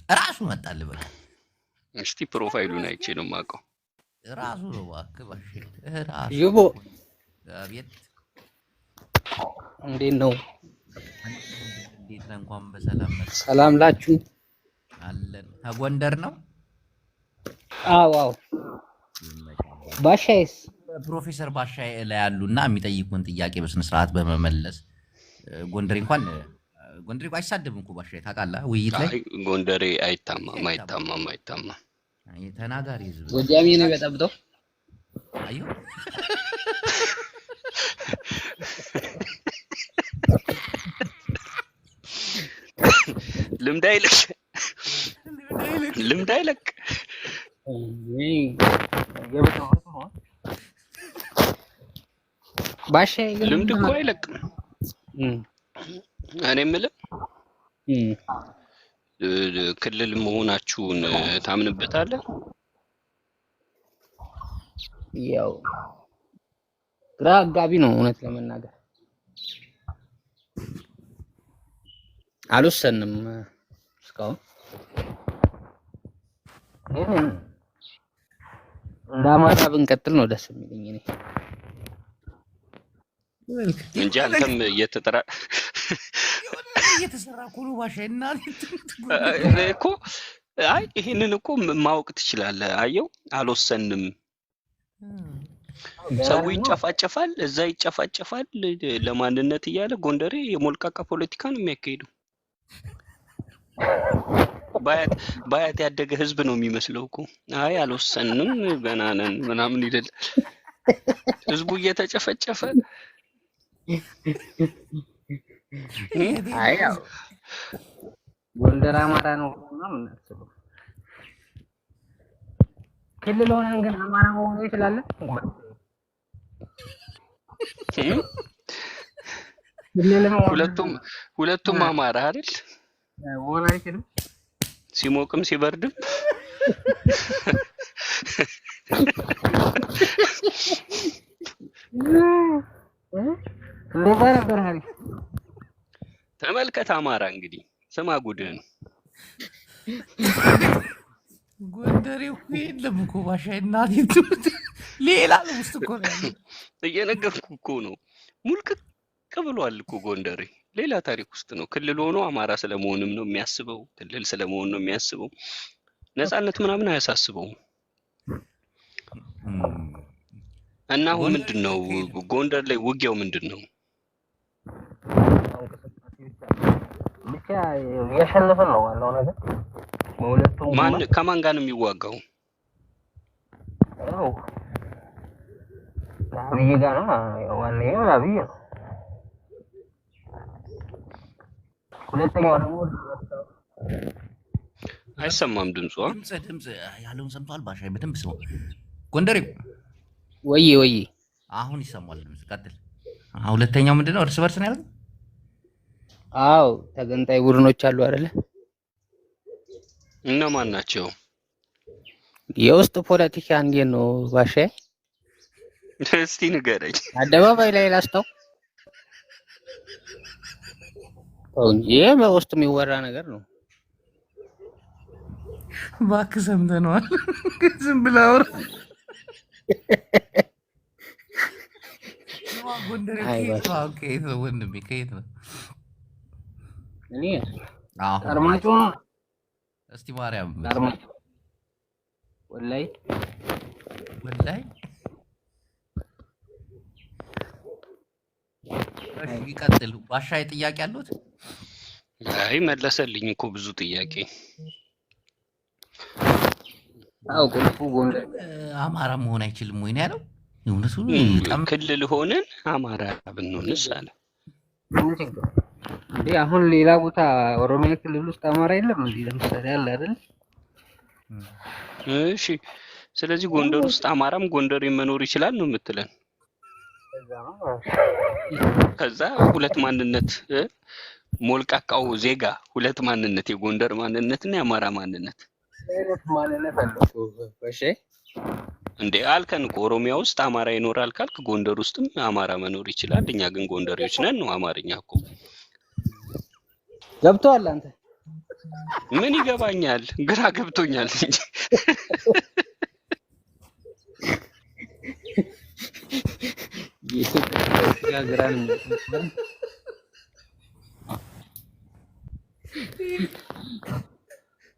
ራሱ መጣል በቃ እስቲ ፕሮፋይሉን አይቼ ነው የማውቀው ራሱ ነው ባክባሽ ራሱ ይቦ አቤት እንዴት ነው እንዴት ነው እንኳን በሰላም መጣ ሰላም ላችሁ አለን ከጎንደር ነው አዎ ባሻይስ ፕሮፌሰር ባሻይ ላይ ያሉና የሚጠይቁን ጥያቄ በስነ ስርዓት በመመለስ ጎንደሬ እንኳን ጎንደሬ አይሳደብም እኮ ባሻይ ታውቃለህ ውይይት ላይ ጎንደሬ አይታማም ተናጋሪ ህዝብ ጎጃሜ ነው በጠብጠው አዩ ልምድ አይለቅ ባሻይ ልምድ እኮ አይለቅም እኔ የምልህ ክልል መሆናችሁን ታምንበታለህ ያው ግራ አጋቢ ነው እውነት ለመናገር አልወሰንም እስካሁን እንዳማራ ብንቀጥል ነው ደስ የሚለኝ እኔ እንጂ አንተም እየተሰራ ኩሉ ባሻይና እኮ አይ ይሄንን እኮ ማወቅ ትችላለህ አየው አልወሰንም ሰው ይጨፋጨፋል እዛ ይጨፋጨፋል ለማንነት እያለ ጎንደሬ የሞልቃቃ ፖለቲካ ነው የሚያካሂደው ባያት ያደገ ህዝብ ነው የሚመስለው እኮ አይ አልወሰንም ገና ነን ምናምን ይላል ህዝቡ እየተጨፈጨፈ አይ ያው ጎንደር አማራ ነው ምናምን አስበው ክልል ሆነን ግን አማራ ሆኖ ይችላል ሁለቱም አማራ አይደል ሆነ አይችልም ሲሞቅም ሲበርድም ተመልከት አማራ እንግዲህ ስማ ጉድህን ጎንደሬው የለም እኮ ባሻይና ሌላ ውስጥ እኮ ነው እየነገርኩ እኮ ነው ሙልቅቅ ብሏል እኮ ጎንደሬ ሌላ ታሪክ ውስጥ ነው ክልል ሆኖ አማራ ስለመሆንም ነው የሚያስበው ክልል ስለመሆን ነው የሚያስበው ነፃነት ምናምን አያሳስበው እና አሁን ምንድነው ጎንደር ላይ ውጊያው ምንድነው ብቻ ያሸነፈ ነው ዋናው ነገር ማን ከማን ጋር ነው የሚዋጋው አዎ አብይ ጋር ነው ዋናው አብይ ነው ሁለተኛው ደግሞ አይሰማም ድምጿ ድምጽ ያለውን ሰምቷል ባሻይ በደንብ ስሙ ጎንደሬው ወይ አሁን ይሰማል ድምጽ ቀጥል ሁለተኛው ምንድነው እርስ በርስ ነው ያለው አው ተገንጣይ ቡድኖች አሉ አይደለ እነማን ናቸው የውስጥ ፖለቲካ እንዴት ነው ባሻይ እስቲ ንገረኝ አደባባይ ላይ ላስተው እንጂ በውስጥ የሚወራ ነገር ነው ባክ ሰምተነዋል ዝም ብላው ጎንደሬው ከየት ነው ወንድሜ ከየት ነው እኔ አርማጮ እስቲ ማርያም አርማጮ ወላይ ይቀጥል ባሻይ ጥያቄ አሉት አይ መለሰልኝ እኮ ብዙ ጥያቄ አው ቁልፉ ጎንደር አማራ መሆን አይችልም ወይ ነው ያለው እውነቱ በጣም ክልል ሆነን አማራ ብንሆንስ አለ እንዴ አሁን ሌላ ቦታ ኦሮሚያ ክልል ውስጥ አማራ የለም እንዴ ለምሳሌ አለ አይደል እሺ ስለዚህ ጎንደር ውስጥ አማራም ጎንደር መኖር ይችላል ነው የምትለን ከዛ ሁለት ማንነት ሞልቃቃው ዜጋ ሁለት ማንነት የጎንደር ማንነትና የአማራ ማንነት እሺ እንዴ አልከን እኮ ኦሮሚያ ውስጥ አማራ ይኖራል ካልክ ጎንደር ውስጥም አማራ መኖር ይችላል እኛ ግን ጎንደሬዎች ነን ነው አማርኛ እኮ ገብቷል አንተ ምን ይገባኛል? ግራ ገብቶኛል እንጂ የኢትዮጵያ ግራን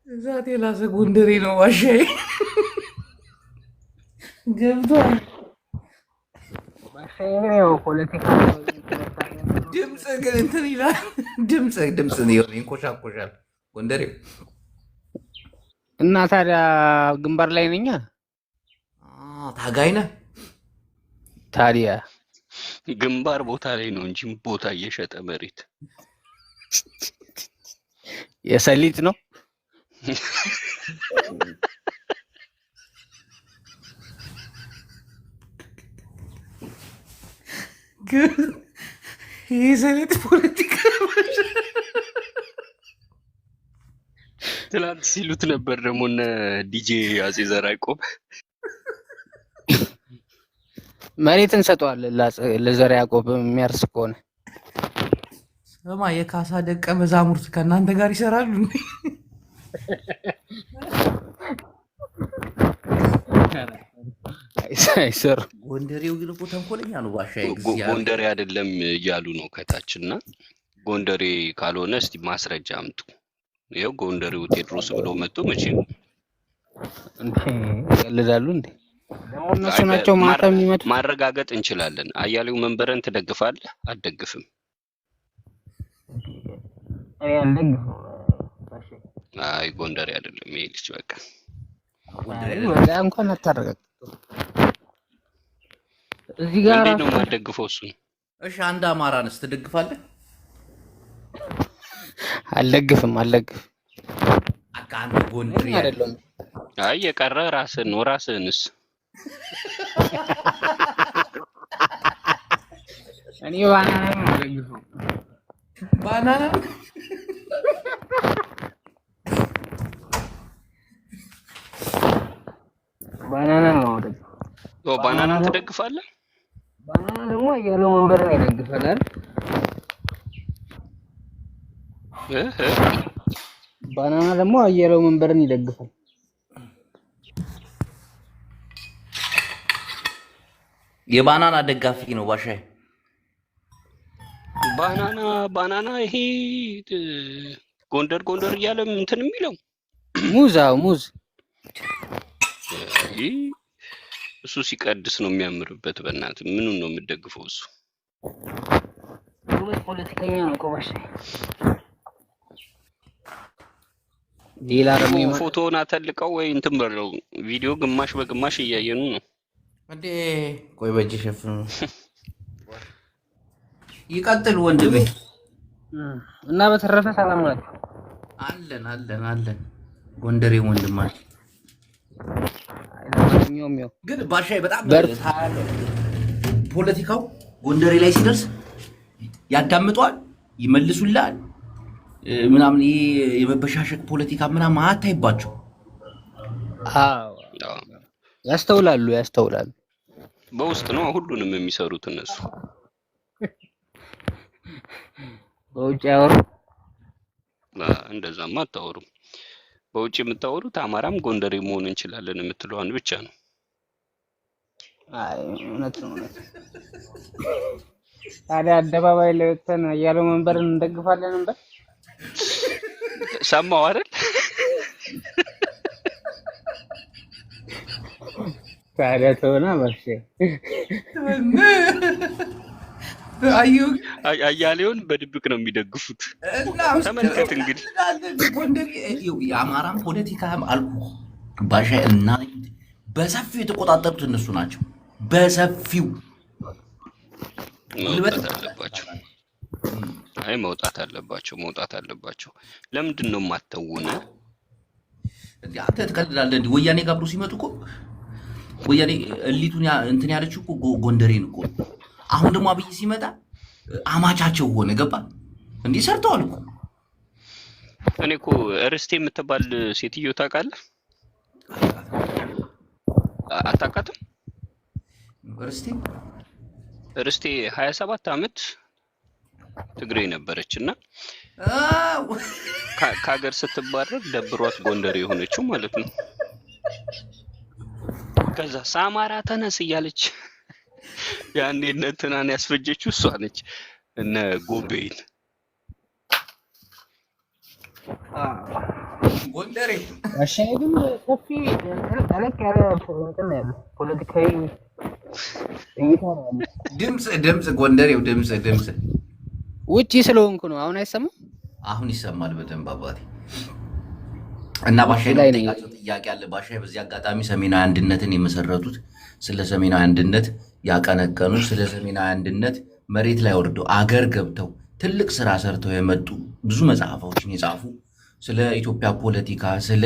ዛቴ ላሰ ጎንደሬ ነው ባሻዬ ገብቷል። ባሻዬ ፖለቲካ ድምፅ ግን እንትን ይላል። ድምፅ ነው ይንኮሻኮሻል ጎንደሬው። እና ታዲያ ግንባር ላይ ነኛ ታጋይ ነህ ታዲያ ግንባር ቦታ ላይ ነው እንጂ ቦታ እየሸጠ መሬት የሰሊጥ ነው። ይህ ሰሊጥ ፖለቲካ ትላንት ሲሉት ነበር ደግሞ እነ ዲጄ አጼ ዘርዓ ያዕቆብ መሬት እንሰጠዋለን ለዘርዓ ያዕቆብ የሚያርስ ከሆነ። ስማ የካሳ ደቀ መዛሙርት ከእናንተ ጋር ይሰራሉ እንዴ? አይሰሩ። ጎንደሬው ግን እኮ ተንኮለኛ ነው ባሻዬ። ጎንደሬ አይደለም እያሉ ነው ከታችና ጎንደሬ ካልሆነ እስቲ ማስረጃ አምጡ። ይኸው ጎንደሬው ቴድሮስ ብሎ መጥቶ መቼ ነው ይቀልዳሉ እንዴ? ደግሞ እነሱ ናቸው ማታ የሚመጡ። ማረጋገጥ እንችላለን። አያሌው መንበረን ትደግፋለህ? አትደግፍም? አይ ጎንደሬ አይደለም ይሄ ልጅ በቃ ወዳ እንኳን አታረጋግጥ። እዚህ ጋር እንዴት ነው የማትደግፈው እሱን? እሺ አንድ አማራንስ ትደግፋለህ? አልደግፍም። አንተ ጎንደሬ አይደለም። አይ የቀረ ራስህን ነው። ራስህንስ? እኔ ባናና ነው የምደግፈው። ባናና ነው የምደግፈው። ባናና ትደግፋለህ? ባናና ደግሞ አያሌው መንበርን ይደግፋል አይደል? ባናና ደግሞ አያሌው መንበርን ይደግፋል። የባናና ደጋፊ ነው ባሻዬ። ባናና ይሄ ጎንደር እያለ እንትን የሚለው ሙዝ እሱ ሲቀድስ ነው የሚያምርበት። በእናትህ ምኑን ነው የምትደግፈው? እሱ ፖለቲከኛ ነው እኮ ባሻዬ። ሌላ ደግሞ ፎቶውን አተልቀው ወይ እንትን በለው ቪዲዮ ግማሽ በግማሽ እያየኑ ነው እንዴ? ቆይ በእጅ ሸፍኑ። ይቀጥል ወንድሜ። እና በተረፈ ሰላም ናችሁ? አለን ጎንደሬ ወንድማችን። ግን ባሻዬ በጣም ፖለቲካው ጎንደሬ ላይ ሲደርስ ያዳምጧል፣ ይመልሱላል ምናምን። ይሄ የመበሻሸቅ ፖለቲካ ምናምን አታይባቸው። አዎ ያስተውላሉ። በውስጥ ነው ሁሉንም የሚሰሩት እነሱ። በውጭ ያወሩ እንደዛማ አታወሩም። በውጭ የምታወሩት አማራም ጎንደሬ መሆን እንችላለን የምትለዋን ብቻ ነው። አይ እውነት ነው። ታዲያ አደባባይ ላይ ወጥተን አያሌው መንበርን እንደግፋለን እንበል። ሰማው አይደል? ታዲያ ተሆነ ባሻ አያሌውን በድብቅ ነው የሚደግፉት። ተመልከት እንግዲህ የአማራን ፖለቲካ አልኩህ ባሻዬ። እና በሰፊው የተቆጣጠሩት እነሱ ናቸው። በሰፊው መውጣት አለባቸው። ለምንድን ነው የማትተውነ? አንተ ትቀልዳለህ እንዴ? ወያኔ ጋር አብሮ ሲመጡ እኮ ወያኔ እሊቱን እንትን ያለችው እኮ ጎንደሬን እኮ። አሁን ደግሞ አብይ ሲመጣ አማቻቸው ሆነ። ገባ እንዲህ ሰርተዋል እኮ። እኔ እኮ ርስቴ የምትባል ሴትዮ ታውቃለህ? አታውቃትም? ርስቴ 27 ዓመት ትግሬ ነበረች እና አው ከሀገር ስትባረር ደብሯት ጎንደር የሆነችው ማለት ነው። ከዛ ሳማራ ተነስ እያለች ያኔ እነ እንትናን ያስፈጀችው እሷ ነች፣ እነ ጎቤን። ጎንደሬ አሻይ ግን ሰፊ ተለቅ ያለ እንትን ነው ያለው ፖለቲካዊ እይታ ነው ያለው። ድምፅ ጎንደሬው ድምፅ ውጪ ስለሆንኩ ነው። አሁን አይሰማም? አሁን ይሰማል በደንብ አባቴ። እና ባሻይ ላይ ጠይቃቸው ጥያቄ አለ። ባሻይ በዚህ አጋጣሚ ሰሜናዊ አንድነትን የመሰረቱት ስለ ሰሜናዊ አንድነት ያቀነቀኑ ስለ ሰሜናዊ አንድነት መሬት ላይ ወርደው አገር ገብተው ትልቅ ስራ ሰርተው የመጡ ብዙ መጽሐፎችን የጻፉ ስለ ኢትዮጵያ ፖለቲካ፣ ስለ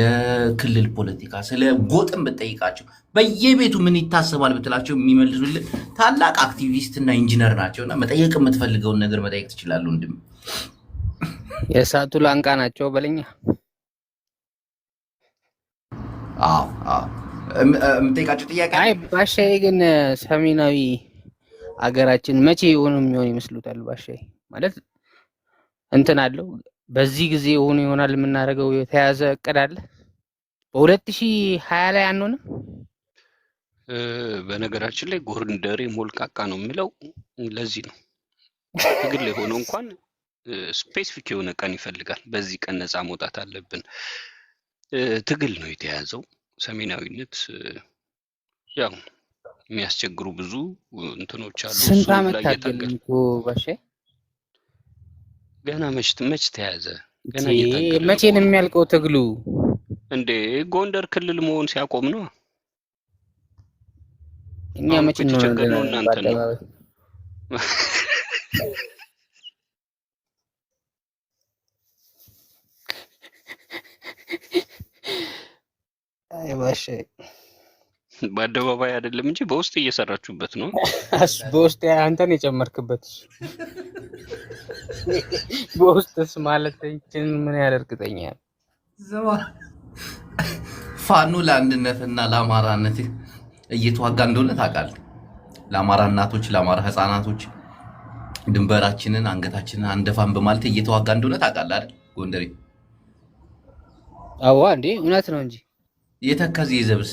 ክልል ፖለቲካ፣ ስለ ጎጥን ብትጠይቃቸው በየቤቱ ምን ይታሰባል ብትላቸው የሚመልሱልን ታላቅ አክቲቪስት እና ኢንጂነር ናቸውና መጠየቅ የምትፈልገውን ነገር መጠየቅ ትችላለህ ወንድም። የእሳቱ ላንቃ ናቸው በለኛ። የምጠይቃቸው ጥያቄ አይ ባሻይ ግን ሰሜናዊ አገራችን መቼ የሚሆን ይመስሉታል? ባሻይ ማለት እንትን አለው በዚህ ጊዜ ይሆናል የምናደርገው የተያዘ እቅድ አለ? በ2020 ላይ አንሆንም? በነገራችን ላይ ጎንደሬ ሞልቃቃ ነው የሚለው ለዚህ ነው። ትግል ላይ ሆኖ እንኳን ስፔሲፊክ የሆነ ቀን ይፈልጋል። በዚህ ቀን ነፃ መውጣት አለብን። ትግል ነው የተያዘው። ሰሜናዊነት ያው የሚያስቸግሩ ብዙ እንትኖች አሉ። ስንት ዓመት ታገልን እኮ ባሻይ? ገና መች ተያዘ? ገና መቼ ነው የሚያልቀው ትግሉ? እንዴ ጎንደር ክልል መሆን ሲያቆም ነው። እኛ መቼ ነው የተቸገርነው? እናንተ ነው። አይ ባሻይ በአደባባይ አይደለም እንጂ በውስጥ እየሰራችሁበት ነው። በውስጥ አንተን የጨመርክበት በውስጥስ ማለት እንትን ምን ያደርግጠኛል? ፋኖ ለአንድነትና ለአማራነት እየተዋጋ እንደሆነ ታውቃለህ። ለአማራ እናቶች፣ ለአማራ ህፃናቶች ድንበራችንን አንገታችንን አንደፋን በማለት እየተዋጋ እንደሆነ ታውቃለህ አይደል ጎንደሬ? አዋ እንዴ እውነት ነው እንጂ የተከዜ ዘብስ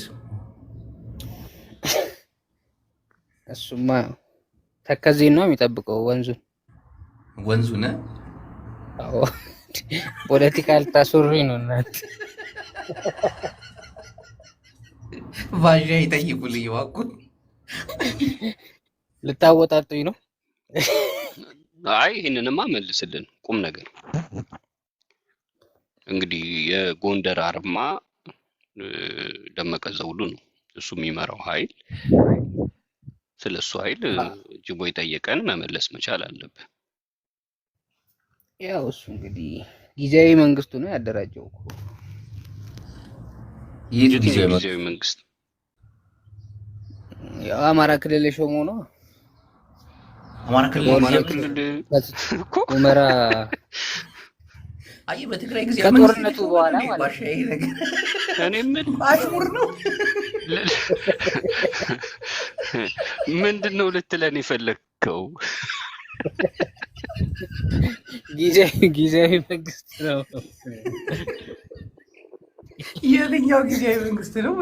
እሱማ ተከዜን ነው የሚጠብቀው ወንዙን። አዎ ፖለቲካል ታስሩኝ ነው እናት ባሻ ይጠይቁልኝ እባክህ። ልታወጣጡኝ ነው? አይ ይሄንንማ መልስልን ቁም ነገር። እንግዲህ የጎንደር አርማ ደመቀ ዘውዱ ነው እሱ የሚመራው ኃይል። ስለሱ ኃይል ጅቦ የጠየቀን መመለስ መቻል አለብን። ያው እሱ እንግዲህ ጊዜያዊ መንግስቱ ነው ያደራጀው እኮ። ይህ ጊዜያዊ መንግስት ያው አማራ ክልል ሾሞ ነው። አማራ ክልል እኮ ሁመራ አይ በትግራይ ጊዜ ከጦርነቱ በኋላ ማለት እኔ ምን አሽሙር ነው ምንድነው ልትለን የፈለግከው? ጊዜያዊ መንግስት ነው። የትኛው ጊዜያዊ መንግስት ነው?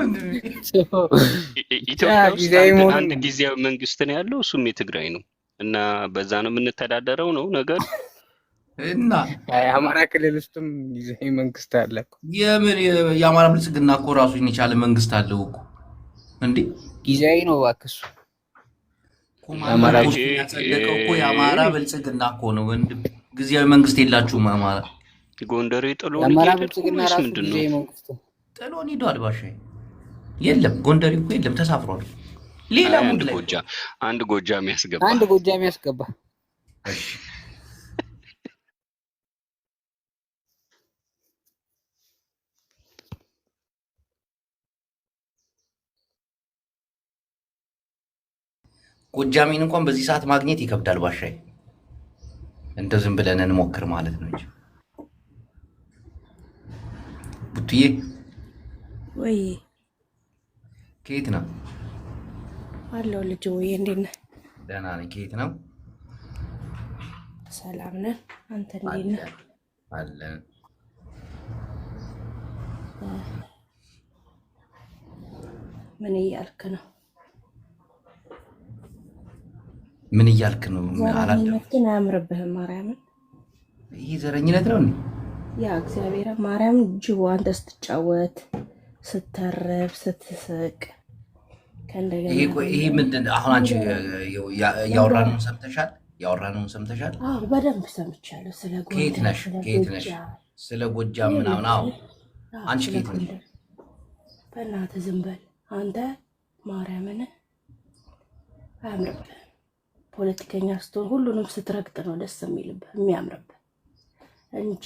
ኢትዮጵያ ውስጥ አንድ ጊዜያዊ መንግስት ነው ያለው፣ እሱም የትግራይ ነው እና በዛ ነው የምንተዳደረው ነው ነገር እና የአማራ ክልል ውስጥም ጊዜያዊ መንግስት አለ እኮ። የምን የአማራ ብልጽግና እኮ ራሱን የቻለ መንግስት አለው እኮ እንዴ! ጊዜያዊ ነው እባክህ። ያጸደቀው እኮ የአማራ ብልጽግና እኮ ነው ወንድም። ጊዜያዊ መንግስት የላችሁም አማራ። ጎንደሬ ጥሎ የአማራ ብልጽግና ራሱ ጊዜያዊ መንግስት ጥሎን ሄዷል። ባሻይ የለም ጎንደሬ እኮ የለም ተሳፍሯል። ሌላ ሙድ ላይ አንድ ጎጃም ያስገባ እሺ ጎጃሜን እንኳን በዚህ ሰዓት ማግኘት ይከብዳል። ባሻይ እንደው ዝም ብለን እንሞክር ማለት ነው እንጂ ቡትዬ ወይ ከየት ነው? አለው ልጅ ወይ እንዴት ነህ? ደህና ነኝ። ከየት ነው? ሰላም ነን። አንተ እንዴት ነህ? አለን። ምን እያልክ ነው? ምን እያልክ ነው? ዘረኝነት ግን አያምርብህም። ማርያምን ይህ ዘረኝነት ነው እንዴ? ያ እግዚአብሔር ማርያምን ጅቡ አንተ ስትጫወት ስተርብ ስትስቅ ከእንደገና ይሄ ምንድን አሁን አንቺ ያወራነውን ሰምተሻል? ያወራነውን ሰምተሻል? አዎ በደንብ ሰምቻለሁ። ስለ ከየት ነሽ? ከየት ነሽ? ስለ ጎጃም ምናምን። አዎ አንቺ ከየት ነሽ? በእናትህ ዝም በል አንተ። ማርያምን አያምርብህም። ፖለቲከኛ ስትሆን ሁሉንም ስትረግጥ ነው ደስ የሚልብህ የሚያምርብህ እንጂ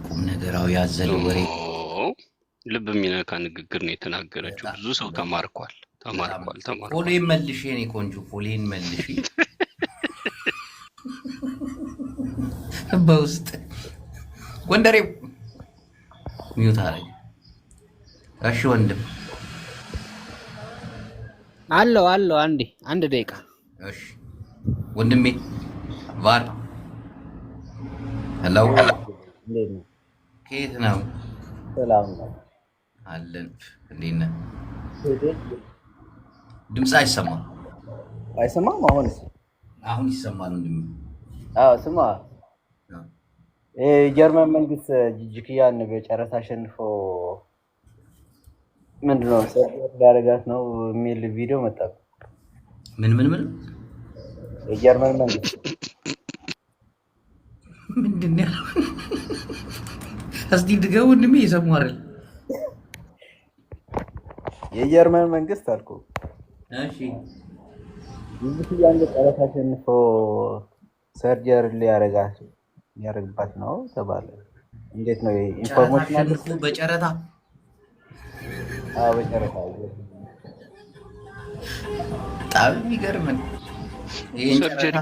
ቁም ነገራዊ ያዘለ ወሬ ልብ የሚነካ ንግግር ነው የተናገረችው። ብዙ ሰው ተማርኳል። ፎሌን መልሽ የኔ ቆንጆ፣ ፎሌን መልሽ በውስጥ ጎንደሬው ሚውት አረኝ። እሺ ወንድም አለው አንድ ደቂቃ። እሺ ወንድሜ ቫር ሄሎ፣ ከየት ነው? ሰላም ነው አለን። እንዴት ነህ? ድምፅ አይሰማም? አይሰማም? አሁን ይሰማል ወንድሜ። አዎ ስማ፣ የጀርመን መንግስት ጅጅክያን በጨረታ አሸንፎ ምንድነው ሰፖርት ሊያደርጋት ነው የሚል ቪዲዮ መጣ። ምን የጀርመን መንግስት ምንድን ነው? እስቲ ድገው ወንድሜ፣ እየሰማሁ አይደል? የጀርመን መንግስት አልኩ። እሺ ጅጅክያን በጨረታ አሸንፎ ሰርጀሪ ሊያደርግባት ነው ተባለ። እንዴት ነው ኢንፎርሜሽን አለ? በጨረታ በጨረታ በጣም የሚገርም ነው። ሰርጀሪ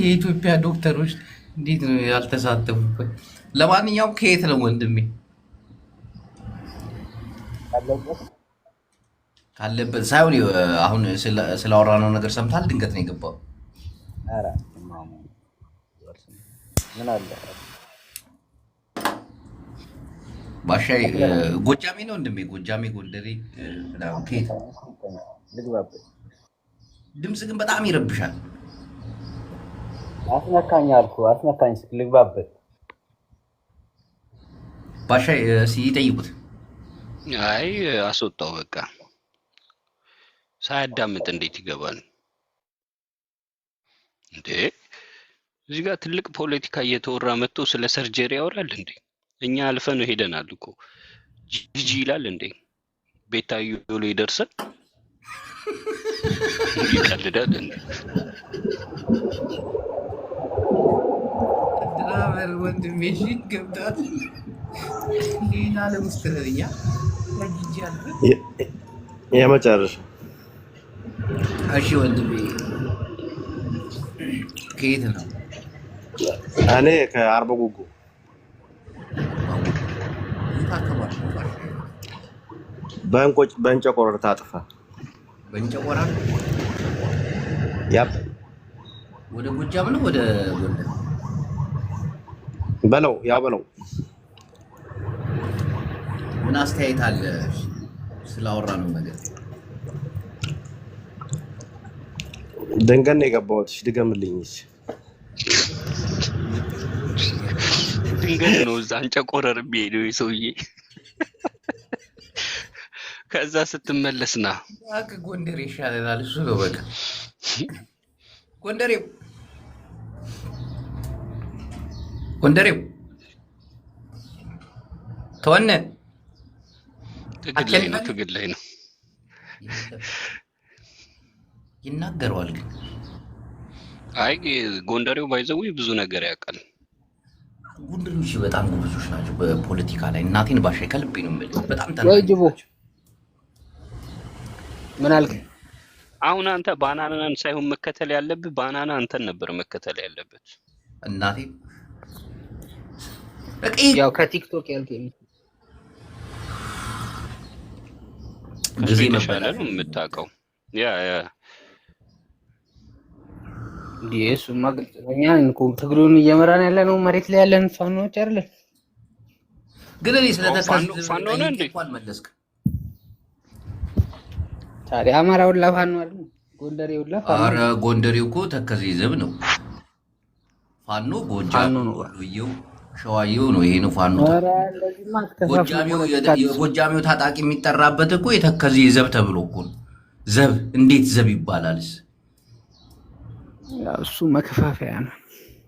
የኢትዮጵያ ዶክተሮች እንዴት ነው ያልተሳተፉበት? ለማንኛውም ከየት ነው ወንድሜ? ካለበት ሳይሆን አሁን ስላወራነው ነገር ሰምታል? ድንገት ነው የገባው? ምን አለ ባሻይ ጎጃሜ ነው ወንድሜ? ጎጃሜ ጎንደሬ ከየት? ልግባበት። ድምፅ ግን በጣም ይረብሻል። አስነካኝ ልግባበት። ባሻይ ሲጠይቁት አይ አስወጣው በቃ። ሳያዳምጥ እንዴት ይገባል እንዴ? እዚህ ጋር ትልቅ ፖለቲካ እየተወራ መጥቶ ስለ ሰርጀሪ ያወራል እንዴ? እኛ አልፈን ሄደናል እኮ። ጂጂ ይላል እንዴ? ቤታዩ ላይ ደርሰን ይቀልዳል እንዴ? ድራቨር ወንድሜ ገብቷል። ሌላ ለምስተኛ ለጂጂ አለ የመጨረሻ። እሺ ወንድሜ ከየት ነው? እኔ ከአርባ ጉጉ በእንጨ ቆረር ታጥፋ። በእንጨ ቆረር ያብ ወደ ጎጃም ነው ወደ ጎንደር በለው በለው። ምን አስተያየት አለ ስላወራነው ነገር? ድንገት ነው የገባሁት። ድገምልኝ። ድንገት ነው እዛ እንጨ ቆረር የሚሄደው ሰውዬ። ከዛ ስትመለስና ጎንደር ይሻለናል። እሱ ነው በቃ ጎንደሬው ተወነ ትግል ላይ ነው ይናገረዋል። ግን አይ ጎንደሬው ባይዘው ብዙ ነገር ያውቃል። ጎንደሬዎች በጣም ጎበዞች ናቸው በፖለቲካ ላይ። እናቴን ባሻይ ከልቤ ነው የምልህ። በጣም ወይጅቦ ምን አልክ? አሁን አንተ ባናናን ሳይሆን መከተል ያለብህ ባናና አንተን ነበር መከተል ያለበት። እናቴ ያው ከቲክቶክ ያልከኝ ከሱ ጊዜ የተሻለ መበላት ነው የምታውቀው። ያ እንዴ እሱማ ግልጽ ነው። እኛ እኮ ትግሉን እየመራን ያለ ነው መሬት ላይ ያለን ፋኖች አይደለን? ግን እኔ ስለተከዝ ፋኖ ነው እንዴ? ጠይቄ እንኳን መለስክ። ታዲያ አማራ ሁላ ፋኖ አይደል? ጎንደሬ ሁላ ፋኖ። ኧረ ጎንደሬው እኮ ተከዜ ዘብ ነው። ፋኖ ጎጃም ፋኖ ነው። ወሎዬው ሸዋዬው ነው። ይሄ ነው ፋኖ። ኧረ እንደዚህማ አትከፋፍሉ። የጎጃሜው ታጣቂ የሚጠራበት እኮ የተከዜ ዘብ ተብሎ እኮ ነው። ዘብ እንዴት ዘብ ይባላልስ? ያው እሱ መከፋፈያ ነው።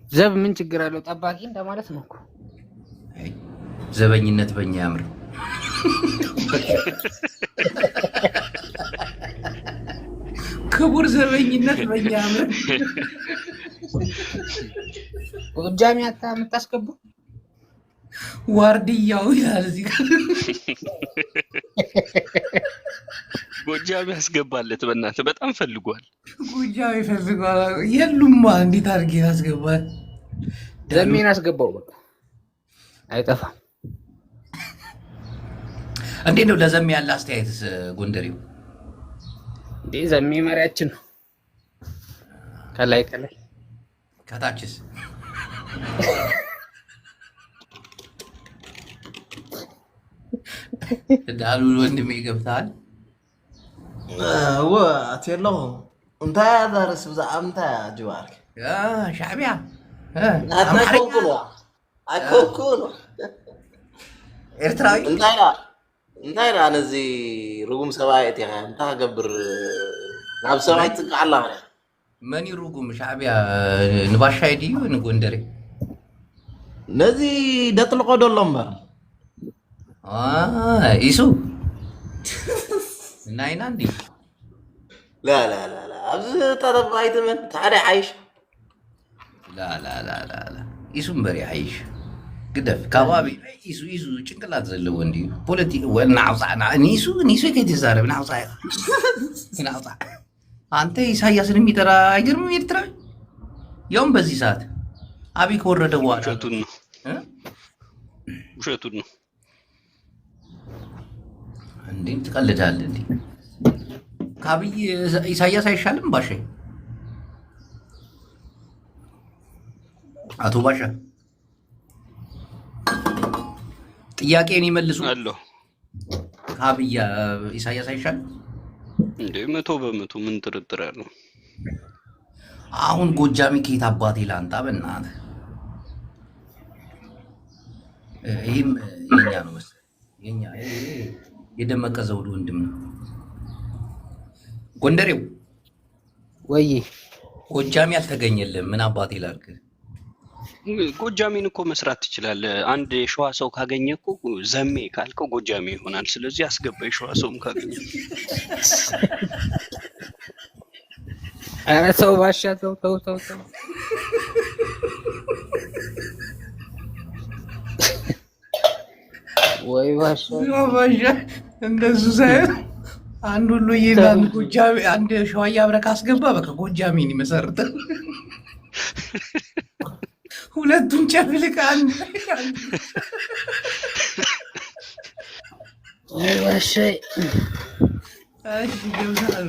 ዘብ ምን ችግር አለው? ጠባቂ እንደማለት ነው እኮ። አይ ዘበኝነት በእኛ ያምር። ክቡር ዘበኝነት በእኛ ያምር። ጎጃሜ የምታስገቡ ዋርድያው ይላል እዚህ ጋር። ጎጃም ያስገባለት በእናትህ በጣም ፈልጓል። ጎጃም ይፈልጋል። የሉማ እንዴት አድርጌ ያስገባል? ዘሜን አስገባው በቃ አይጠፋም። እንዴት ነው ለዘሜ ያለ አስተያየትስ? ጎንደሬው እንዴ ዘሜ መሪያችን ነው። ከላይ ከታችስ ዳሉ ወንድሜ ገብተሃል? أتيلو أنت يا دارس بزعم أنت يا جوارك ሻዕቢያ أكوكولو ኤርትራዊ أنت لا أنا زي رقم سوايت يا أنت قبر ناب سوايت على መን ይሩጉም ሻዕቢያ ንባሻይ ድዩ ንጎንደሬ نزي دتلقو دولمبر ኢሱ ናይና እንዴ? لا أبز تطبعيت من تعالى عايش ላ ኢሱም በሪ አይሽ ግደፍ ከባቢ ኢሱ ጭንቅላት ዘለዎ እንዲ ፖለቲክ ወልና አውፃና ኒሱ ከይተዛረብ ናውፃ ናውፃ አንተ ኢሳያስን የሚጠራ አይገርምም? ኤርትራዊ ያውም በዚህ ሰዓት አብይ ከወረደ በኋላ ውሸቱን ነው እንዴ? ትቀልዳለህ እንዴ? ከአብይ ኢሳያስ አይሻልም? ባሻ አቶ ባሻ ጥያቄን ይመልሱ አለሁ። ከአብይ ኢሳያስ አይሻልም እንዴ? 100% ምን ጥርጥር ያለው? አሁን ጎጃሚ ከየት አባቴ ላንጣ በእናትህ? ይህም የኛ ነው መሰለኝ። የኛ የደመቀ ዘውዱ ወንድም ነው። ጎንደሬው ወይ ጎጃሚ አልተገኘልም። ምን አባቴ ላድርግ? ጎጃሚን እኮ መስራት ትችላለህ። አንድ የሸዋ ሰው ካገኘ እኮ ዘሜ ካልከው ጎጃሚ ይሆናል። ስለዚህ አስገባ። የሸዋ ሰውም ካገኘ ኧረ ሰው ባሻ ተው ወይ ባሻ እንደሱ ሳይሆን አንድ ሁሉ ይላል ጎጃሚ አንድ ሸዋዬ አብረህ ካስገባ በቃ ጎጃሚን ይመሰርታል። ሁለቱን ጨፍልቅ አንድ ወይ ባሻ ገብታል።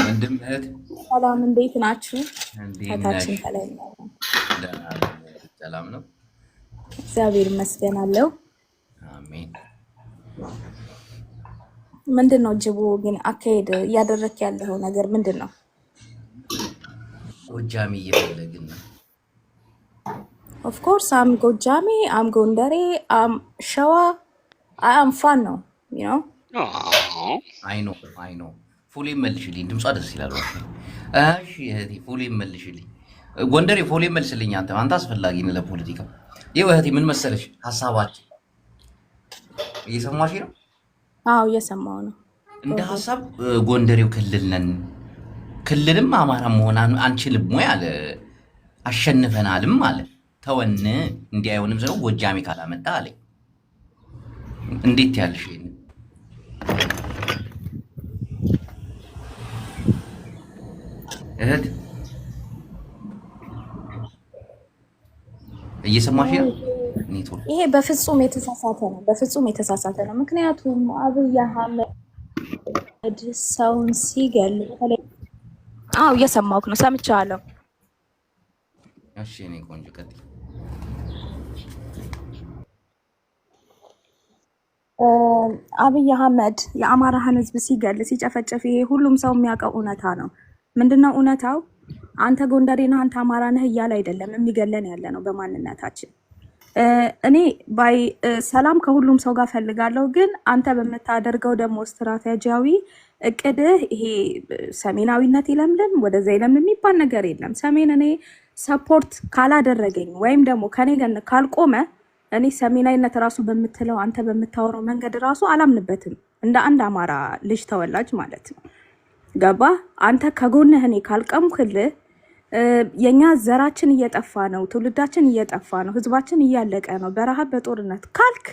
ወንድም እህት ሰላም፣ እንዴት ናችሁ? እንዴት ታችን ነሽ? ከላይ ሰላም ነው። እግዚአብሔር ይመስገን አለው። አሜን። ምንድን ነው ጅቡ ግን አካሄድ እያደረክ ያለው ነገር ምንድን ነው? ጎጃሚ እየፈለግን ነው። ኦፍኮርስ አም ጎጃሜ፣ አም ጎንደሬ፣ አም ሸዋ፣ አም ፋን ነው ነው አይ ኖ ፉሌ መልሽልኝ። ድምጿ ደስ ይላል። እሺ እህቴ ፉሌ መልሽልኝ። ጎንደሬ ፉሌ መልስልኝ። አንተ አስፈላጊ ነህ ለፖለቲካ። ይኸው እህቴ ምን መሰለሽ ሀሳባችን እየሰማሽ ነው? አዎ እየሰማሁ ነው። እንደ ሀሳብ ጎንደሬው ክልል ነን፣ ክልልም አማራ መሆን አንችልም ወይ አለ። አሸንፈናልም አለ። ተወን እንዲህ አይሆንም ስለው ጎጃሜ ካላመጣ አለኝ። እንዴት ያልሽ? እህት እየሰማሽ ነው? ኔትወርክ ይሄ በፍጹም የተሳሳተ ነው። በፍጹም የተሳሳተ ነው። ምክንያቱም አብይ አህመድ ሰውን ሲገል አዎ እየሰማሁህ ነው፣ ሰምቻለሁ። እሺ እኔ ቆንጆ ቀጥይ። አብይ አህመድ የአማራን ህዝብ ሲገል ሲጨፈጨፍ ይሄ ሁሉም ሰው የሚያውቀው እውነታ ነው። ምንድነው እውነታው? አንተ ጎንደሬ ነህ፣ አንተ አማራ ነህ እያለ አይደለም የሚገለን ያለ ነው በማንነታችን። እኔ ባይ ሰላም ከሁሉም ሰው ጋር ፈልጋለሁ፣ ግን አንተ በምታደርገው ደግሞ ስትራቴጂያዊ እቅድህ ይሄ ሰሜናዊነት ይለምልም ወደዛ ይለምልም የሚባል ነገር የለም። ሰሜን እኔ ሰፖርት ካላደረገኝ ወይም ደግሞ ከኔ ጋር ካልቆመ እኔ ሰሜናዊነት ራሱ በምትለው አንተ በምታወራው መንገድ ራሱ አላምንበትም፣ እንደ አንድ አማራ ልጅ ተወላጅ ማለት ነው። ገባ? አንተ ከጎንህ እኔ ካልቀምኩልህ የኛ ዘራችን እየጠፋ ነው፣ ትውልዳችን እየጠፋ ነው፣ ህዝባችን እያለቀ ነው በረሃብ በጦርነት ካልክ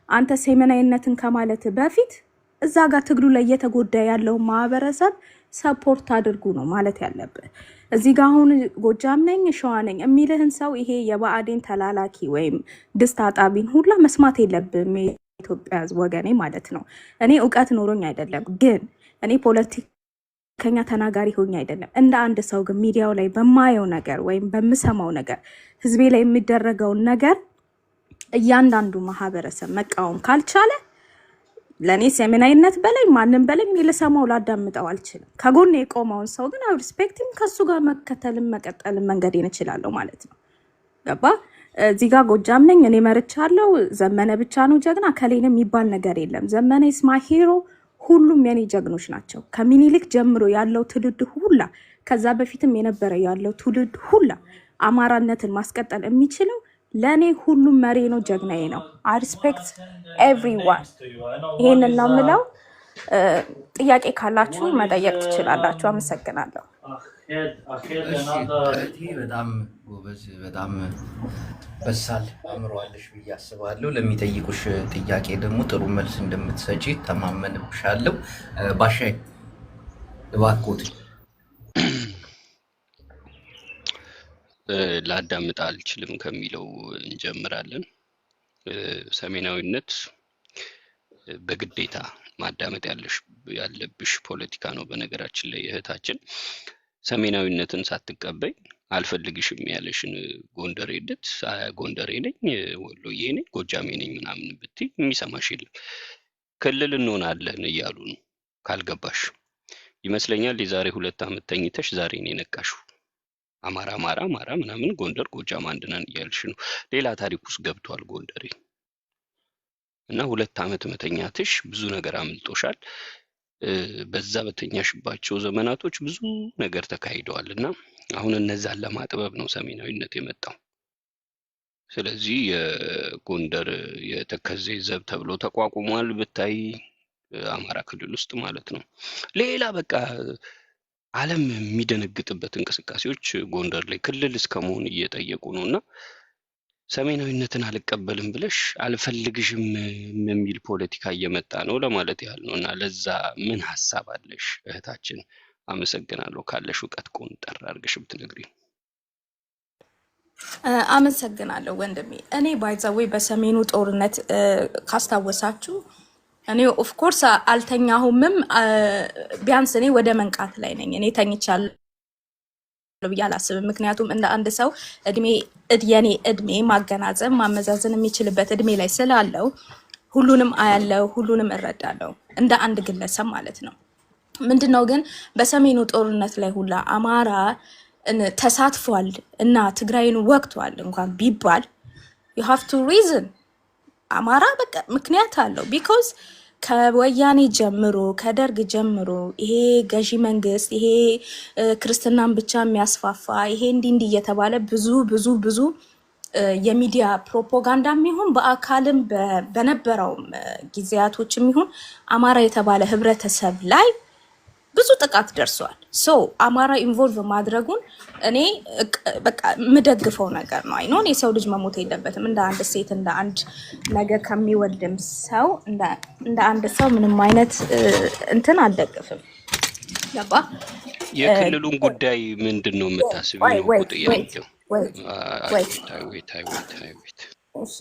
አንተ ሰሜናዊነትን ከማለት በፊት እዛ ጋር ትግሉ ላይ እየተጎዳ ያለው ማህበረሰብ ሰፖርት አድርጉ ነው ማለት ያለብህ። እዚህ ጋር አሁን ጎጃም ነኝ ሸዋ ነኝ የሚልህን ሰው ይሄ የብአዴን ተላላኪ ወይም ድስት አጣቢን ሁላ መስማት የለብህም የኢትዮጵያ ህዝብ ወገኔ ማለት ነው። እኔ እውቀት ኖሮኝ አይደለም፣ ግን እኔ ፖለቲከኛ ተናጋሪ ሆኜ አይደለም፣ እንደ አንድ ሰው ግን ሚዲያው ላይ በማየው ነገር ወይም በምሰማው ነገር ህዝቤ ላይ የሚደረገውን ነገር እያንዳንዱ ማህበረሰብ መቃወም ካልቻለ ለኔ ሰሜናዊነት በላይ ማንም በላይ እኔ ልሰማው ላዳምጠው አልችልም። ከጎን የቆመውን ሰው ግን አይ ሪስፔክቲንግ ከሱ ጋር መከተልም መቀጠልም መንገዴን እችላለሁ ማለት ነው። ገባ? እዚህ ጋር ጎጃም ነኝ እኔ መርቻለሁ፣ ዘመነ ብቻ ነው ጀግና ከሌንም የሚባል ነገር የለም። ዘመነ ስማ ሂሮ፣ ሁሉም የኔ ጀግኖች ናቸው። ከሚኒሊክ ጀምሮ ያለው ትውልድ ሁላ ከዛ በፊትም የነበረ ያለው ትውልድ ሁላ አማራነትን ማስቀጠል የሚችለው ለኔ ሁሉም መሪ ነው፣ ጀግናዬ ነው። አይ ሪስፔክት ኤቭሪዋን። ይሄንን ነው የምለው። ጥያቄ ካላችሁ መጠየቅ ትችላላችሁ። አመሰግናለሁ። በጣም ጎበዝ፣ በጣም በሳል አእምሮአለሽ ብዬ አስባለሁ። ለሚጠይቁሽ ጥያቄ ደግሞ ጥሩ መልስ እንደምትሰጪ ተማመንብሻለሁ። ባሻይ እባክዎት። ላዳምጥ አልችልም ከሚለው እንጀምራለን። ሰሜናዊነት በግዴታ ማዳመጥ ያለብሽ ፖለቲካ ነው። በነገራችን ላይ እህታችን ሰሜናዊነትን ሳትቀበይ አልፈልግሽም ያለሽን ጎንደሬ ነኝ፣ ወሎዬ ነኝ፣ ጎጃሜ ነኝ ምናምን ብትይ የሚሰማሽ የለም። ክልል እንሆናለን እያሉ ነው። ካልገባሽ ይመስለኛል የዛሬ 2 ዓመት ተኝተሽ ዛሬ ነው የነቃሽው። አማራ ምናምን ጎንደር ጎጃም አንድ ነን እያልሽ ነው። ሌላ ታሪክ ውስጥ ገብቷል ጎንደሬ እና 2 ዓመት መተኛትሽ ብዙ ነገር አምልጦሻል። በዛ በተኛሽባቸው ዘመናቶች ብዙ ነገር ተካሂደዋል እና አሁን እነዛን ለማጥበብ ነው ሰሜናዊነት የመጣው። ስለዚህ የጎንደር የተከዜ ዘብ ተብሎ ተቋቁሟል ብታይ አማራ ክልል ውስጥ ማለት ነው። ሌላ በቃ ዓለም የሚደነግጥበት እንቅስቃሴዎች ጎንደር ላይ ክልል እስከመሆን እየጠየቁ ነው እና ሰሜናዊነትን አልቀበልም ብለሽ አልፈልግሽም የሚል ፖለቲካ እየመጣ ነው ለማለት ያህል ነው። እና ለዛ ምን ሐሳብ አለሽ እህታችን? አመሰግናለሁ። ካለሽ እውቀት ቆንጠር አድርገሽ ብትነግሪኝ። አመሰግናለሁ ወንድሜ። እኔ ባይዛዌ በሰሜኑ ጦርነት ካስታወሳችሁ እኔ ኦፍ ኮርስ አልተኛሁምም። ቢያንስ እኔ ወደ መንቃት ላይ ነኝ። እኔ ተኝቻለሁ ብዬ አላስብም። ምክንያቱም እንደ አንድ ሰው የኔ እድሜ ማገናዘብ ማመዛዘን የሚችልበት እድሜ ላይ ስላለው ሁሉንም አያለው፣ ሁሉንም እረዳለሁ እንደ አንድ ግለሰብ ማለት ነው። ምንድነው ግን በሰሜኑ ጦርነት ላይ ሁላ አማራ ተሳትፏል እና ትግራይን ወቅቷል እንኳን ቢባል you have to reason አማራ በቃ ምክንያት አለው። ቢኮዝ ከወያኔ ጀምሮ ከደርግ ጀምሮ ይሄ ገዢ መንግስት ይሄ ክርስትናን ብቻ የሚያስፋፋ ይሄ እንዲህ እየተባለ ብዙ የሚዲያ ፕሮፓጋንዳም ይሁን በአካልም በነበረው ጊዜያቶችም ይሁን አማራ የተባለ ህብረተሰብ ላይ ብዙ ጥቃት ደርሷል። ሶ አማራ ኢንቮልቭ ማድረጉን እኔ በቃ የምደግፈው ነገር ነው። አይኖን የሰው ልጅ መሞት የለበትም። እንደ አንድ ሴት እንደ አንድ ነገር ከሚወልድም ሰው እንደ አንድ ሰው ምንም አይነት እንትን አልደግፍም። ገባ? የክልሉን ጉዳይ ምንድን ነው የምታስቢው? ነው ጥያቄው። wait እሺ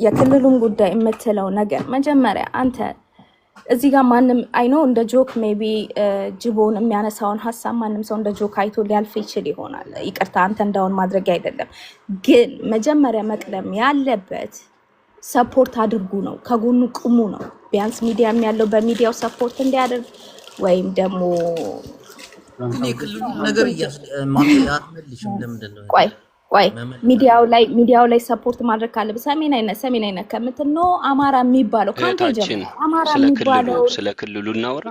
የክልሉን ጉዳይ የምትለው ነገር መጀመሪያ አንተ እዚህ ጋር ማንም አይኖ እንደ ጆክ ሜቢ ጅቦን የሚያነሳውን ሀሳብ ማንም ሰው እንደ ጆክ አይቶ ሊያልፍ ይችል ይሆናል። ይቅርታ አንተ እንዳውን ማድረግ አይደለም፣ ግን መጀመሪያ መቅደም ያለበት ሰፖርት አድርጉ ነው፣ ከጎኑ ቁሙ ነው። ቢያንስ ሚዲያም ያለው በሚዲያው ሰፖርት እንዲያደርግ ወይም ደግሞ እኔ ክልሉ ነገር አትመልሽም። ለምንድን ነው ቆይ ሚዲያው ላይ ሰፖርት ማድረግ ካለብህ ሰሜን አይነት ከምትል ነው አማራ የሚባለው ካንተ ጀምሮ አማራ የሚባለው ስለ ክልሉ እናውራ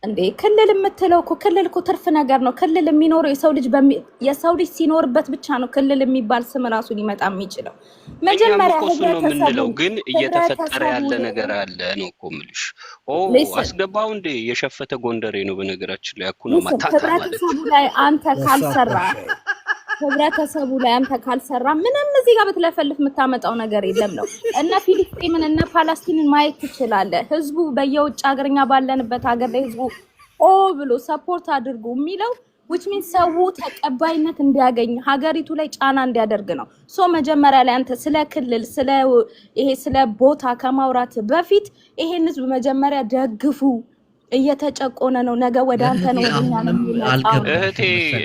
እንዴ። ክልል የምትለው እኮ ክልል እኮ ትርፍ ነገር ነው። ክልል የሚኖረው የሰው ልጅ ሲኖርበት ብቻ ነው ክልል የሚባል ስም ራሱ ሊመጣ የሚችለው። መጀመሪያ ነው የምንለው፣ ግን እየተፈጠረ ያለ ነገር አለ ነው እኮ የምልሽ። አስገባው እንዴ የሸፈተ ጎንደሬ ነው በነገራችን ላይ አኩ ነው ማታታ ማለት ህብረተሰቡ ላይ አንተ ካልሰራ ምንም እዚህ ጋር በትለፈልፍ የምታመጣው ነገር የለም ነው። እነ ፊሊስጤምን እነ ፓለስቲንን ማየት ትችላለህ። ህዝቡ በየውጭ ሀገርኛ ባለንበት ሀገር ላይ ህዝቡ ብሎ ሰፖርት አድርጉ የሚለው which means ሰው ተቀባይነት እንዲያገኝ ሀገሪቱ ላይ ጫና እንዲያደርግ ነው። መጀመሪያ ላይ አንተ ስለ ክልል ስለ ቦታ ከማውራት በፊት ይሄን ህዝብ መጀመሪያ ደግፉ። እየተጨቆነ ነው፣ ነገ ወደ አንተ ነው የሚመጣው። እህቴ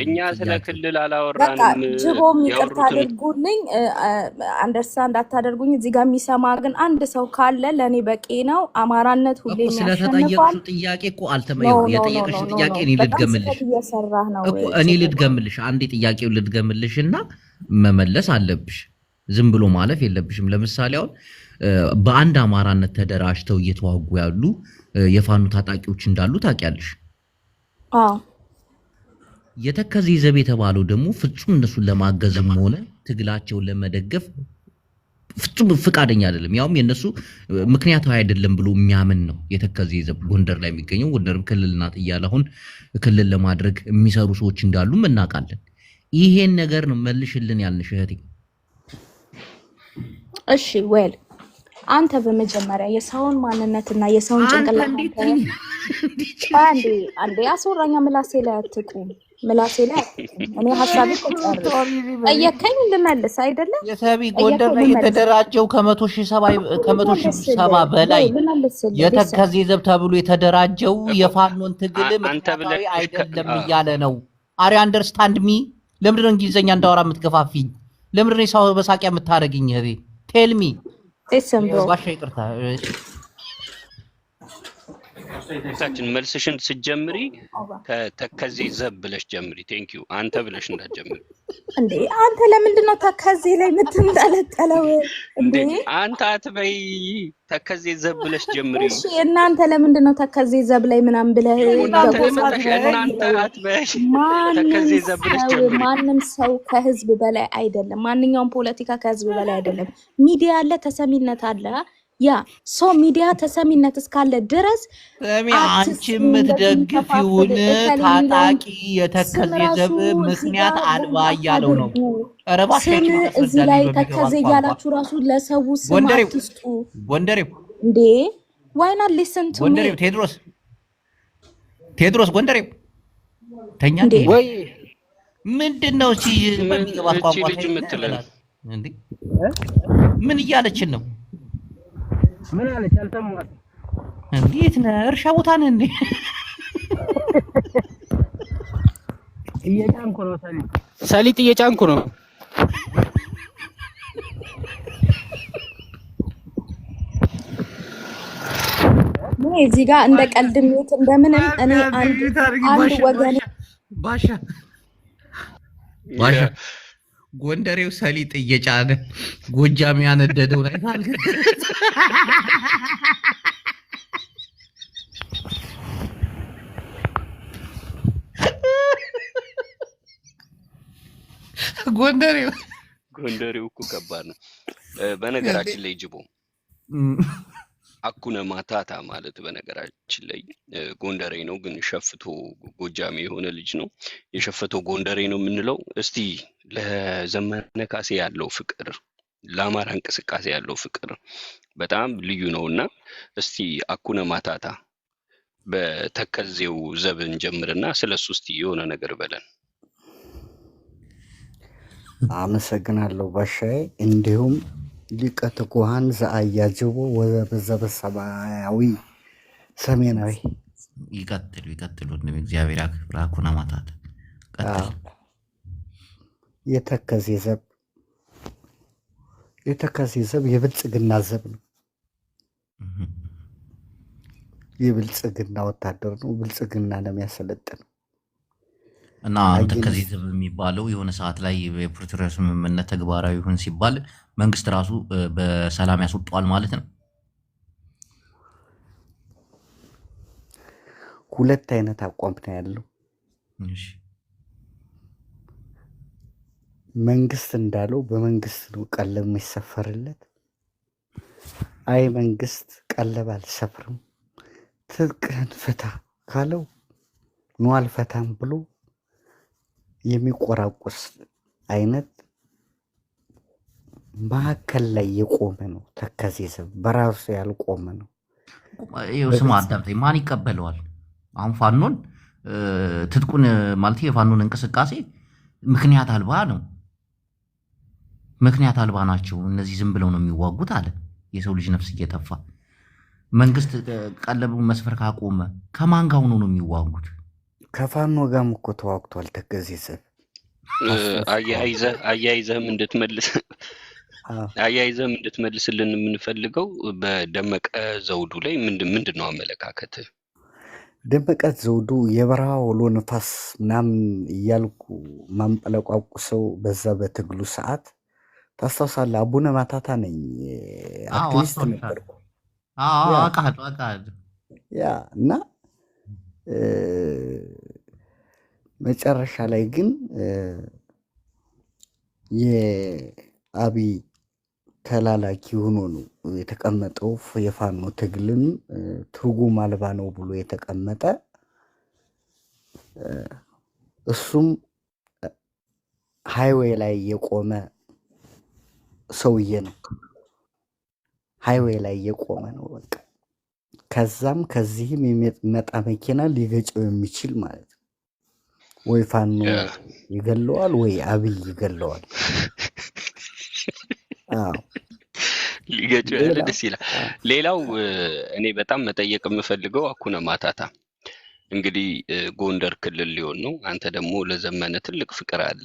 እኛ ስለ ክልል አላወራንም። ጅቦም ይቅርታ አድርጉልኝ፣ አንደርስታንድ አታደርጉኝ። እዚህ ጋር የሚሰማ ግን አንድ ሰው ካለ ለኔ በቂ ነው። አማራነት ሁሌ ስለተጠየቅሽው ጥያቄ እኮ አልተመየው። የጠየቅሽው ጥያቄ እኔ ልድገምልሽ አንዴ ጥያቄው ልድገምልሽና መመለስ አለብሽ። ዝም ብሎ ማለፍ የለብሽም። ለምሳሌ አሁን በአንድ አማራነት ተደራጅተው እየተዋጉ ያሉ የፋኑ ታጣቂዎች እንዳሉ ታውቂያለሽ? የተከዜ ዘብ የተባለው ደግሞ ፍጹም እነሱን ለማገዝም ሆነ ትግላቸውን ለመደገፍ ፍጹም ፍቃደኛ አይደለም። ያውም የነሱ ምክንያታዊ አይደለም ብሎ የሚያምን ነው። የተከዜ ዘብ ጎንደር ላይ የሚገኘው ጎንደርም ክልል ናት እያለ አሁን ክልል ለማድረግ የሚሰሩ ሰዎች እንዳሉ እናውቃለን። ይሄን ነገር ነው መልሽልን ያልንሽ እህቴ። እሺ ወል አንተ በመጀመሪያ የሰውን ማንነትና የሰውን ጭንቅላት አንዴ አስወራኛ ምላሴ ላይ አትቁም። እኔ ሀሳቤ ጠየከኝ ልመልስ አይደለም። የሰቢ ጎንደር ላይ የተደራጀው ከ100,000 በላይ የተከዜ ዘብ ተብሎ የተደራጀው የፋኖን ትግል ምክንያታዊ አይደለም እያለ ነው። አሪ አንደርስታንድ ሚ። ለምንድን ነው እንግሊዘኛ እንዳወራ የምትገፋፊኝ? ለምንድን ነው ሰው በሳቂያ የምታደርግኝ? እህቴ ቴል ሚ ባሻ ይቅርታ። ታችን መልስሽን ስትጀምሪ ተከዜ ዘብ ብለሽ ጀምሪ። ቴንክ ዩ አንተ ብለሽ እንዳትጀምሪ እንዴ። አንተ ለምንድን ነው ተከዜ ላይ የምትንጠለጠለው እንዴ? አንተ አትበይ፣ ተከዜ ዘብ ብለሽ ጀምሪ። እሺ እናንተ ለምንድን ነው ተከዜ ዘብ ላይ ምናምን ብለህ እናንተ አትበይ፣ ተከዜ ዘብ ብለሽ ጀምሪ። ማንም ሰው ከህዝብ በላይ አይደለም። ማንኛውም ፖለቲካ ከህዝብ በላይ አይደለም። ሚዲያ አለ፣ ተሰሚነት አለ። ያ ሰው ሚዲያ ተሰሚነት እስካለ ድረስ አንቺ የምትደግፊውን ታጣቂ የተከዜ ዘብ ምክንያት አልባ እያለው ነው። እዚህ ላይ ተከዜ እያላችሁ ራሱ ለሰው ስም አትስጡ። ጎንደሬው እንዴ why not listen to me? ጎንደሬው ቴድሮስ ጎንደሬው ተኛ ወይ ምንድነው? እሺ በሚገባት ቋንቋ ልጅ የምትለን እንዴ ምን እያለችን ነው? ምን አለች? አልሰማሁም። እንዴት ነህ? እርሻ ቦታ ነህ እንዴ? እየጫንኩ ነው። ሰሊጥ እየጫንኩ ነው። እዚህ ጋር እንደ ቀልድም ይሁት እንደምንም እኔ አንድ ወገን ባሻ ጎንደሬው ሰሊጥ እየጫነ ጎጃም ያነደደው ላይ ታልከ ጎንደሬው እኮ ከባድ ነው። በነገራችን ላይ ጅቦ አኩነ ማታታ ማለት በነገራችን ላይ ጎንደሬ ነው፣ ግን ሸፍቶ ጎጃሜ የሆነ ልጅ ነው። የሸፈቶ ጎንደሬ ነው የምንለው። እስቲ ለዘመነ ካሴ ያለው ፍቅር፣ ለአማራ እንቅስቃሴ ያለው ፍቅር በጣም ልዩ ነውና እስቲ አኩነ ማታታ በተከዜው ዘብን ጀምርና ስለሱ እስቲ የሆነ ነገር በለን። አመሰግናለሁ ባሻዬ። እንዲሁም ሊቀ ትጉሃን ዘአያጅቦ ወዘበዘበ ሰማያዊ ሰሜናዊ ይቀጥሉ እንደም እግዚአብሔር ያክብር። አኩና ማታት ቀጥል። የተከዜ ዘብ የብልጽግና ዘብ ነው። የብልጽግና ወታደር ነው። ብልጽግና ነው የሚያሰለጥነው። እና አንተ ከዚህ ዘብ የሚባለው የሆነ ሰዓት ላይ የፕሪቶሪያ ስምምነት ተግባራዊ ይሁን ሲባል መንግስት ራሱ በሰላም ያስወጣዋል ማለት ነው። ሁለት አይነት አቋም ነው ያለው። መንግስት እንዳለው በመንግስት ነው ቀለብ የሚሰፈርለት። አይ መንግስት ቀለብ አልሰፍርም ትጥቅህን ፍታ ካለው ነው አልፈታም ብሎ የሚቆራቁስ አይነት መሀከል ላይ የቆመ ነው። ተከዜ ዘብ በራሱ ያልቆመ ነው። ይኸው ስማ አዳምጠኝ፣ ማን ይቀበለዋል? አሁን ፋኖን ትጥቁን ማለት የፋኖን እንቅስቃሴ ምክንያት አልባ ነው። ምክንያት አልባ ናቸው እነዚህ ዝም ብለው ነው የሚዋጉት አለ። የሰው ልጅ ነፍስ እየጠፋ መንግስት ቀለቡን መስፈር ካቆመ ከማን ጋር ሆኖ ነው የሚዋጉት? ከፋኖ ጋርም እኮ ተዋግቷል ተከዜ ዘብ። አያይዘህም እንድትመልስልን የምንፈልገው በደመቀ ዘውዱ ላይ ምንድን ነው አመለካከትህ? ደመቀ ዘውዱ የበረሃ ወሎ ነፋስ ምናምን እያልኩ ማንጠለቋቁሰው በዛ በትግሉ ሰዓት ታስታውሳለህ? አቡነ ማታታ ነኝ አክቲቪስት ነበርኩ። ያ እና መጨረሻ ላይ ግን የአብይ ተላላኪ ሆኖ ነው የተቀመጠው። የፋኖ ትግልን ትርጉም አልባ ነው ብሎ የተቀመጠ እሱም ሃይዌይ ላይ የቆመ ሰውዬ ነው። ሃይዌይ ላይ የቆመ ነው። በቃ ከዛም ከዚህም የሚመጣ መኪና ሊገጨው የሚችል ማለት ነው። ወይ ፋኖ ይገለዋል ወይ አብይ ይገለዋል። ሊገጨው ያለ ደስ ይላል። ሌላው እኔ በጣም መጠየቅ የምፈልገው አኩነ ማታታ እንግዲህ ጎንደር ክልል ሊሆን ነው። አንተ ደግሞ ለዘመነ ትልቅ ፍቅር አለ።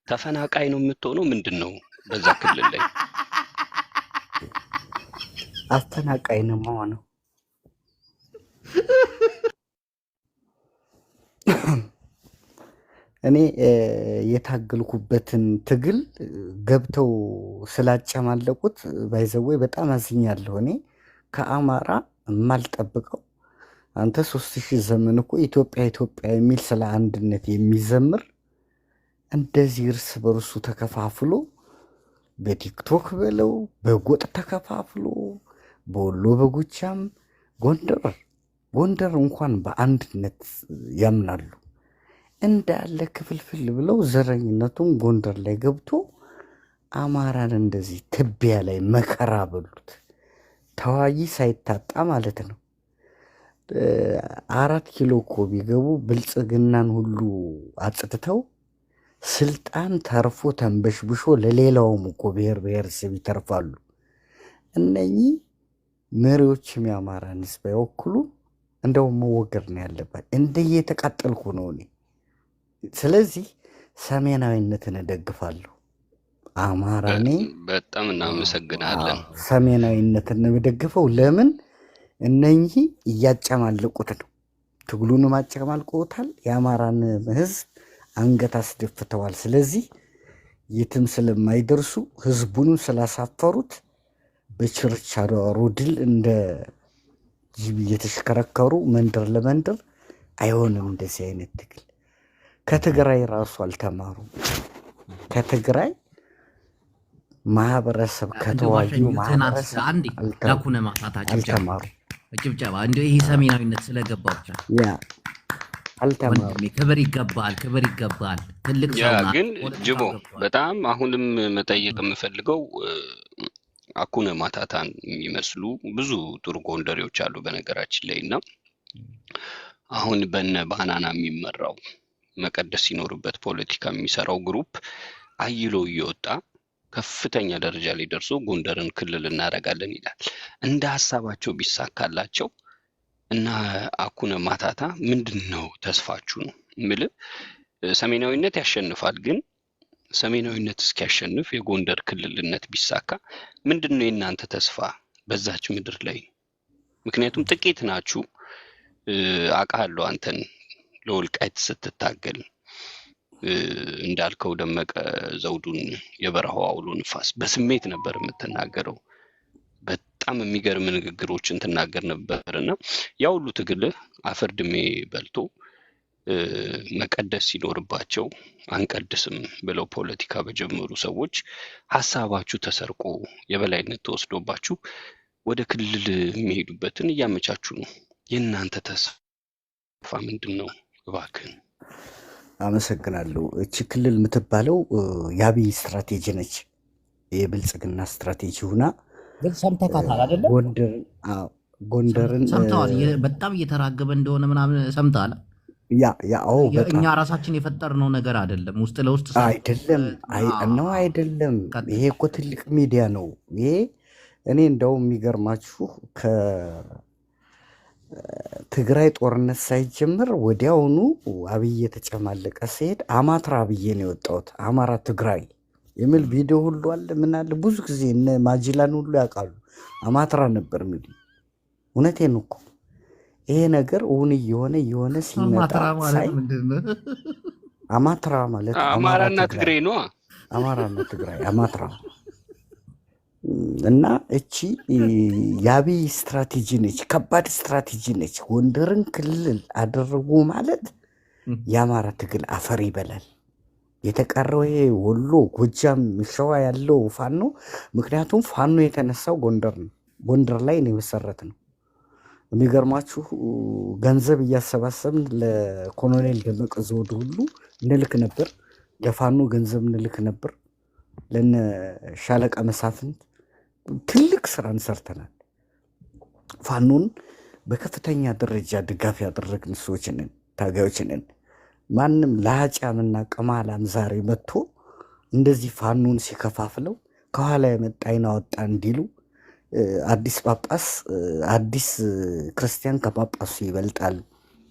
ተፈናቃይ ነው የምትሆነው? ምንድን ነው በዛ ክልል ላይ? አስተናቃይ ነው የምሆነው። እኔ የታገልኩበትን ትግል ገብተው ስላጨማለቁት ባይዘወይ በጣም አዝኛለሁ። እኔ ከአማራ የማልጠብቀው አንተ 3000 ዘመን እኮ ኢትዮጵያ ኢትዮጵያ የሚል ስለ አንድነት የሚዘምር እንደዚህ እርስ በርሱ ተከፋፍሎ በቲክቶክ በለው በጎጥ ተከፋፍሎ በወሎ በጎጃም ጎንደር እንኳን በአንድነት ያምናሉ እንዳለ ክፍልፍል ብለው ዘረኝነቱን ጎንደር ላይ ገብቶ አማራን እንደዚህ ትቢያ ላይ መከራ በሉት። ተዋጊ ሳይታጣ ማለት ነው። 4 ኪሎ እኮ ቢገቡ ብልጽግናን ሁሉ አጽድተው ስልጣን ተርፎ ተንበሽብሾ ለሌላውም እኮ ብሔረሰብ ይተርፋሉ። እነኚህ መሪዎችም የአማራን ሕዝብ አይወክሉ። እንደውም መወገድ ነው ያለባት። እንደየተቃጠልኩ ነው እኔ። ስለዚህ ሰሜናዊነትን እደግፋለሁ። አማራ ነኝ። በጣም እናመሰግናለን። ሰሜናዊነትን የምደግፈው ለምን? እነኚህ እያጨማለቁት ነው። ትግሉንም አጨማልቆታል። የአማራን ሕዝብ አንገት አስደፍተዋል። ስለዚህ የትም ስለማይደርሱ ህዝቡንም ስላሳፈሩት በችርቻሮ ድል እንደ ጅብ እየተሽከረከሩ መንደር ለመንደር አይሆንም እንደዚህ አይነት ትግል። ከትግራይ ራሱ አልተማሩም። ከትግራይ ማህበረሰብ ከተዋጊው ማህበረሰብ አልተማሩ። ጭብጨባ እንደ ይሄ ሰሜናዊነት ስለገባ ብቻ አልተማሩ። ክብር ይገባል፣ ክብር ይገባል። ትልቅ ሰው ግን ጅቦ በጣም አሁንም መጠየቅ የምፈልገው አኩነ ማታታን የሚመስሉ ብዙ ጥሩ ጎንደሬዎች አሉ በነገራችን ላይ እና አሁን በነ ባናና የሚመራው መቀደስ ሲኖርበት ፖለቲካ የሚሰራው ግሩፕ አይሎ እየወጣ ከፍተኛ ደረጃ ላይ ደርሶ ጎንደርን ክልል እናደርጋለን ይላል። እንደ ሀሳባቸው ቢሳካላቸው እና አኩነ ማታታ ምንድነው ተስፋችሁ ነው የምልህ። ሰሜናዊነት ያሸንፋል፣ ግን ሰሜናዊነት እስኪያሸንፍ የጎንደር ክልልነት ቢሳካ ምንድነው የእናንተ ተስፋ በዛች ምድር ላይ? ምክንያቱም ጥቂት ናችሁ። አውቃለሁ አንተን ለወልቃይት ስትታገል እንዳልከው ደመቀ ዘውዱን የበረሃው አውሎ ንፋስ በስሜት ነበር የምትናገረው። በጣም የሚገርም ንግግሮችን ትናገር ነበርና ያ ሁሉ ትግልህ አፈር ድሜ በልቶ መቀደስ ሲኖርባቸው አንቀድስም ብለው ፖለቲካ በጀመሩ ሰዎች ሀሳባችሁ ተሰርቆ የበላይነት ተወስዶባችሁ ወደ ክልል የሚሄዱበትን እያመቻችሁ ነው። የእናንተ ተስፋ ምንድን ነው? እባክህን። አመሰግናለሁ። እቺ ክልል የምትባለው የአብይ ስትራቴጂ ነች። የብልጽግና ስትራቴጂ ሁና ግን ሰምተካታል አይደለ? ጎንደርን ሰምተዋል። በጣም እየተራገበ እንደሆነ ምናምን ሰምተዋል። እኛ ራሳችን የፈጠርነው ነገር አይደለም። ውስጥ ለውስጥ አይደለም ነው አይደለም። ይሄ እኮ ትልቅ ሚዲያ ነው። ይሄ እኔ እንደውም የሚገርማችሁ ከትግራይ ጦርነት ሳይጀምር ወዲያውኑ አብይ የተጨማለቀ ሲሄድ አማትራ ብዬ ነው የወጣሁት። አማራ ትግራይ የሚል ቪዲዮ ሁሉ አለ። ምን አለ ብዙ ጊዜ እነ ማጅላን ሁሉ ያውቃሉ። አማትራ ነበር የሚሉ። እውነቴን እኮ ይሄ ነገር እውን እየሆነ ሲመጣ አማትራ ማለት አማራና ትግራይ ነው። አማራና ትግራይ አማትራ እና እቺ የአብይ ስትራቴጂ ነች። ከባድ ስትራቴጂ ነች። ጎንደርን ክልል አደረጉ ማለት የአማራ ትግል አፈር ይበላል። የተቀረው ይሄ ወሎ፣ ጎጃም፣ ሸዋ ያለው ፋኖ፣ ምክንያቱም ፋኖ የተነሳው ጎንደር ነው። ጎንደር ላይ ነው የመሰረት ነው። የሚገርማችሁ ገንዘብ እያሰባሰብን ለኮሎኔል ደመቀ ዘውዱ ሁሉ እንልክ ነበር። ለፋኖ ገንዘብ እንልክ ነበር። ለነ ሻለቃ መሳፍንት ትልቅ ስራን ሰርተናል። ፋኖን በከፍተኛ ደረጃ ድጋፍ ያደረግን ሰዎች ነን፣ ታጋዮች ነን። ማንም ለሀጫምና ቅማላም ዛሬ መጥቶ እንደዚህ ፋኖን ሲከፋፍለው ከኋላ የመጣ አይናወጣ እንዲሉ አዲስ ጳጳስ አዲስ ክርስቲያን ከጳጳሱ ይበልጣል፣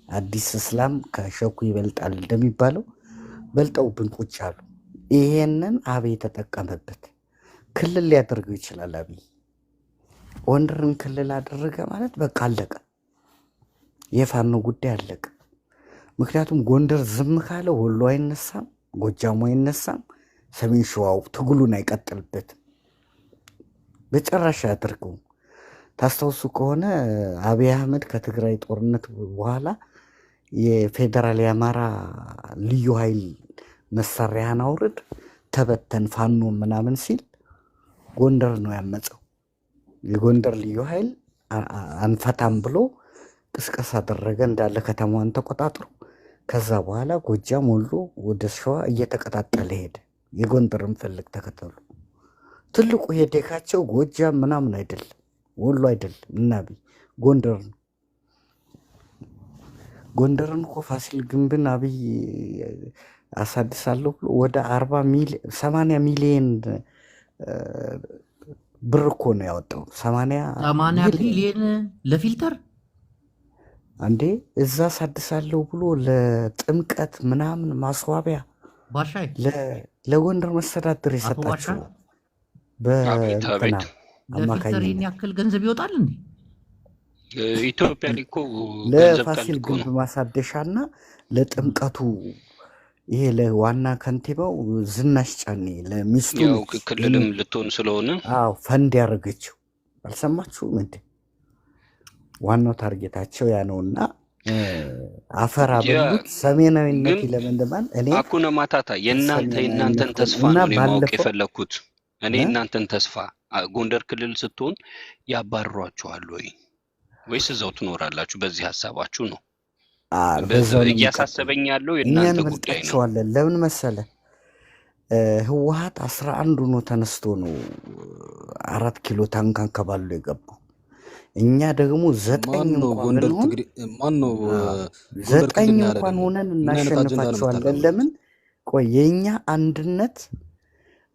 አዲስ እስላም ከሸኩ ይበልጣል እንደሚባለው በልጠውብን ቁጭ አሉ። ይሄንን አብይ ተጠቀመበት። ክልል ሊያደርገው ይችላል። አብይ ጎንደርን ክልል አደረገ ማለት በቃ አለቀ። የፋኖ ጉዳይ አለቀ። ምክንያቱም ጎንደር ዝም ካለ ወሎ አይነሳም፣ ጎጃሙ አይነሳም፣ ሰሜን ሸዋው ትግሉን አይቀጥልበትም። በጭራሽ አያደርገው። ታስታውሱ ከሆነ አብይ አህመድ ከትግራይ ጦርነት በኋላ የፌዴራል የአማራ ልዩ ኃይል መሳሪያን አውርድ ተበተን ፋኖ ምናምን ሲል ጎንደር ነው ያመፀው። የጎንደር ልዩ ኃይል አንፈታም ብሎ ቅስቀሳ አደረገ። እንዳለ ከተማዋን ተቆጣጥሮ ከዛ በኋላ ጎጃም፣ ወሎ ወደ ሸዋ እየተቀጣጠለ ሄደ። የጎንደርን ፈልግ ተከተሉ። ትልቁ ሄዴካቸው ጎጃም ምናምን አይደለም፣ ወሎ አይደለም እና አብይ ጎንደር ነው። ጎንደርን እኮ ፋሲል ግንብን አብይ አሳድሳለሁ ብሎ ወደ 80 ሚሊዮን ብር እኮ ነው ያወጣው። 80 ሚሊዮን ለፊልተር አንዴ እዛ አሳድሳለሁ ብሎ ለጥምቀት ምናምን ማስዋቢያ ባሻይ ለጎንደር መስተዳድር የሰጣቸው በእንትና ለፊልተር ያክል ገንዘብ ይወጣል እንዴ? ኢትዮጵያ ላይ እኮ ለፋሲል ግንብ ማሳደሻና ለጥምቀቱ ይሄ ለዋና ከንቲባው ዝናሽ ጫኔ ለሚስቱ ያው ክልልም ልትሆን ስለሆነ ፈንድ ያደረገችው አልሰማችሁም እንዴ? ዋናው ታርጌታቸው ያ ነውና አፈር አበሉት። ሰሜናዊነት ይለመልማል። እኔ አኩነ ማታታ የእናንተን ተስፋ ነው ማወቅ የፈለኩት። እኔ እናንተን ተስፋ ጎንደር ክልል ስትሆን ያባርሯችኋል ወይስ እዛው ትኖራላችሁ? በዚህ ሀሳባችሁ ነው እያሳሰበኝ ያለው የእናንተ ጉዳይ ነው። ለምን መሰለ ህወሓት 11 ሆኖ ተነስቶ ነው 4 ኪሎ ታንክ አንከባሎ የገባው። እኛ ደግሞ 9 እንኳን ሆነን እናሸንፋቸዋለን። ለምን ቆይ የእኛ አንድነት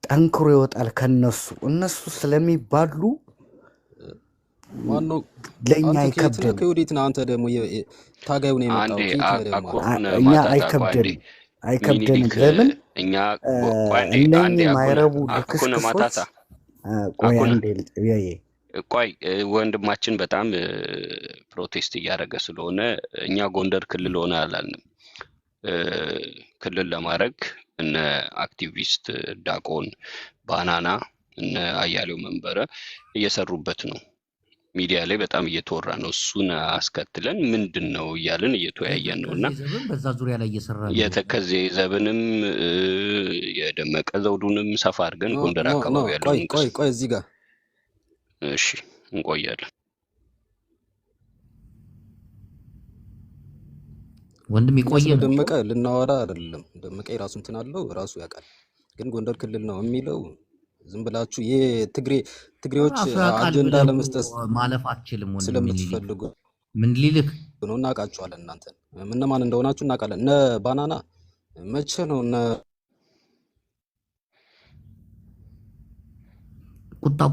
ጠንክሮ ይወጣል ከነሱ እነሱ ስለሚባሉ ማነው ለኛ አንተ ከየት ነህ አይከብደንም። ከወዴት ነህ አንተ ደግሞ ታጋዩ ነው የመጣው አንዴ ከየት ነህ ደግሞ አኮነ እኛ ማታታ አንዴ አይከብደንም። ሚኒሊክ ለምን እኛ አንዴ እነኚህ ማይረቡ አኮነ ልክስክሶች ማታታ ቆይ አኮነ አንዴ ያየ ቆይ ወንድማችን በጣም ፕሮቴስት እያደረገ ስለሆነ እኛ ጎንደር ክልል ሆነ አላልንም። ክልል ለማድረግ እነ አክቲቪስት ዳቆን ባናና እነ አያሌው መንበረ እየሰሩበት ነው። ሚዲያ ላይ በጣም እየተወራ ነው። እሱን አስከትለን ምንድነው እያልን እየተወያየን ነውና በዛ ዙሪያ ላይ እየሰራ ነው። የተከዜ ዘብንም የደመቀ ዘውዱንም ሰፋ አድርገን ጎንደር አካባቢ ያለው ቆይ እዚህ ጋር እሺ እንቆያለን። ወንድም ይቆየ ደመቀ ልናወራ አይደለም። ደመቀ የራሱ እንትን አለው ራሱ ያውቃል። ግን ጎንደር ክልል ነው የሚለው ዝም ብላችሁ ትግሬዎች አጀንዳ ለመስጠት ማለፍ አትችልም። ወንድም ስለምትፈልጉ ምን ሊልክ ነው? እናውቃችኋለን። እናንተ እነማን እንደሆናችሁ እናውቃለን። እነ ባናና መቼ ነው እነ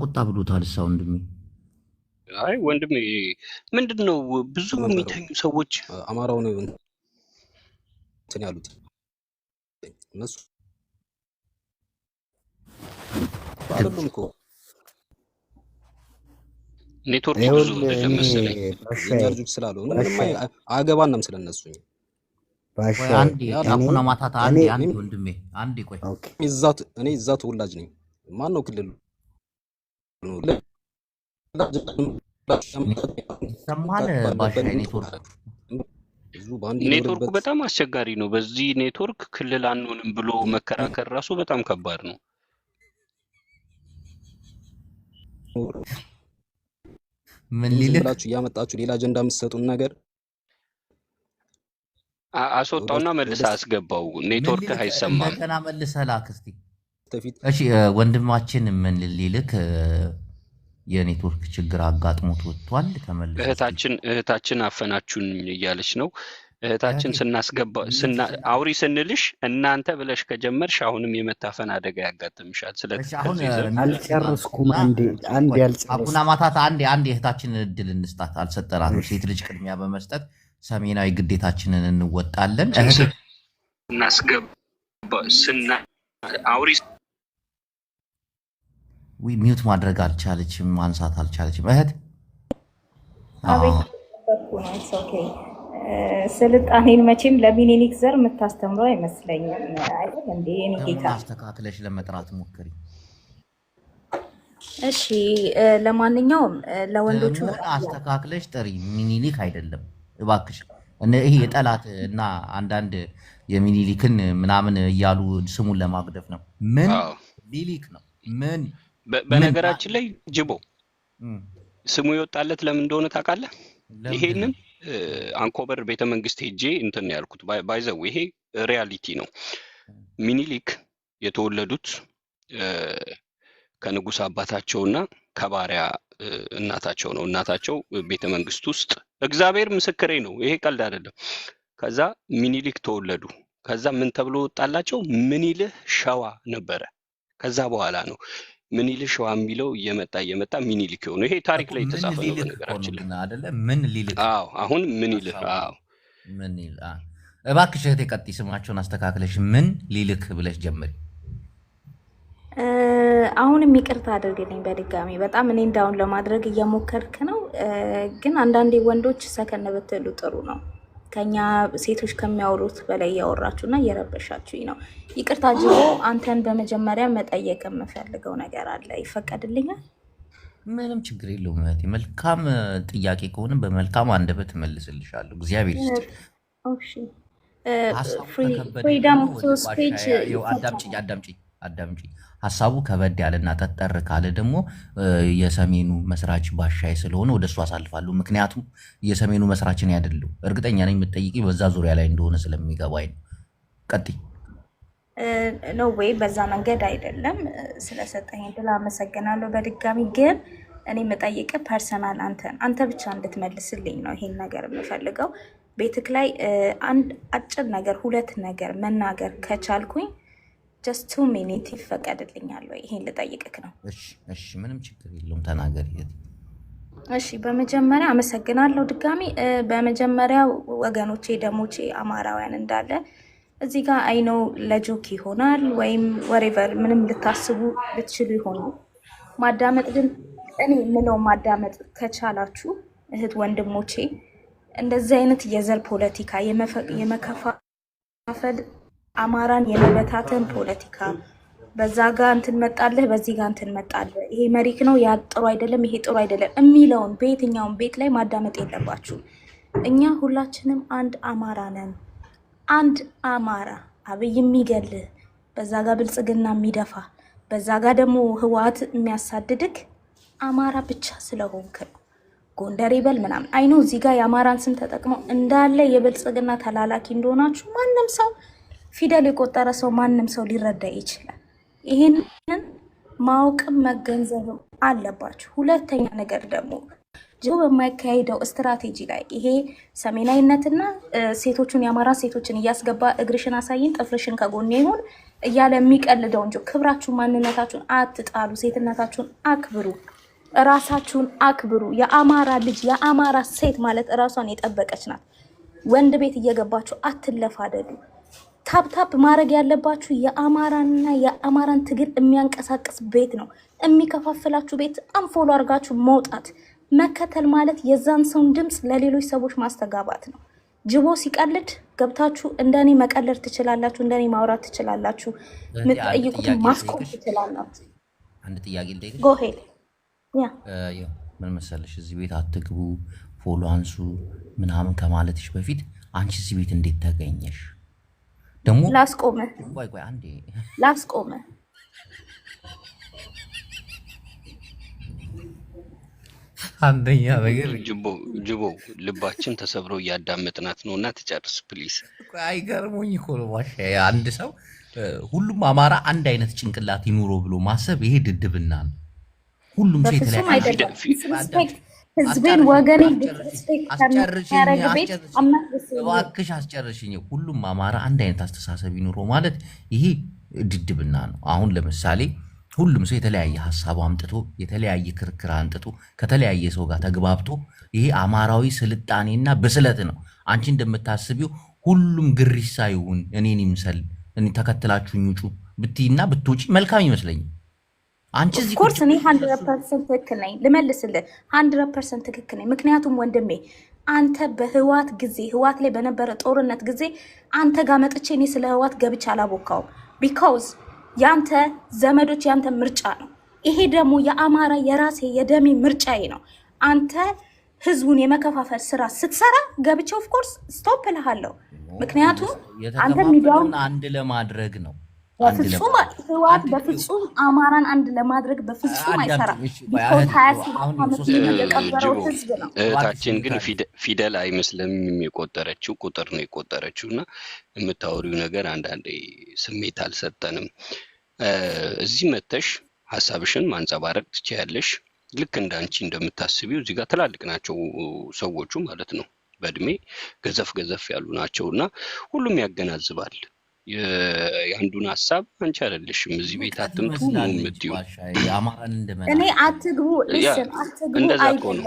ቁጣ ብሎታል። እሷ ወንድሜ አይ ወንድሜ ምንድነው ብዙ የሚተኙ ሰዎች አማራው ነው እንትን ያሉት እነሱ አይደሉም እኮ ኔትወርክ ብዙ አይደለም መሰለኝ። የኛ ልጆች ስላልሆኑ ምንም አያገባንም ስለነሱ። አንዴ አኩና ማታታ አንዴ ወንድሜ አንዴ ቆይ እኔ እዛ ተወላጅ ነኝ። ማን ነው ክልሉ? ሰማለ ባሻ ኔትወርኩ በጣም አስቸጋሪ ነው። በዚህ ኔትወርክ ክልል አንሆንም ብሎ መከራከር ራሱ በጣም ከባድ ነው። ምን ሊልክ ያመጣችሁ ሌላ አጀንዳ የምትሰጡን ነገር አስወጣውና መልሰህ አስገባው። ኔትወርክ አይሰማም። እንደገና መልሰህ ላክ እስቲ። እሺ ወንድማችን ምን ሊልክ የኔትወርክ ችግር አጋጥሞት ወጥቷል። ተመልሰህ እህታችን አፈናችሁን እያለች ነው። እህታችን ስናስገባ አውሪ ስንልሽ እናንተ ብለሽ ከጀመርሽ አሁንም የመታፈን አደጋ ያጋጥምሻል። ስለዚህ አልጨርስኩም። አንዴ አልጨርስኩም። አኩና ማታታ አንዴ እህታችን እድል እንስጣት። አልሰጠናትም። ሴት ልጅ ቅድሚያ በመስጠት ሰሜናዊ ግዴታችንን እንወጣለን። እናስገባ አውሪ ሚውት ማድረግ አልቻለችም፣ ማንሳት አልቻለችም። እህት ስልጣኔን መቼም ለሚኒሊክ ዘር የምታስተምረው አይመስለኝም አይደል እንዴ? እኔ ጌታ አስተካክለሽ ለመጥራት ሞክሪ። እሺ ለማንኛውም ለወንዶቹ አስተካክለሽ ጥሪ። ሚኒሊክ አይደለም እባክሽ። ይሄ የጠላት እና አንዳንድ የሚኒሊክን ምናምን እያሉ ስሙን ለማግደፍ ነው። ምን ሊሊክ ነው? ምን በነገራችን ላይ ጅቦ ስሙ የወጣለት ለምን እንደሆነ ታውቃለህ? ይሄንን አንኮበር ቤተመንግስት ሄጄ እንትን ያልኩት ባይዘው ይሄ ሪያሊቲ ነው። ሚኒሊክ የተወለዱት ከንጉስ አባታቸውና ከባሪያ እናታቸው ነው። እናታቸው ቤተመንግስት ውስጥ እግዚአብሔር ምስክሬ ነው፣ ይሄ ቀልድ አይደለም። ከዛ ሚኒሊክ ተወለዱ። ከዛ ምን ተብሎ ወጣላቸው? ምኒልህ ሸዋ ነበረ። ከዛ በኋላ ነው ምኒልህ ሸዋ የሚለው እየመጣ ሚኒሊክ ሆነ። ይሄ ታሪክ ላይ የተጻፈ ነው በነገራችን ላይ አይደለ? ምን ሊልክ? አዎ አሁን ምኒልህ። አዎ ምን ይል? እባክሽ እህቴ ቀጥይ፣ ስማቸውን አስተካክለሽ ምን ሊልክ ብለሽ ጀምሪ። አሁንም ይቅርታ አድርግልኝ በድጋሚ በጣም እኔ እንዳውን ለማድረግ እየሞከርክ ነው፣ ግን አንዳንዴ ወንዶች ሰከን ብትሉ ጥሩ ነው። ከኛ ሴቶች ከሚያወሩት በላይ እያወራችሁና እየረበሻችሁኝ ነው። ይቅርታ ጅቦ፣ አንተን በመጀመሪያ መጠየቅ የምፈልገው ነገር አለ፣ ይፈቀድልኛል? ምንም ችግር የለውም እህቴ። መልካም ጥያቄ ከሆነ በመልካም አንደበት እመልስልሻለሁ። እግዚአብሔር ይስጥሽ። ፍሪደም ኦፍ ስፒች አዳምጪ። ሀሳቡ ከበድ ያለና ጠጠር ካለ ደግሞ የሰሜኑ መስራች ባሻይ ስለሆነ ወደሱ አሳልፋለሁ። ምክንያቱም የሰሜኑ መስራችን ያደለው እርግጠኛ ነኝ የምትጠይቂ በዛ ዙሪያ ላይ እንደሆነ ስለሚገባኝ ነው። ቀጥይ። ኖ ወይ በዛ መንገድ አይደለም። ስለሰጠኝ እድል አመሰግናለሁ በድጋሚ። ግን እኔ የምጠይቅ ፐርሰናል አንተ ብቻ እንድትመልስልኝ ነው ይሄን ነገር የምፈልገው። ቤትክ ላይ አንድ አጭር ነገር ሁለት ነገር መናገር ከቻልኩኝ ጀስት 2 ሚኒት ይፈቀድልኛል ወይ? ይሄን ልጠይቅክ ነው። እሺ ምንም ችግር የለውም ተናገሪ። እሺ በመጀመሪያ አመሰግናለሁ ድጋሚ። በመጀመሪያ ወገኖቼ ደሞቼ አማራውያን እንዳለ እዚህ ጋር አይኖ ለጆክ ይሆናል ወይም ወሬቨር ምንም ልታስቡ ልትችሉ ይሆናል። ማዳመጥ ግን እኔ ምለው ማዳመጥ ከቻላችሁ እህት ወንድሞቼ እንደዚህ አይነት የዘር ፖለቲካ የመከፋፈል አማራን የመበታተን ፖለቲካ በዛ ጋር እንትን መጣለህ በዚህ ጋር እንትን መጣለህ ይሄ መሪክ ነው ያ ጥሩ አይደለም ይሄ ጥሩ አይደለም የሚለውን በየትኛውም ቤት ላይ ማዳመጥ የለባችሁ። እኛ ሁላችንም አንድ አማራ ነን። አንድ አማራ አብይ የሚገልህ በዛ ጋር ብልጽግና የሚደፋ በዛ ጋር ደግሞ ህወሓት የሚያሳድድክ አማራ ብቻ ስለሆንክ ነው። ጎንደር ይበል ምናምን አይኖ እዚህ ጋር የአማራን ስም ተጠቅመው እንዳለ የብልጽግና ተላላኪ እንደሆናችሁ ማንም ሰው ፊደል የቆጠረ ሰው ማንም ሰው ሊረዳ ይችላል። ይሄንን ማወቅም መገንዘብም አለባችሁ። ሁለተኛ ነገር ደግሞ ጆ በማይካሄደው ስትራቴጂ ላይ ይሄ ሰሜናዊነትና ሴቶቹን የአማራ ሴቶችን እያስገባ እግርሽን አሳይን ጥፍርሽን ከጎን ይሁን እያለ የሚቀልደው እንጂ ክብራችሁ ማንነታችሁን አትጣሉ። ሴትነታችሁን አክብሩ። ራሳችሁን አክብሩ። የአማራ ልጅ የአማራ ሴት ማለት ራሷን የጠበቀች ናት። ወንድ ቤት እየገባችሁ አትለፋደዱ። ታፕታፕ ማድረግ ያለባችሁ የአማራንና የአማራን ትግል የሚያንቀሳቅስ ቤት ነው። የሚከፋፍላችሁ ቤት አንፎሎ አድርጋችሁ መውጣት መከተል ማለት የዛን ሰውን ድምፅ ለሌሎች ሰዎች ማስተጋባት ነው። ጅቦ ሲቀልድ ገብታችሁ እንደኔ መቀለድ ትችላላችሁ፣ እንደኔ ማውራት ትችላላችሁ፣ የምትጠይቁትን ማስቆም ትችላላችሁ። አንድ ጥያቄ ልጠይቅሽ። ጎ ሄድ ምን መሰለሽ እዚህ ቤት አትግቡ ፎሎ አንሱ ምናምን ከማለትሽ በፊት አንቺ እዚህ ቤት እንዴት ተገኘሽ? ደግሞ ላስቆመ ቆይ አንዴ ላስቆመ አንደኛ ነገር ጅቦ ልባችን ተሰብሮ እያዳመጥናት ነው እና ትጨርስ ፕሊስ። አይገርሙኝ እኮ ነው ዋሻ አንድ ሰው ሁሉም አማራ አንድ አይነት ጭንቅላት ይኑሮ ብሎ ማሰብ ይሄ ድድብና ነው። ሁሉም ሰው የተለያየ ህዝቤን ወገኔ እባክሽ አስጨርሽኝ። ሁሉም አማራ አንድ አይነት አስተሳሰብ ይኑሮ ማለት ይሄ ድድብና ነው። አሁን ለምሳሌ ሁሉም ሰው የተለያየ ሀሳብ አምጥቶ የተለያየ ክርክር አንጥቶ ከተለያየ ሰው ጋር ተግባብቶ ይሄ አማራዊ ስልጣኔና ብስለት ነው። አንቺ እንደምታስቢው ሁሉም ግሪሳ ይሁን እኔን ይምሰል እኔ ተከትላችሁኝ ውጡ ብትይና ብትውጪ መልካም ይመስለኛል። አንቺ እዚህ ኮርስ እኔ 100% ትክክል ነኝ። ልመልስልህ 100% ትክክል ነኝ። ምክንያቱም ወንድሜ አንተ በህዋት ጊዜ ህዋት ላይ በነበረ ጦርነት ጊዜ አንተ ጋር መጥቼ እኔ ስለ ህዋት ገብቼ አላቦካውም። ቢኮዝ ያንተ ዘመዶች ያንተ ምርጫ ነው። ይሄ ደግሞ የአማራ የራሴ የደሜ ምርጫዬ ነው። አንተ ህዝቡን የመከፋፈል ስራ ስትሰራ ገብቼ ኦፍ ኮርስ ስቶፕ እልሃለሁ። ምክንያቱም አንተ ሚዲያውን አንድ ለማድረግ ነው። በፍጹም ህዋት በፍጹም አማራን አንድ ለማድረግ በፍጹም አይሰራም። እህታችን ግን ፊደል አይመስልም የቆጠረችው ቁጥር ነው የቆጠረችው እና የምታወሪው ነገር አንዳንዴ ስሜት አልሰጠንም። እዚህ መተሽ ሀሳብሽን ማንጸባረቅ ትችያለሽ። ልክ እንዳንቺ እንደምታስቢው እዚህ ጋር ትላልቅ ናቸው ሰዎቹ ማለት ነው። በእድሜ ገዘፍ ገዘፍ ያሉ ናቸው እና ሁሉም ያገናዝባል። የአንዱን ሀሳብ አንቺ አይደለሽም እዚህ ቤት አትምጡ ነው የምትይው። እኔ አትግቡ እንደዛ እኮ ነው።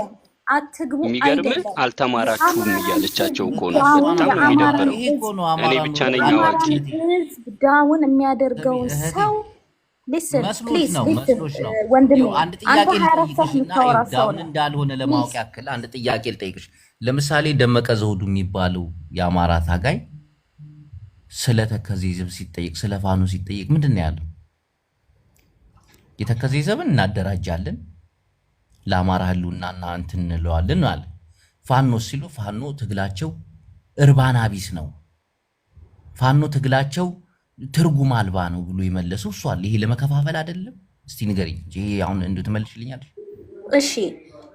የሚገርምህ አልተማራችሁም እያለቻቸው እኮ ነው። በጣም ነው የሚደብረው። እኔ ብቻ ነኝ አዋቂ። ህዝብ ዳውን የሚያደርገውን ሰው ሊስን ፕሊዝ ሊስን ወንድሜ አንተ 24 ሰዓት የምታወራ ሰው ዳውን እንዳልሆነ ለማወቅ ያክል አንድ ጥያቄ ልጠይቅሽ። ለምሳሌ ደመቀ ዘውዱ የሚባለው የአማራ ታጋይ ስለ ተከዜ ዘብ ሲጠይቅ ስለ ፋኖ ሲጠይቅ ምንድን ነው ያለው? የተከዜ ዘብን እናደራጃለን ለአማራ ህልውናና እንትን እንለዋለን አለ። ፋኖ ሲሉ ፋኖ ትግላቸው እርባና ቢስ ነው፣ ፋኖ ትግላቸው ትርጉም አልባ ነው ብሎ የመለሰው እሱ አለ። ይሄ ለመከፋፈል አይደለም? እስቲ ንገሪኝ እንጂ አሁን እንደው ትመልሽልኛለሽ? እሺ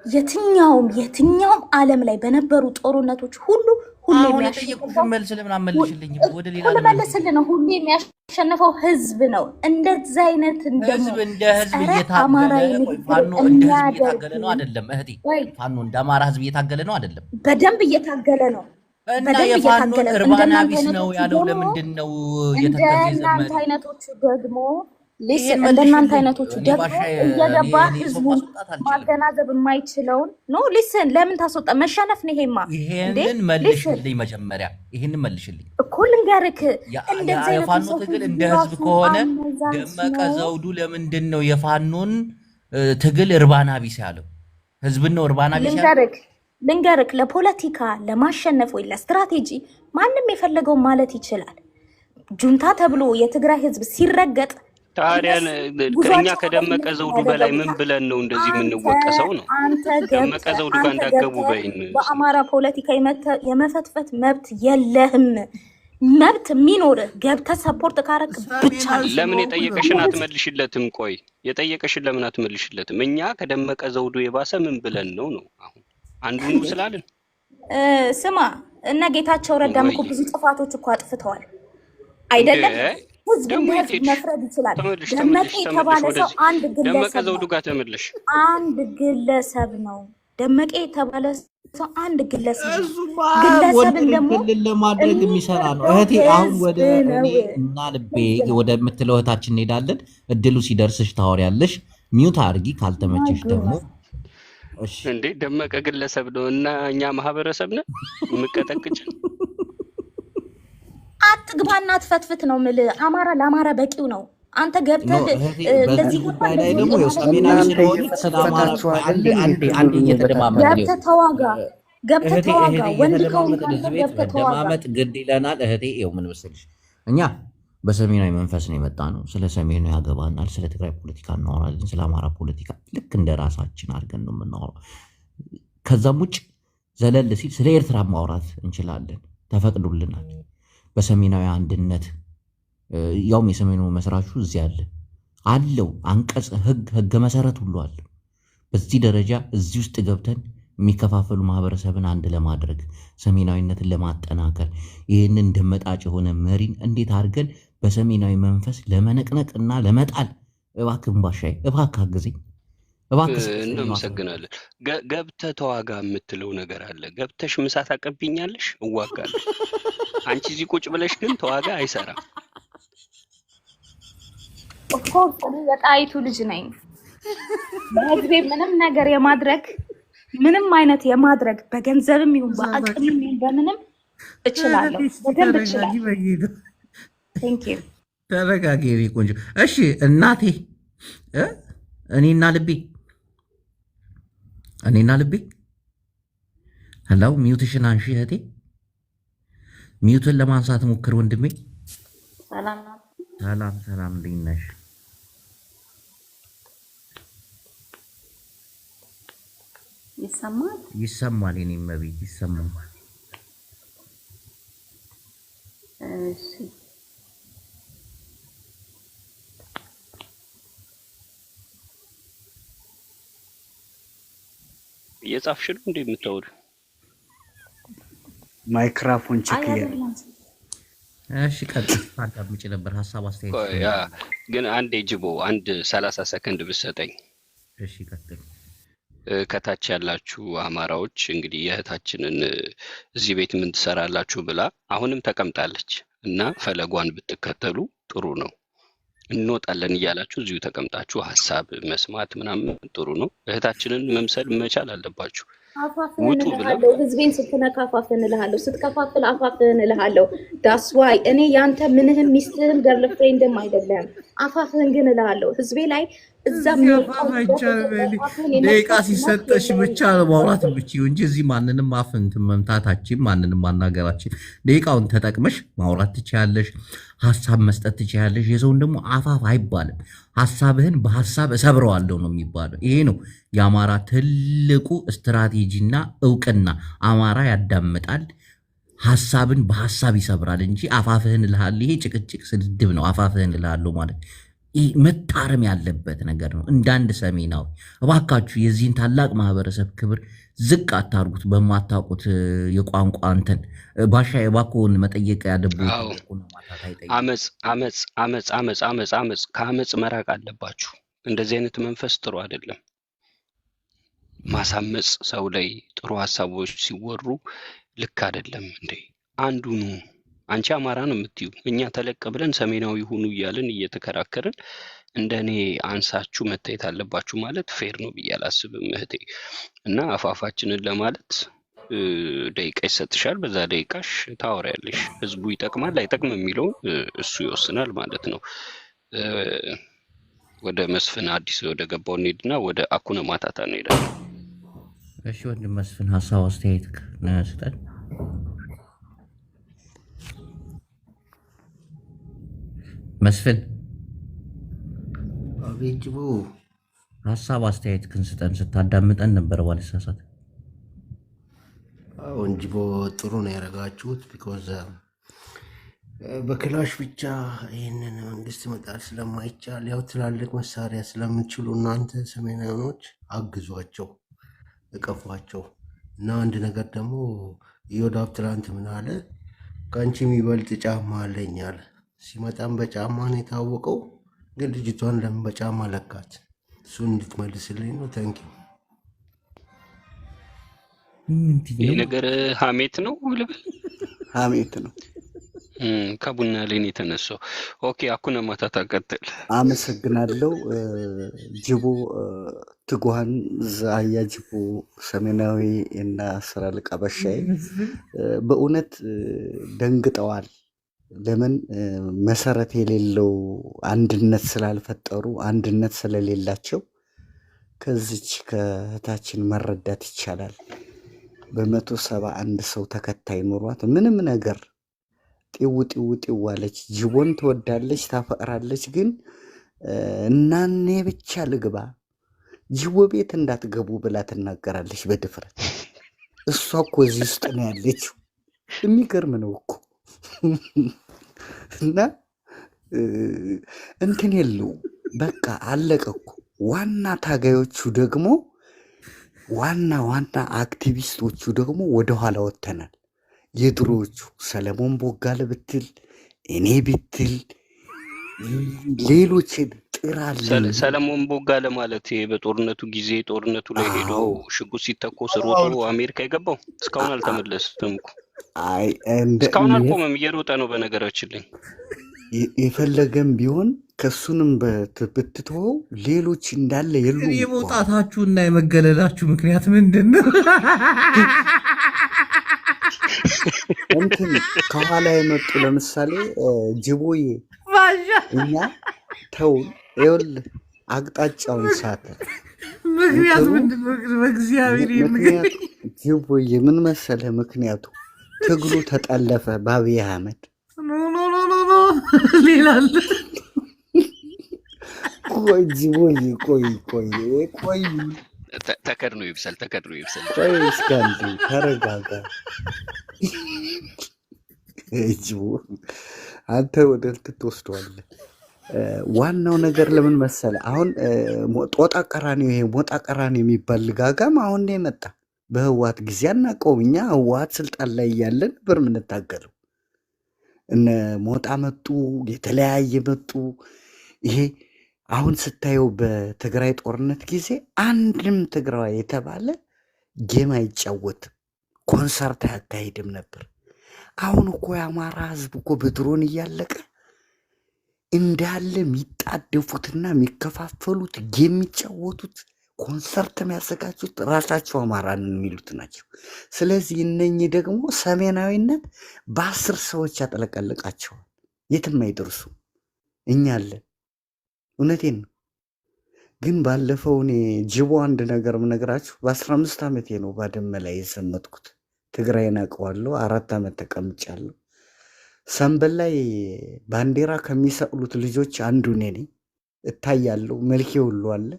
የትኛውም ዓለም ላይ በነበሩ ጦርነቶች ሁሉ ሁሉ የሚያሸንፈው ህዝብ ነው። እንደዛ አይነት ህዝብ እንደ ህዝብ እየታገለ ነው አይደለም? እህቴ ፋኖ እንደ አማራ ህዝብ እየታገለ ነው አይደለም? በደንብ እየታገለ ነው። እና በደንብ የፋኖን እየታገለ ነው። እርባና እንደናንተ ቢስ ነው አይነቶቹ ያለው። ደግሞ ለምንድን ነው የተከዜ እንደናንተ ዘመን አይነቶቹ ደግሞ ይሄን እንደናንተ መልሽልኝ። አይነቶቹ እኔ ደግሞ ባሻ እየገባ እኔ ሰው ህዝቡን ማስወጣት አልችልም። ማገናዘብ የማይችለውን ኖ ሊስን ለምን ታስወጣ? መሸነፍ ነው ይሄማ። እንዴ ይሄንን ሊስን መልሽልኝ፣ መጀመሪያ ይሄንን መልሽልኝ። እኮ ልንገርክ፣ እንደዚህ አይነቱ የፋኖ ሰው ትግል ህዝቡ እንደ ህዝብ ራሱ ከሆነ አመዛዝ ደመቀ ነው። ዘውዱ ለምንድን ነው የፋኖን ትግል እርባና ቢስ ያለው? ህዝብን ነው እርባና ቢስ ያለው? ልንገርክ ለፖለቲካ ለማሸነፍ ወይ ለስትራቴጂ ማንም የፈለገውን ማለት ይችላል። ጁንታ ተብሎ የትግራይ ህዝብ ሲረገጥ ታዲያ ከኛ ከደመቀ ዘውዱ በላይ ምን ብለን ነው እንደዚህ የምንወቀሰው ነው? ደመቀ ዘውዱ ጋር እንዳገቡ በይን። በአማራ ፖለቲካ የመፈትፈት መብት የለህም። መብት የሚኖር ገብተህ ሰፖርት ካረክ ብቻ። ለምን የጠየቀሽን አትመልሽለትም? ቆይ የጠየቀሽን ለምን አትመልሽለትም? እኛ ከደመቀ ዘውዱ የባሰ ምን ብለን ነው ነው አሁን አንዱን ስላልን? ስማ እነ ጌታቸው ረዳም እኮ ብዙ ጥፋቶች እኮ አጥፍተዋል አይደለም? ህዝብ በህዝብ መፍረድ ይችላል። ደመቀ የተባለ ሰው አንድ ደመቀ ግለሰብ ዘውዱ ጋር ተመለሽ። አንድ ግለሰብ ነው። ደመቀ የተባለ ሰው አንድ ግለሰብ ነው። እሱማ ግለሰብን ወንድን ደግሞ ክልል ለማድረግ የሚሰራ ነው። እህቴ አሁን ወደ እኔ እና ልቤ ወደምትለው እህታችን እንሄዳለን። እድሉ ሲደርስሽ ታወሪያለሽ። ሚውት አድርጊ ካልተመቸሽ ደግሞ እንዴ። ደመቀ ግለሰብ ነው እና እኛ ማህበረሰብ ነን የምቀጠቅጭ። አትግባና አትፈትፍት ነው የምልህ። አማራ ለአማራ በቂው ነው። አንተ ገብተህ እንደዚህ ጉዳይ ላይ ደግሞ ሰሜናዊ ስለሆነ ስለ አማራ አንዴ እየተደማመጥ ገብተህ ተዋጋ፣ ገብተህ ተዋጋ። ወንድ ከሆንክ ገብተህ ተዋጋ። መደማመጥ ግድ ይለናል እህቴ። ይኸው ምን መሰለሽ፣ እኛ በሰሜናዊ መንፈስ ነው የመጣ ነው። ስለ ሰሜኑ ያገባናል። ስለ ትግራይ ፖለቲካ እናወራለን። ስለ አማራ ፖለቲካ ልክ እንደ ራሳችን አድርገን ነው የምናወራው። ከዛም ውጭ ዘለል ሲል ስለ ኤርትራ ማውራት እንችላለን፣ ተፈቅዶልናል። በሰሜናዊ አንድነት ያውም የሰሜኑ መስራቹ እዚህ አለ አለው አንቀጽ ህገ መሰረት ሁሉ አለ። በዚህ ደረጃ እዚህ ውስጥ ገብተን የሚከፋፈሉ ማህበረሰብን አንድ ለማድረግ ሰሜናዊነትን ለማጠናከር ይህንን ደመጣጭ የሆነ መሪን እንዴት አድርገን በሰሜናዊ መንፈስ ለመነቅነቅ እና ለመጣል እባክህን ባሻይ እባክህ አግዘኝ እባክህ። እናመሰግናለን። ገብተህ ተዋጋ የምትለው ነገር አለ። ገብተሽ ምሳ ታቀብኛለሽ፣ እዋጋለሁ። አንቺ እዚህ ቁጭ ብለሽ ግን ተዋጋ አይሰራም። ኦፍኮርስ እኔ የጣይቱ ልጅ ነኝ። በህዝቤ ምንም ነገር የማድረግ ምንም አይነት የማድረግ በገንዘብም ይሁን በአቅምም ይሁን በምንም እችላለሁ፣ በደንብ እችላለሁ። ቴንክ ዩ። ተረጋጊ ቆንጆ። እሺ እናቴ እኔና ልቤ ሄላው ሚውትሽን አንሺ እህቴ። ሚውትን ለማንሳት ሞክር ወንድሜ። ሰላም ሰላም፣ እንዴት ነሽ? ይሰማል። የኔ መቤት ይሰማል። እሺ እየጻፍሽ ነው እንዴ የምታወሪው? ማይክራፎን ቼክ እሺ ቀጥታ ታዳምጪ ነበር ሐሳብ አስተያየት። ግን አንዴ ጅቦ አንድ 30 ሰከንድ ብትሰጠኝ። እሺ ቀጥል። ከታች ያላችሁ አማራዎች እንግዲህ የእህታችንን እዚህ ቤት ምን ትሰራላችሁ ብላ አሁንም ተቀምጣለች እና ፈለጓን ብትከተሉ ጥሩ ነው። እንወጣለን እያላችሁ እዚሁ ተቀምጣችሁ ሐሳብ መስማት ምናምን ጥሩ ነው። እህታችንን መምሰል መቻል አለባችሁ። አፋፍህን እልሃለሁ። ህዝቤን ስትነካ አፋፍህን እልሃለሁ። ስትከፋፍል አፋፍህን እልሃለሁ። ዳስ ዋይ እኔ ያንተ ምንህም ሚስትህም ገርልፍሬንድም አይደለም። አፋፍህን ግን እልሃለሁ። ህዝቤ ላይ እዛም ደቂቃ ሲሰጠሽ ብቻ ማውራት ብቻ እንጂ እዚህ ማንንም አፍ እንትን መምታታችን ማንንም ማናገራችን። ደቂቃውን ተጠቅመሽ ማውራት ትችያለሽ፣ ሀሳብ መስጠት ትችያለሽ። የሰውን ደግሞ አፋፍ አይባልም። ሀሳብህን በሀሳብ እሰብረዋለሁ ነው የሚባለው። ይሄ ነው የአማራ ትልቁ ስትራቴጂና እውቅና። አማራ ያዳምጣል፣ ሀሳብን በሀሳብ ይሰብራል እንጂ አፋፍህን እልሃለሁ። ይሄ ጭቅጭቅ ስድድብ ነው። አፋፍህን እልሃለሁ ማለት መታረም ያለበት ነገር ነው። እንዳንድ ሰሜናዊ እባካችሁ የዚህን ታላቅ ማህበረሰብ ክብር ዝቅ አታርጉት። በማታውቁት የቋንቋ እንትን ባሻ የባኮን መጠየቅ ያለብን አመፅ ከአመፅ መራቅ አለባችሁ። እንደዚህ አይነት መንፈስ ጥሩ አይደለም። ማሳመፅ ሰው ላይ ጥሩ ሀሳቦች ሲወሩ ልክ አይደለም እንዴ? አንዱኑ አንቺ አማራ ነው የምትዩ፣ እኛ ተለቅ ብለን ሰሜናዊ ሁኑ እያልን እየተከራከርን እንደኔ አንሳችሁ መታየት አለባችሁ ማለት ፌር ነው ብዬ አላስብም እህቴ። እና አፋፋችንን ለማለት ደቂቃ ይሰጥሻል። በዛ ደቂቃሽ ታወሪያለሽ። ህዝቡ ይጠቅማል አይጠቅም የሚለውን እሱ ይወስናል ማለት ነው። ወደ መስፍን አዲስ ወደ ገባው እንሂድና ወደ አኩነ ማታታ እንሄዳለን። እሺ ወንድም መስፍን ሀሳብ አስተያየት ስጠን። መስፍን አቤት ጅቦ፣ ሀሳብ አስተያየት ስጠን። ስታዳምጠን ነበር ባልሳሳት። አሁን ጅቦ ጥሩ ነው ያደረጋችሁት። ቢኮዝ በክላሽ ብቻ ይህንን መንግስት መጣል ስለማይቻል ያው ትላልቅ መሳሪያ ስለምችሉ እናንተ ሰሜናውያኖች አግዟቸው፣ እቀፏቸው። እና አንድ ነገር ደግሞ ኢዮዳብ ትላንት ምን አለ? ከአንቺ የሚበልጥ ጫማ አለኝ አለ። ሲመጣም በጫማ ነው የታወቀው፣ ግን ልጅቷን ለምን በጫማ ለካት? እሱን እንድትመልስልኝ ነው። ታንኪዩ። ይህ ነገር ሀሜት ነው ልበል? ሀሜት ነው። ከቡና ላይ ነው የተነሳው። ኦኬ አኩነ ማታታ ቀጥል። አመሰግናለሁ ጅቦ። ትጉሃን ዛያ ጅቦ ሰሜናዊ እና አስር አለቃ ባሻዬ በእውነት ደንግጠዋል። ለምን? መሰረት የሌለው አንድነት ስላልፈጠሩ፣ አንድነት ስለሌላቸው ከዚች ከእህታችን መረዳት ይቻላል። በ171 ሰው ተከታይ ኑሯት ምንም ነገር ጢው ጢው ጢው አለች። ጅቦን ትወዳለች፣ ታፈቅራለች። ግን እናኔ ብቻ ልግባ ጅቦ ቤት እንዳትገቡ ብላ ትናገራለች በድፍረት። እሷ እኮ እዚህ ውስጥ ነው ያለችው። የሚገርም ነው እኮ። እና እንትን የለው በቃ አለቀ እኮ። ዋና ታጋዮቹ ደግሞ ዋና አክቲቪስቶቹ ደግሞ ወደኋላ ወጥተናል። የድሮዎቹ ሰለሞን ቦጋለ ብትል እኔ ብትል ሌሎች ጥራለን። ሰለሞን ቦጋለ ማለት በጦርነቱ ጊዜ ጦርነቱ ላይ ሄዶ ሽጉጥ ሲተኮስ ሮጦ አሜሪካ የገባው እስካሁን አልተመለሰም እኮ። እስካሁን አልቆመም፣ እየሮጠ ነው። በነገራችን ላይ የፈለገም ቢሆን ከሱንም ብትተወው ሌሎች እንዳለ የሉም። የመውጣታችሁና የመገለላችሁ ምክንያት ምንድን ነው? እንትን ከኋላ የመጡ ለምሳሌ ጅቦዬ እኛ ተውን፣ ይኸውልህ አቅጣጫውን ሳተ። ምክንያቱ ምንድን ነው? በእግዚአብሔር ምክንያቱ ጅቦዬ ምን መሰለህ? ምክንያቱ ትግሉ ተጠለፈ በአብይ አህመድ። ሌላ አለ። ቆይ ጅቦዬ ቆይ ተከድኖ ይብሰል። ቆይ እስኪ አንዴ ተረጋጋ። ጅቦ አንተ ወደ እንትን ትወስደዋለህ። ዋናው ነገር ለምን መሰለ? አሁን ጦጣ ቀራኒዮ፣ ይሄ ሞጣ ቀራኒዮ የሚባል ልጋጋም አሁን ነው የመጣ። በህወሓት ጊዜ አናውቀውም እኛ። ህወሓት ስልጣን ላይ እያለን ነበር የምንታገለው። እነ ሞጣ መጡ፣ የተለያየ መጡ። ይሄ አሁን ስታየው በትግራይ ጦርነት ጊዜ አንድም ትግራዋይ የተባለ ጌም አይጫወትም፣ ኮንሰርት አያካሂድም ነበር። አሁን እኮ የአማራ ህዝብ እኮ በድሮን እያለቀ እንዳለ የሚጣደፉትና የሚከፋፈሉት ጌም የሚጫወቱት ኮንሰርት የሚያዘጋጁት ራሳቸው አማራንን የሚሉት ናቸው። ስለዚህ እነኚህ ደግሞ ሰሜናዊነት በ10 ሰዎች ያጠለቀልቃቸዋል፣ የትም አይደርሱ። እኛ አለን። እውነቴን ነው። ግን ባለፈው እኔ ጅቦ አንድ ነገር ምነግራችሁ፣ በ15 ዓመቴ ነው ባድመ ላይ የሰመጥኩት። ትግራይን አውቀዋለሁ። 4 ዓመት ተቀምጫለሁ። ሰንበል ላይ ባንዲራ ከሚሰቅሉት ልጆች አንዱ እኔ ነኝ። እታያለሁ። መልኬ ሁሉ አለ።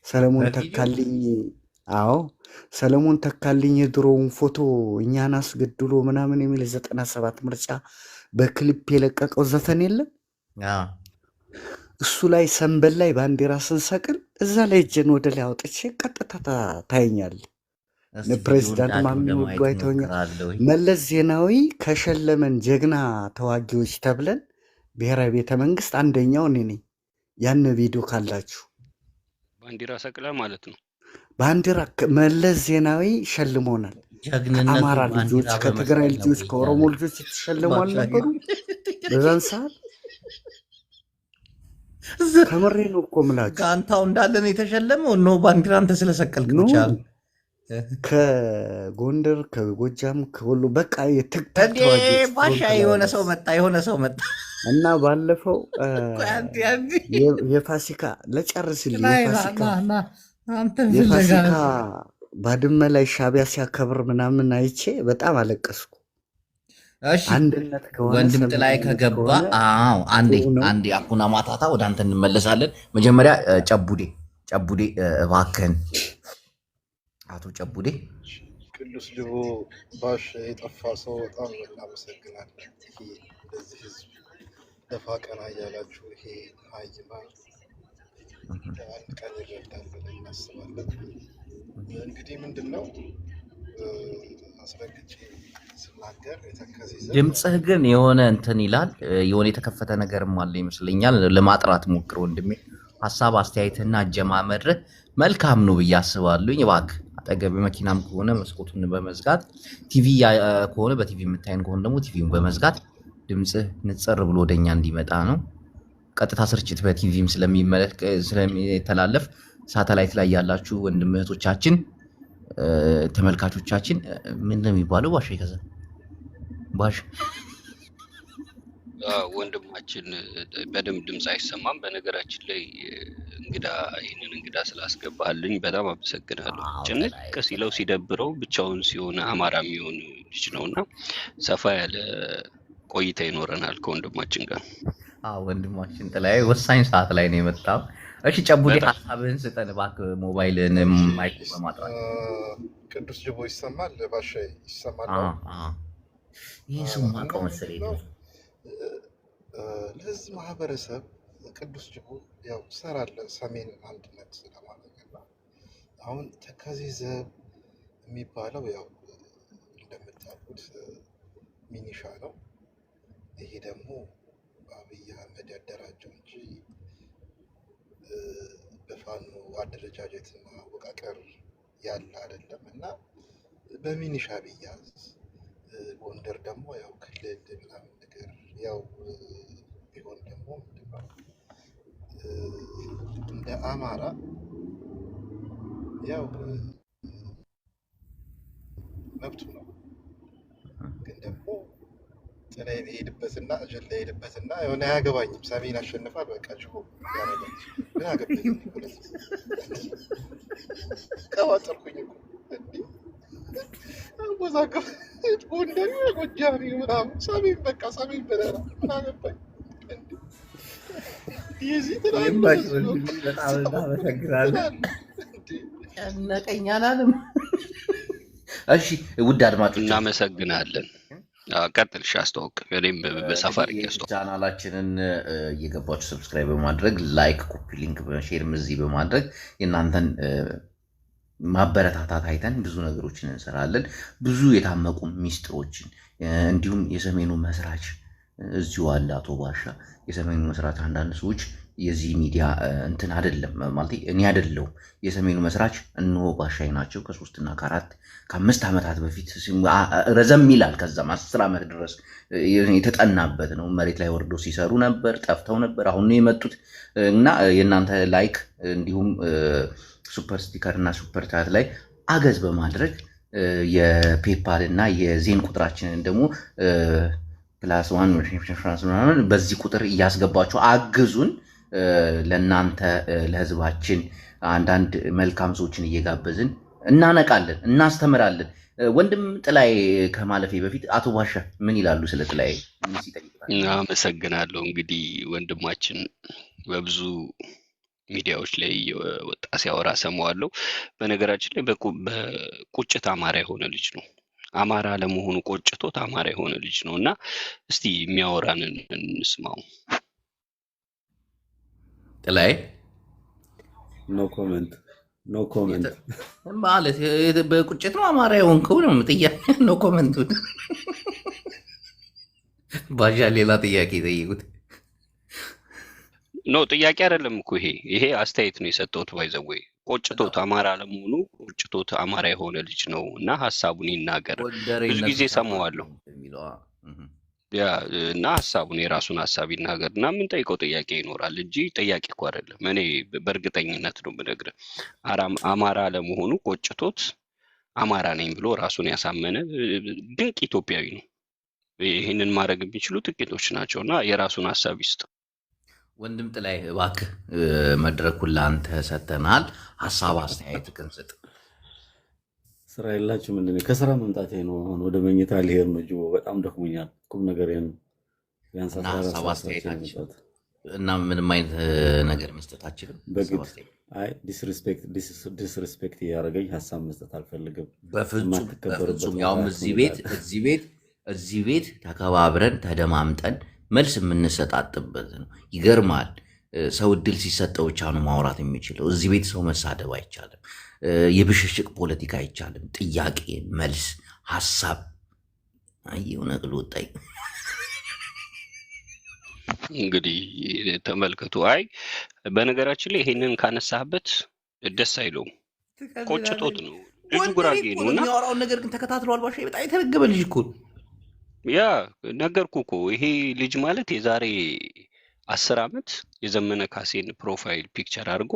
ሰለሞን ተካልኝ። አዎ ሰለሞን ተካልኝ የድሮውን ፎቶ እኛን አስገድሎ ምናምን የሚል 97 ምርጫ በክሊፕ የለቀቀው ዘፈን የለም? እሱ ላይ ሰንበል ላይ ባንዲራ ስንሰቅል እዛ ላይ እጄን ወደ ላይ አውጥቼ ቀጥታ ታየኛለህ። ፕሬዚዳንት ማሚ ወዱ አይተውኛል። መለስ ዜናዊ ከሸለመን ጀግና ተዋጊዎች ተብለን ብሔራዊ ቤተ መንግስት አንደኛው እኔ ነኝ። ያን ቪዲዮ ካላችሁ ባንዲራ ሰቅለ ማለት ነው። ባንዲራ መለስ ዜናዊ ሸልሞናል። ጀግንነቱ ከአማራ ልጆች፣ ባንዲራ ከትግራይ በመስቀል ነው ልጆች፣ እያለ ከኦሮሞ ልጆች የተሸለሙ ባሻ አልነበሩ በዛን ሰዓት? ከምሬ ነው እኮ ምላጭ ጋንታው እንዳለ ነው የተሸለመው። ኖ ባንዲራ አንተ ስለሰቀልክ ኖ ብቻ ነው። ከጎንደር ከጎጃም ከወሎ በቃ የትግታግ እንዴ ተዋጊዎች ባሻ ፍሮንት ላይ የሆነ ያለ ሰው መጣ፣ የሆነ ሰው መጣ። እና ባለፈው ቆይ አንዴ አንዴ የፋሲካ ለጨርስልኝ ላይ አንተ ፍለጋ የፋሲካ ነው። ባድመ ላይ ሻቢያ ሲያከብር ምናምን አይቼ በጣም አለቀስኩ። እሺ አንድነት ከሆነ ወንድም ጥላይ ሰሜንነት ከገባ ከሆነ አዎ፣ አንዴ ጥሩ ነው። አንዴ አኩና ማታታ ወደ አንተ እንመለሳለን። መጀመሪያ ጨቡዴ እባክህን አቶ ጨቡዴ ቅዱስ ልቦ ባሽ የጠፋ ሰው በጣም እናመሰግናለን። ይሄ እንደዚህ ህዝብ ደፋ ቀና እያላችሁ ይሄ ሀይማ አንድ ቀን ይረዳል ብለን እናስባለን። እንግዲህ ምንድን ነው አስረግጬ ስናገር የተከዜ ዘር ድምፅህ ግን የሆነ እንትን ይላል። የሆነ የተከፈተ ነገርም አለ ይመስለኛል። ለማጥራት ሞክር ወንድሜ። ሀሳብ አስተያየትና አጀማመርህ መልካም ነው ብዬ አስባለሁኝ። እባክህ አጠገብ መኪናም ከሆነ መስኮቱን በመዝጋት ቲቪ ከሆነ በቲቪ የምታይን ከሆነ ደግሞ ቲቪውን በመዝጋት ድምፅህ ንጽር ብሎ ወደኛ እንዲመጣ ነው። ቀጥታ ስርጭት በቲቪም ስለሚተላለፍ ሳተላይት ላይ ያላችሁ ወንድም እህቶቻችን ተመልካቾቻችን ምን ነው የሚባለው? ባሻ ይከዛ ባሽ ወንድማችን በደንብ ድምፅ አይሰማም። በነገራችን ላይ ይህንን እንግዳ ስላስገባልኝ በጣም አመሰግናለሁ። ጭንቅ ሲለው ሲደብረው ብቻውን ሲሆን አማራ የሚሆን ልጅ ነው እና ሰፋ ያለ ቆይታ ይኖረናል ከወንድማችን ጋር። ወንድማችን ጥላይ ወሳኝ ሰዓት ላይ ነው የመጣው። እሺ ጨቡዴ ሀሳብህን ስጠን እባክህ፣ ሞባይልን ማይክ በማጥራት ቅዱስ ጅቦ ይሰማል? ባሻ ይሰማል? ይህ ሰው ማውቀው መሰለኝ ነው። ለህዝብ ማህበረሰብ ቅዱስ ጅቦ ያው ሰራለ ሰሜን አንድነት ለማለት ነው። አሁን ተከዜ ዘብ የሚባለው ያው እንደምታውቁት ሚኒሻ ነው። ይሄ ደግሞ አብይ አህመድ ያደራጀው እንጂ በፋኖ አደረጃጀትና አወቃቀር ያለ አይደለም እና በሚኒሻ ቢያዝ ጎንደር ደግሞ ያው ክልል ምናምን ነገር ያው ቢሆን ደግሞ ምንድነው እንደ አማራ ያው መብቱ ነው። ግን ደግሞ ጥላይ ሄድበትና እጀላ ሄድበትና የሆነ አያገባኝም። ሰሜን አሸንፋል በቃ ጅቦ ያረጋች ምን አገባኝ ቀባጠርኩኝ እኮ አወዛገብ ጎንደር ጎጃሜ ምናምን ሰሜን በቃ ሰሜን በደራ ምን አገባኝ። የዚህ ይባሽ በጣም እናመሰግናለን። ጨነቀኝ አላለም። እሺ ውድ አድማጮች እናመሰግናለን። ቀጥልሽ አስተዋውቅ። እኔም በሰፋ አድርጌ አስተዋውቅ። ቻናላችንን እየገባችሁ ሰብስክራይብ በማድረግ ላይክ፣ ኮፒ ሊንክ በሼር እዚህ በማድረግ የእናንተን ማበረታታት አይተን ብዙ ነገሮችን እንሰራለን። ብዙ የታመቁ ሚስጥሮችን እንዲሁም የሰሜኑ መስራች እዚሁ አለ አቶ ባሻ። የሰሜኑ መስራች አንዳንድ ሰዎች የዚህ ሚዲያ እንትን አይደለም ማለት እኔ አይደለሁም። የሰሜኑ መስራች እነሆ ባሻይ ናቸው። ከ3 እና ከ5 ዓመታት በፊት ረዘም ይላል። ከዛም 10 ዓመት ድረስ የተጠናበት ነው። መሬት ላይ ወርዶ ሲሰሩ ነበር፣ ጠፍተው ነበር። አሁን ነው የመጡት እና የእናንተ ላይክ እንዲሁም ሱፐር ስቲከር እና ሱፐር ቻት ላይ አገዝ በማድረግ የፔፓል እና የዜን ቁጥራችንን ደግሞ +1 በዚህ ቁጥር እያስገባችሁ አግዙን። ለእናንተ ለህዝባችን አንዳንድ መልካም ሰዎችን እየጋበዝን እናነቃለን፣ እናስተምራለን። ወንድም ጥላይ ከማለፌ በፊት አቶ ባሻ ምን ይላሉ ስለ ጥላይ? አመሰግናለሁ። እንግዲህ ወንድማችን በብዙ ሚዲያዎች ላይ ወጣ ሲያወራ ሰማዋለሁ። በነገራችን ላይ በቁጭት አማራ የሆነ ልጅ ነው። አማራ ለመሆኑ ቆጭቶት አማራ የሆነ ልጅ ነው እና እስቲ የሚያወራንን እንስማው። ጥላይ ኖ ኮሜንት ማለት በቁጭት ነው አማራ የሆንከው ነው ጥያቄ። ኖ ኮሜንት ባሻ ሌላ ጥያቄ ጠይቁት። ኖ ጥያቄ አይደለም እኮ ይሄ አስተያየት ነው የሰጠሁት። ባይዘወይ ቆጭቶት አማራ ለመሆኑ ቆጭቶት አማራ የሆነ ልጅ ነው እና ሀሳቡን ይናገር። ብዙ ጊዜ ሰማዋለሁ ያ እና ሀሳቡን የራሱን ሀሳብ ይናገር እና ምን ጠይቀው ጥያቄ ይኖራል እንጂ ጥያቄ እኮ አይደለም። እኔ በእርግጠኝነት ነው የምነግርህ አማራ ለመሆኑ ቆጭቶት አማራ ነኝ ብሎ ራሱን ያሳመነ ድንቅ ኢትዮጵያዊ ነው። ይህንን ማድረግ የሚችሉ ጥቂቶች ናቸው እና የራሱን ሀሳብ ይስጥ። ወንድም ጥላይ እባክህ መድረኩን ለአንተ ሰጥተናል። ሀሳብ አስተያየትህን ስጥ። ስራ የላችሁ ምንድን ነው? ከስራ መምጣቴ ነው። አሁን ወደ መኝታ ልሄድ ነው። ጅቦ በጣም ደክሞኛል። ቁም ነገር ነው። ቢያንስ እና ሀሳብ አስተያየታችን እና ምንም አይነት ነገር መስጠት አችልም። በግድ አይ ዲስሪስፔክት እያደረገኝ ሀሳብ መስጠት አልፈልግም። በፍጹም ያውም እዚህ ቤት ተከባብረን ተደማምጠን መልስ የምንሰጣጥበት ነው። ይገርማል። ሰው እድል ሲሰጠው ብቻ ነው ማውራት የሚችለው። እዚህ ቤት ሰው መሳደብ አይቻልም። የብሽሽቅ ፖለቲካ አይቻልም። ጥያቄ፣ መልስ፣ ሀሳብ አየው ነቅሎ ወጣይ። እንግዲህ ተመልከቱ። አይ በነገራችን ላይ ይሄንን ካነሳህበት ደስ አይለውም። ቆጭቶት ነው ልጁ ጉራጌ ነው እና የሚያወራውን ነገር ግን ተከታትሏል። ባሻ በጣም የተረገበ ልጅ እኮ ያ ነገርኩ እኮ ይሄ ልጅ ማለት የዛሬ 10 ዓመት የዘመነ ካሴን ፕሮፋይል ፒክቸር አድርጎ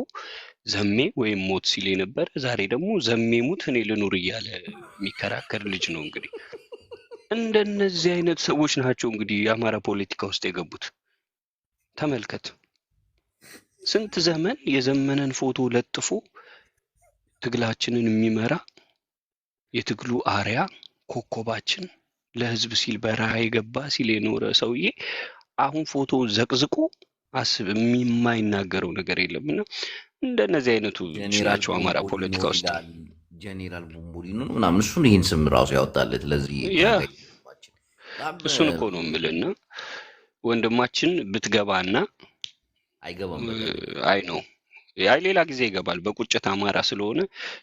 ዘሜ ወይም ሞት ሲል የነበረ ዛሬ ደግሞ ዘሜ ሙት እኔ ልኑር እያለ የሚከራከር ልጅ ነው። እንግዲህ እንደነዚህ አይነት ሰዎች ናቸው እንግዲህ የአማራ ፖለቲካ ውስጥ የገቡት። ተመልከት፣ ስንት ዘመን የዘመነን ፎቶ ለጥፎ ትግላችንን የሚመራ የትግሉ አርያ ኮከባችን ለህዝብ ሲል በረሃ የገባ ሲል የኖረ ሰውዬ አሁን ፎቶውን ዘቅዝቆ አስብ የማይናገረው ነገር የለምና እንደነዚህ አይነቱ ናቸው አማራ ፖለቲካ ውስጥ ጄኔራል ቡምቡሊኑ ምናምን እሱን ይህን ስም ራሱ ያወጣለት ለዚህ እሱን እኮ ነው የምልና ወንድማችን ብትገባና አይገባም። አይ ነው ያይ ሌላ ጊዜ ይገባል። በቁጭት አማራ ስለሆነ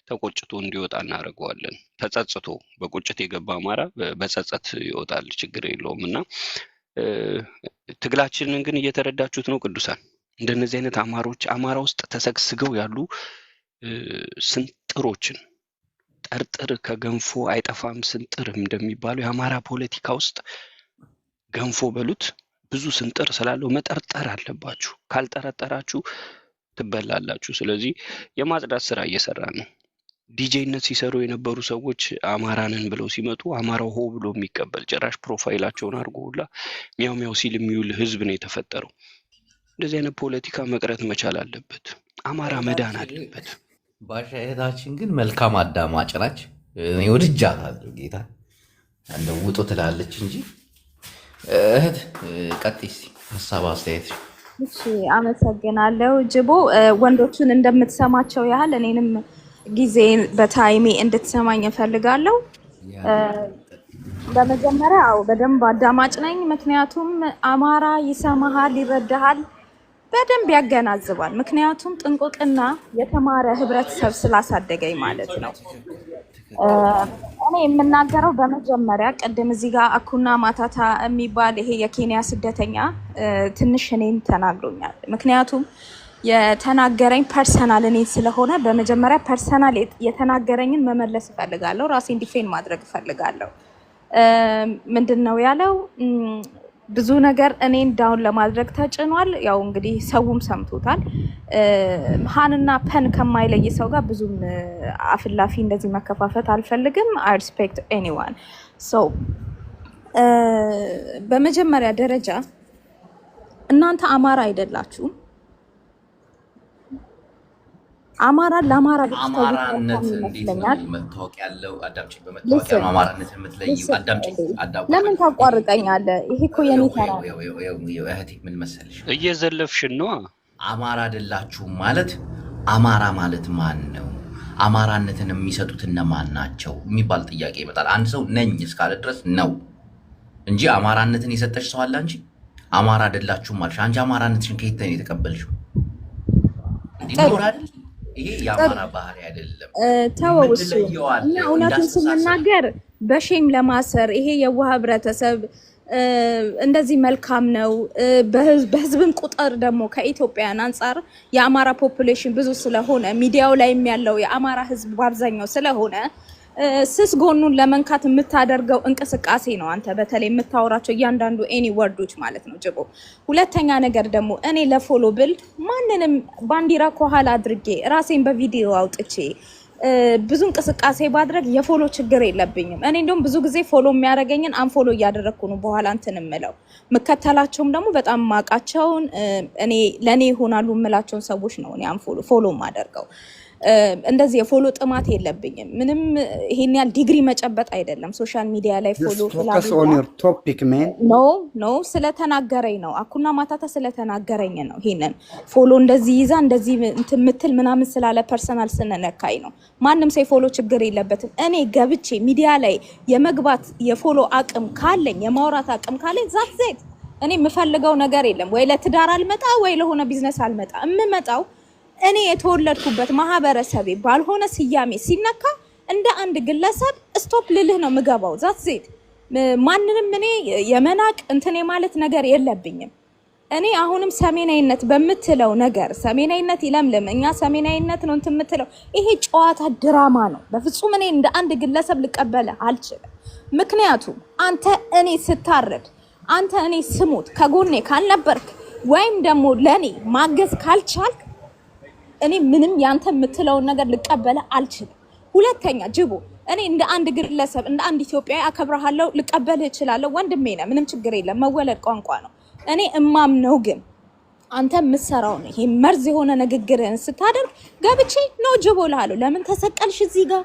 ተቆጭቶ እንዲወጣ እናደርገዋለን። ተጸጽቶ በቁጭት የገባ አማራ በጸጸት ይወጣል፣ ችግር የለውም። እና ትግላችንን ግን እየተረዳችሁት ነው ቅዱሳን። እንደነዚህ አይነት አማራ ውስጥ ተሰግስገው ያሉ ስንጥሮችን ጠርጥር ከገንፎ አይጠፋም ስንጥር እንደሚባለው የአማራ ፖለቲካ ውስጥ ገንፎ በሉት ብዙ ስንጥር ስላለው መጠርጠር አለባችሁ። ካልጠረጠራችሁ ትበላላችሁ። ስለዚህ የማጽዳት ስራ እየሰራን ነው። ዲጄነት ሲሰሩ የነበሩ ሰዎች አማራንን ብለው ሲመጡ አማራው ሆ ብሎ የሚቀበል ጭራሽ ፕሮፋይላቸውን አድርጎ ሁላ ሚያው ሚያው ሲል የሚውል ህዝብ ነው የተፈጠረው። እንደዚህ አይነት ፖለቲካ መቅረት መቻል አለበት። አማራ መዳን አለበት። ባሻ እህታችን ግን መልካም አዳማጭ ናች። እኔ ወድጃታለሁ። ጌታ እንደው ውጡ ትላለች እንጂ እህት ቀጥይ እስኪ ሀሳብ አስተያየት። እሺ አመሰግናለሁ ጅቦ። ወንዶቹን እንደምትሰማቸው ያህል እኔንም ጊዜ በታይሜ እንድትሰማኝ እፈልጋለሁ። በመጀመሪያ በደንብ አዳማጭ ነኝ። ምክንያቱም አማራ ይሰማሃል፣ ይረዳሃል፣ በደንብ ያገናዝባል። ምክንያቱም ጥንቁቅና የተማረ ህብረተሰብ ስላሳደገኝ ማለት ነው። እኔ የምናገረው በመጀመሪያ ቅድም እዚህ ጋር አኩና ማታታ የሚባል ይሄ የኬንያ ስደተኛ ትንሽ እኔን ተናግሮኛል። ምክንያቱም የተናገረኝ ፐርሰናል እኔን ስለሆነ በመጀመሪያ ፐርሰናል የተናገረኝን መመለስ እፈልጋለሁ። ራሴን ዲፌን ማድረግ እፈልጋለሁ። ምንድን ነው ያለው? ብዙ ነገር እኔን ዳውን ለማድረግ ተጭኗል። ያው እንግዲህ ሰውም ሰምቶታል። ሃንና ፐን ከማይለይ ሰው ጋር ብዙም አፍላፊ እንደዚህ መከፋፈት አልፈልግም። አይ ሪስፔክት ኤኒዋን። ሶ በመጀመሪያ ደረጃ እናንተ አማራ አይደላችሁም። አማራ ለአማራ አማራነት እንዴት ነው መታወቅ ያለው? አዳምጪ። በመታወቂያ ነው አማራነት የምትለይው። አዳምጪ። ለምን ታቋርጠኛለህ? ይሄ እኮ የኔ ተራ ነው። እህቴ ምን መሰለሽ፣ እየዘለፍሽን ነው። አማራ አይደላችሁም ማለት አማራ ማለት ማን ነው? አማራነትን የሚሰጡት እነማን ናቸው የሚባል ጥያቄ ይመጣል። አንድ ሰው ነኝ እስካለ ድረስ ነው እንጂ አማራነትን የሰጠሽ ሰው አለ እንጂ አማራ አይደላችሁም ማለት አንቺ አማራነትሽን ከየት ነው የተቀበልሽው? እንዲኖር ይሄ የአማራ ባህሪ አይደለም። ተወው እሱ እና እውነቱን ስንናገር በሼም ለማሰር ይሄ የዋህ ህብረተሰብ እንደዚህ መልካም ነው። በህዝብም ቁጥር ደግሞ ከኢትዮጵያን አንፃር የአማራ ፖፑሌሽን ብዙ ስለሆነ ሚዲያው ላይም ያለው የአማራ ህዝብ በአብዛኛው ስለሆነ ስስ ጎኑን ለመንካት የምታደርገው እንቅስቃሴ ነው። አንተ በተለይ የምታወራቸው እያንዳንዱ ኤኒ ወርዶች ማለት ነው ጅቦ። ሁለተኛ ነገር ደግሞ እኔ ለፎሎ ብል ማንንም ባንዲራ ከኋላ አድርጌ ራሴን በቪዲዮ አውጥቼ ብዙ እንቅስቃሴ ባድረግ የፎሎ ችግር የለብኝም። እኔ እንደውም ብዙ ጊዜ ፎሎ የሚያደርገኝን አንፎሎ እያደረግኩ ነው በኋላ እንትን እምለው። መከተላቸውም ደግሞ በጣም ማቃቸውን እኔ ለኔ ይሆናሉ የምላቸውን ሰዎች ነው እኔ አንፎሎ ፎሎ ማደርገው። እንደዚህ የፎሎ ጥማት የለብኝም። ምንም ይሄን ያህል ዲግሪ መጨበጥ አይደለም ሶሻል ሚዲያ ላይ ፎሎ ፎከስ ኦን ዮር ቶፒክ ማን ኖ ስለተናገረኝ ነው አኩና ማታታ ስለተናገረኝ ነው። ይሄንን ፎሎ እንደዚህ ይዛ እንደዚህ እንትን ምትል ምናምን ስላለ ፐርሰናል ስነነካይ ነው። ማንም ሰው ፎሎ ችግር የለበትም። እኔ ገብቼ ሚዲያ ላይ የመግባት የፎሎ አቅም ካለኝ የማውራት አቅም ካለኝ ዛት ዜት እኔ የምፈልገው ነገር የለም። ወይ ለትዳር አልመጣ ወይ ለሆነ ቢዝነስ አልመጣ እምመጣው እኔ የተወለድኩበት ማህበረሰቤ ባልሆነ ስያሜ ሲነካ እንደ አንድ ግለሰብ ስቶፕ ልልህ ነው ምገባው። ዛት ዜት ማንንም እኔ የመናቅ እንትን ማለት ነገር የለብኝም። እኔ አሁንም ሰሜናዊነት በምትለው ነገር ሰሜናዊነት ይለምልም እኛ ሰሜናዊነት ነው እንትን የምትለው ይሄ ጨዋታ ድራማ ነው። በፍጹም እኔ እንደ አንድ ግለሰብ ልቀበል አልችልም። ምክንያቱም አንተ እኔ ስታረድ አንተ እኔ ስሙት ከጎኔ ካልነበርክ ወይም ደግሞ ለኔ ማገዝ ካልቻልክ እኔ ምንም ያንተ የምትለውን ነገር ልቀበል አልችልም። ሁለተኛ ጅቦ እኔ እንደ አንድ ግለሰብ እንደ አንድ ኢትዮጵያዊ አከብራለሁ ልቀበልህ እችላለሁ። ወንድሜ ነህ ምንም ችግር የለም መወለድ ቋንቋ ነው። እኔ እማም ነው ግን አንተ የምትሰራው ነው ይሄ መርዝ የሆነ ንግግርህን ስታደርግ ገብቼ ነው ጅቦ እልሃለሁ። ለምን ተሰቀልሽ እዚህ ጋር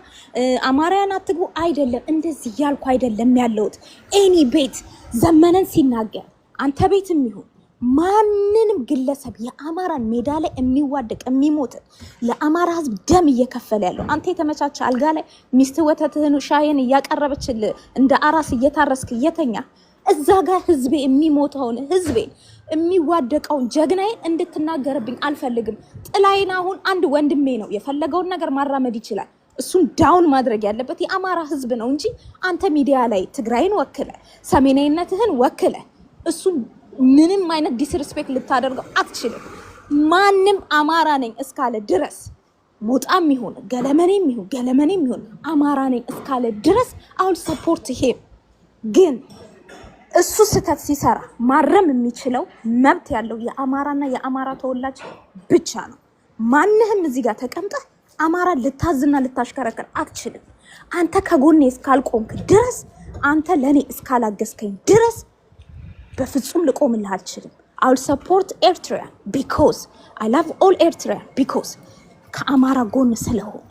አማራያን አትግቡ አይደለም እንደዚህ ያልኩ አይደለም ያለሁት። ኤኒ ቤት ዘመነን ሲናገር አንተ ቤትም ይሁን ማንንም ግለሰብ የአማራን ሜዳ ላይ የሚዋደቅ የሚሞት ለአማራ ህዝብ ደም እየከፈለ ያለው አንተ የተመቻቸ አልጋ ላይ ሚስት ወተትህን ሻይን እያቀረበችል እንደ አራስ እየታረስክ እየተኛ እዛ ጋር ህዝቤ የሚሞተውን ህዝቤ የሚዋደቀውን ጀግናዬን እንድትናገርብኝ አልፈልግም። ጥላዬን አሁን አንድ ወንድሜ ነው የፈለገውን ነገር ማራመድ ይችላል። እሱን ዳውን ማድረግ ያለበት የአማራ ህዝብ ነው እንጂ አንተ ሚዲያ ላይ ትግራይን ወክለ ሰሜናዊነትህን ወክለ እሱን ምንም አይነት ዲስሪስፔክት ልታደርገው አትችልም። ማንም አማራ ነኝ እስካለ ድረስ ሞጣም ይሁን ገለመኔም ይሁን አማራ ነኝ እስካለ ድረስ አሁን ሰፖርት ይሄ ግን እሱ ስተት ሲሰራ ማረም የሚችለው መብት ያለው የአማራና የአማራ ተወላጅ ብቻ ነው። ማንንም እዚህ ጋር ተቀምጠህ አማራ ልታዝና ልታሽከረከር አትችልም። አንተ ከጎኔ እስካልቆምክ ድረስ አንተ ለኔ እስካላገዝከኝ ድረስ በፍጹም ልቆምልህ አልችልም። I will support Eritrea because I love all Eritrea because ከአማራ ጎን ስለሆነ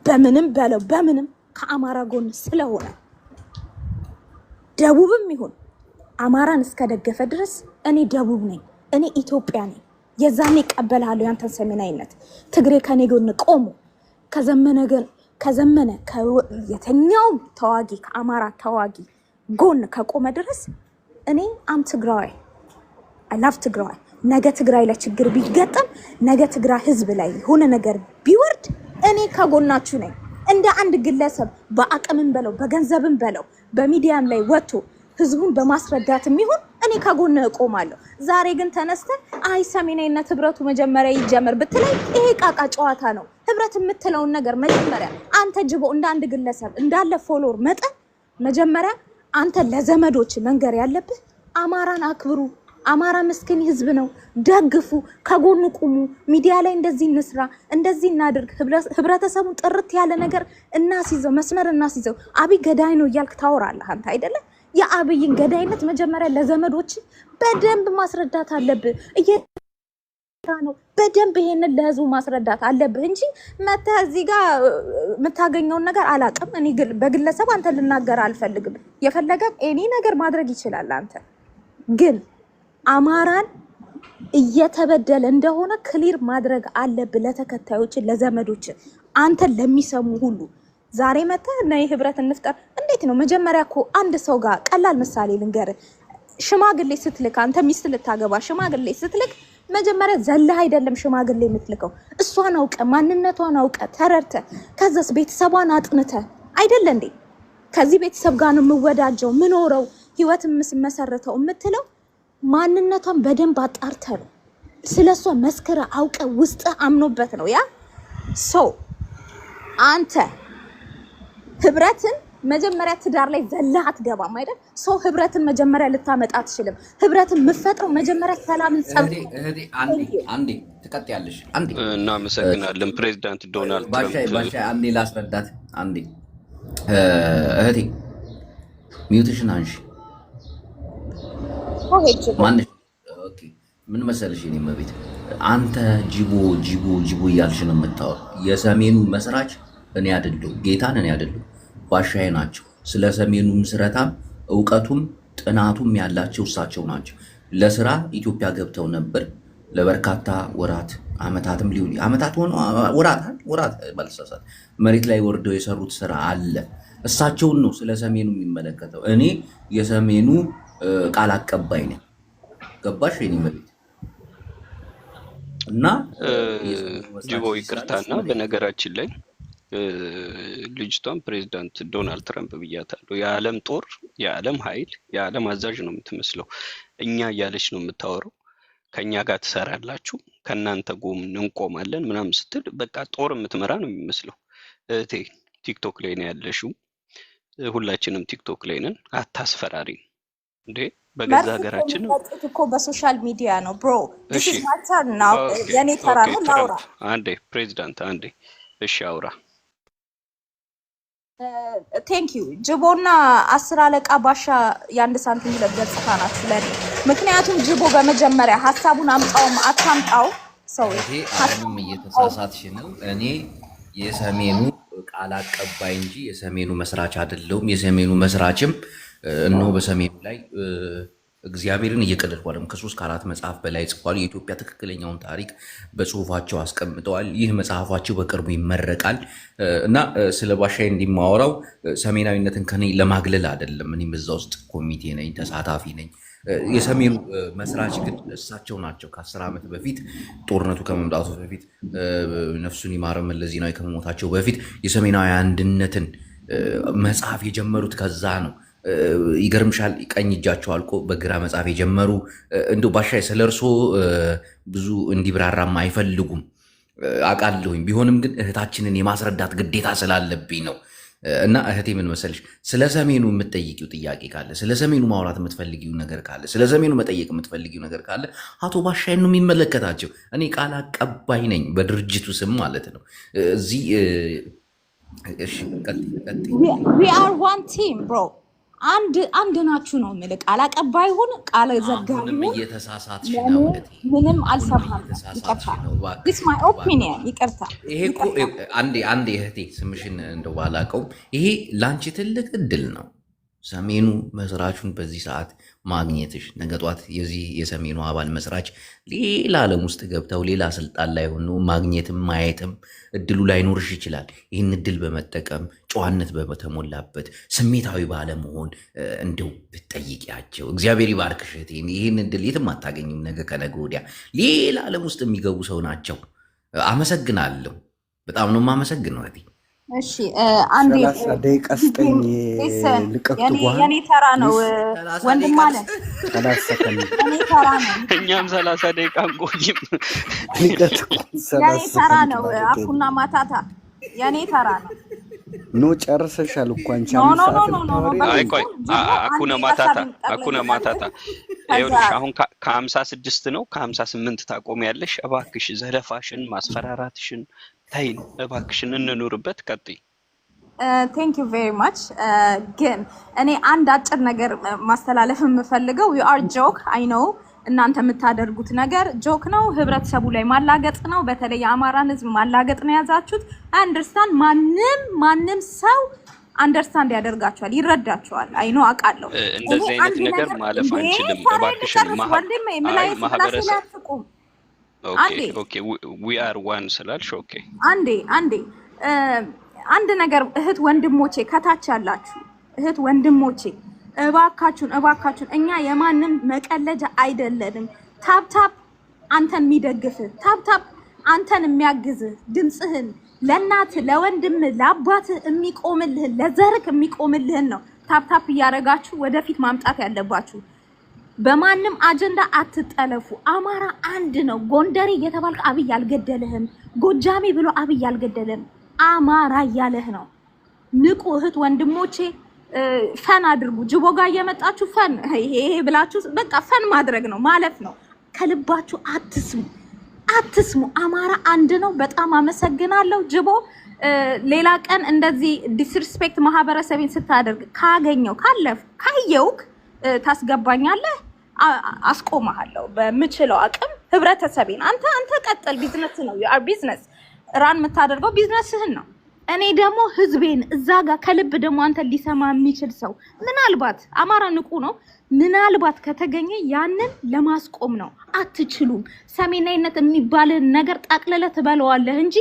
በምንም በለው በምንም ከአማራ ጎን ስለሆነ ደቡብም ይሁን አማራን እስከደገፈ ድረስ እኔ ደቡብ ነኝ፣ እኔ ኢትዮጵያ ነኝ። የዛኔ ቀበላለሁ ያንተን ሰሜናዊነት። ትግሬ ከኔ ጎን ቆሞ ከዘመነ የተኛው ተዋጊ ከአማራ ተዋጊ ጎን ከቆመ ድረስ እኔ አም ትግራይ I love ትግራይ። ነገ ትግራይ ላይ ችግር ቢገጠም ነገ ትግራይ ህዝብ ላይ ሆነ ነገር ቢወርድ እኔ ከጎናችሁ ነኝ። እንደ አንድ ግለሰብ በአቅምም በለው በገንዘብም በለው በሚዲያም ላይ ወጥቶ ህዝቡን በማስረዳትም ይሁን እኔ ከጎን እቆማለሁ። ዛሬ ግን ተነስተ አይ ሰሜናዊነት ህብረቱ መጀመሪያ ይጀመር ብትለኝ ይሄ ቃቃ ጨዋታ ነው። ህብረት የምትለውን ነገር መጀመሪያ አንተ ጅቦ እንደ አንድ ግለሰብ እንዳለ ፎሎወር መጠን መጀመሪያ አንተ ለዘመዶች መንገር ያለብህ አማራን አክብሩ፣ አማራ ምስኪን ህዝብ ነው፣ ደግፉ፣ ከጎኑ ቁሙ፣ ሚዲያ ላይ እንደዚህ እንስራ፣ እንደዚህ እናድርግ፣ ህብረተሰቡን ጥርት ያለ ነገር እናስይዘው፣ መስመር እናስይዘው። አብይ ገዳይ ነው እያልክ ታወራለህ አንተ አይደለ? የአብይን ገዳይነት መጀመሪያ ለዘመዶች በደንብ ማስረዳት አለብህ። ነው በደንብ ይሄንን ለህዝቡ ማስረዳት አለብህ እንጂ መተህ እዚህ ጋር የምታገኘውን ነገር አላቅም። እኔ በግለሰብ አንተ ልናገር አልፈልግም። የፈለገ ኤኒ ነገር ማድረግ ይችላል። አንተ ግን አማራን እየተበደለ እንደሆነ ክሊር ማድረግ አለብህ ለተከታዮች፣ ለዘመዶች፣ አንተ ለሚሰሙ ሁሉ። ዛሬ መተህ ነይ ህብረት እንፍጠር እንዴት ነው? መጀመሪያ እኮ አንድ ሰው ጋር ቀላል ምሳሌ ልንገር። ሽማግሌ ስትልክ አንተ ሚስት ልታገባ ሽማግሌ ስትልክ መጀመሪያ ዘለህ አይደለም ሽማግሌ የምትልከው። እሷን አውቀ ማንነቷን አውቀ ተረድተ ከዛስ ቤተሰቧን አጥንተ አይደለ እንዴ? ከዚህ ቤተሰብ ጋር ነው የምወዳጀው ምኖረው ህይወት መሰረተው የምትለው ማንነቷን በደንብ አጣርተ ነው። ስለሷ መስከረ አውቀ ውስጥ አምኖበት ነው። ያ ሰው አንተ ህብረትን መጀመሪያ ትዳር ላይ ዘለህ አትገባም አይደል? ሰው ህብረትን መጀመሪያ ልታመጣ አትችልም። ህብረትን የምትፈጥረው መጀመሪያ ሰላምን ጸብ አንዴ ትቀጥያለሽ። አንዴ እናመሰግናለን ፕሬዚዳንት ዶናልድ ትራምፕ። ባሻ አንዴ ላስረዳት። አንዴ እህቴ ሚውትሽን አንሺ። ማንሽ ኦኬ። ምን መሰለሽ የኔ መቤት አንተ ጅቦ እያልሽ ነው የምታወራው። የሰሜኑ መስራች እኔ አይደለሁም፣ ጌታን እኔ አይደለሁም፣ ባሻዬ ናቸው። ስለ ሰሜኑ ምስረታም እውቀቱም ጥናቱም ያላቸው እሳቸው ናቸው። ለስራ ኢትዮጵያ ገብተው ነበር ለበርካታ ወራት አመታትም ሊሆን አመታት ሆኖ ወራት ባልሳሳት መሬት ላይ ወርደው የሰሩት ስራ አለ። እሳቸውን ነው ስለ ሰሜኑ የሚመለከተው። እኔ የሰሜኑ ቃል አቀባይ ነኝ። ገባሽ የኔ መቤት? እና ጅቦ ይቅርታና በነገራችን ላይ ልጅቷን ፕሬዚዳንት ዶናልድ ትራምፕ ብያታለሁ። የዓለም ጦር፣ የዓለም ኃይል፣ የዓለም አዛዥ ነው የምትመስለው። እኛ እያለች ነው የምታወራው። ከኛ ጋር ትሰራላችሁ፣ ከናንተ ጎን እንቆማለን ምናምን ስትል በቃ ጦር የምትመራ ነው የሚመስለው። እቴ ቲክቶክ ላይ ነው ያለሽው፣ ሁላችንም ቲክቶክ ላይ ነን። አታስፈራሪ እንዴ! በገዛ ሀገራችን ነው እኮ በሶሻል ሚዲያ ነው ብሮ። this is my turn now የኔ ተራ ነው ላውራ። አንዴ ፕሬዚዳንት አንዴ እሺ አውራ። ቴንክ ዩ ጅቦና 10 አለቃ ባሻ የአንድ ሳንቲም ሁለት ገጽታ ናችሁ ለኔ። ምክንያቱም ጅቦ በመጀመሪያ ሐሳቡን አምጣውም አታምጣው ሰው ይሄ አሁንም እየተሳሳትሽ ነው። እኔ የሰሜኑ ቃል አቀባይ እንጂ የሰሜኑ መስራች አይደለሁም። የሰሜኑ መስራችም እነሆ በሰሜኑ ላይ እግዚአብሔርን እየቀለድኩ አይደለም። ከ3 ከ4 መጽሐፍ በላይ ጽፏል። የኢትዮጵያ ትክክለኛውን ታሪክ በጽሁፋቸው አስቀምጠዋል። ይህ መጽሐፋቸው በቅርቡ ይመረቃል እና ስለ ባሻዬ እንዲማወራው ሰሜናዊነትን ከኔ ለማግለል አይደለም። እኔም እዛ ውስጥ ኮሚቴ ነኝ፣ ተሳታፊ ነኝ። የሰሜኑ መስራች ግን እሳቸው ናቸው። ከ10 ዓመት በፊት ጦርነቱ ከመምጣቱ በፊት ነፍሱን ይማረ መለስ ዜናዊ ከመሞታቸው በፊት የሰሜናዊ አንድነትን መጽሐፍ የጀመሩት ከዛ ነው። ይገርምሻል፣ ቀኝ እጃቸው አልቆ በግራ መጽሐፍ የጀመሩ እንደው ባሻዬ ስለ እርሶ ብዙ እንዲብራራም አይፈልጉም አውቃለሁኝ። ቢሆንም ግን እህታችንን የማስረዳት ግዴታ ስላለብኝ ነው። እና እህቴ ምን መሰለሽ፣ ስለ ሰሜኑ የምትጠይቂው ጥያቄ ካለ፣ ስለ ሰሜኑ ማውራት የምትፈልጊው ነገር ካለ፣ ስለ ሰሜኑ መጠየቅ የምትፈልጊው ነገር ካለ አቶ ባሻዬን ነው የሚመለከታቸው። እኔ ቃል አቀባይ ነኝ በድርጅቱ ስም ማለት ነው። እዚህ እሺ፣ we are one team bro። አንድ ናችሁ ነው የምልህ። ቃል አቀባይ ሁን ቃል ዘጋቢ ሁን እየተሳሳትሽ ነው። ምንም አልሰማም። ይቅርታ this my opinion። ይቅርታ ይሄ እኮ አንዴ እህቴ ስምሽን እንደው ባላውቀውም ይሄ ላንቺ ትልቅ እድል ነው። ሰሜኑ መስራቹን በዚህ ሰዓት ማግኘትሽ፣ ነገ ጧት የዚህ የሰሜኑ አባል መስራች ሌላ ዓለም ውስጥ ገብተው ሌላ ስልጣን ላይ ሆኖ ማግኘትም ማየትም እድሉ ላይኖርሽ ይችላል። ይህን እድል በመጠቀም ጨዋነት በተሞላበት ስሜታዊ ባለመሆን እንደው ብትጠይቂያቸው። እግዚአብሔር ይባርክሽ እህቴ። ይህን እድል የትም አታገኝም። ነገ ከነገ ወዲያ ሌላ ዓለም ውስጥ የሚገቡ ሰው ናቸው። አመሰግናለሁ። በጣም ነው የማመሰግነው እህቴ። እሺ አንዴ 30 ደቂቃ ስጠኝ። ልቀቅት በኋላ የኔ ተራ ነው ወንድም አለ 30 ሰከንድ የኔ ተራ ነው። እኛም 30 ደቂቃ እንቆይም። የኔ ተራ ነው። አኩና ማታታ የኔ ተራ ነው። ኖ ጨርሰሻል እኮ አንቺ። አይ ቆይ አኩና ማታታ ይኸውልሽ፣ አሁን ከ56 ነው ከ58 ታቆሚያለሽ። እባክሽ ዘለፋሽን ማስፈራራትሽን ታይን እባክሽን እንኑርበት። ቀጥይ። ቴንክ ዩ ቬሪ ማች። ግን እኔ አንድ አጭር ነገር ማስተላለፍ የምፈልገው ዊ አር ጆክ አይ ኖው እናንተ የምታደርጉት ነገር ጆክ ነው፣ ህብረተሰቡ ላይ ማላገጥ ነው። በተለይ የአማራን ህዝብ ማላገጥ ነው ያዛችሁት። አንደርስታንድ ማንም ሰው አንደርስታንድ ያደርጋቸዋል፣ ይረዳቸዋል። አይ ኖ አውቃለሁ። እንደዚህ አይነት ነገር ማለፍ አንችልም። እባክሽን ማህበረሰብ ኦኬ ዊ አር ዋን ስላልሽ ኦኬ አንድ ነገር እህት ወንድሞቼ ከታች ያላችሁ እህት ወንድሞቼ እባካችሁን እኛ የማንም መቀለጃ አይደለንም። ታፕታፕ አንተን የሚደግፍ ታፕታፕ አንተን የሚያግዝ ድምጽህን ለእናት ለወንድም ለአባት የሚቆምልህን ለዘርክ የሚቆምልህን ነው ታፕታፕ እያደረጋችሁ ወደፊት ማምጣት ያለባችሁ። በማንም አጀንዳ አትጠለፉ። አማራ አንድ ነው። ጎንደሬ እየተባልክ አብይ አልገደልህም። ጎጃሜ ብሎ አብይ አልገደልህም። አማራ እያለህ ነው። ንቁ እህት ወንድሞቼ፣ ፈን አድርጉ። ጅቦ ጋር እየመጣችሁ ፈን ይሄ ብላችሁ በቃ ፈን ማድረግ ነው ማለፍ ነው። ከልባችሁ አትስሙ። አማራ አንድ ነው። በጣም አመሰግናለሁ ጅቦ። ሌላ ቀን እንደዚህ ዲስሪስፔክት ማህበረሰቤን ስታደርግ ካየውክ ታስገባኛለህ፣ አስቆማለሁ በምችለው አቅም ህብረተሰቤን። አንተ ቀጥል፣ ቢዝነስ ነው ቢዝነስ ራን የምታደርገው ቢዝነስህን ነው። እኔ ደግሞ ህዝቤን እዛ ጋር ከልብ ደግሞ አንተ ሊሰማ የሚችል ሰው ምናልባት አማራ ንቁ ነው ምናልባት ከተገኘ ያንን ለማስቆም ነው። አትችሉም። ሰሜናዊነት የሚባልን ነገር ጠቅልለህ ትበለዋለህ እንጂ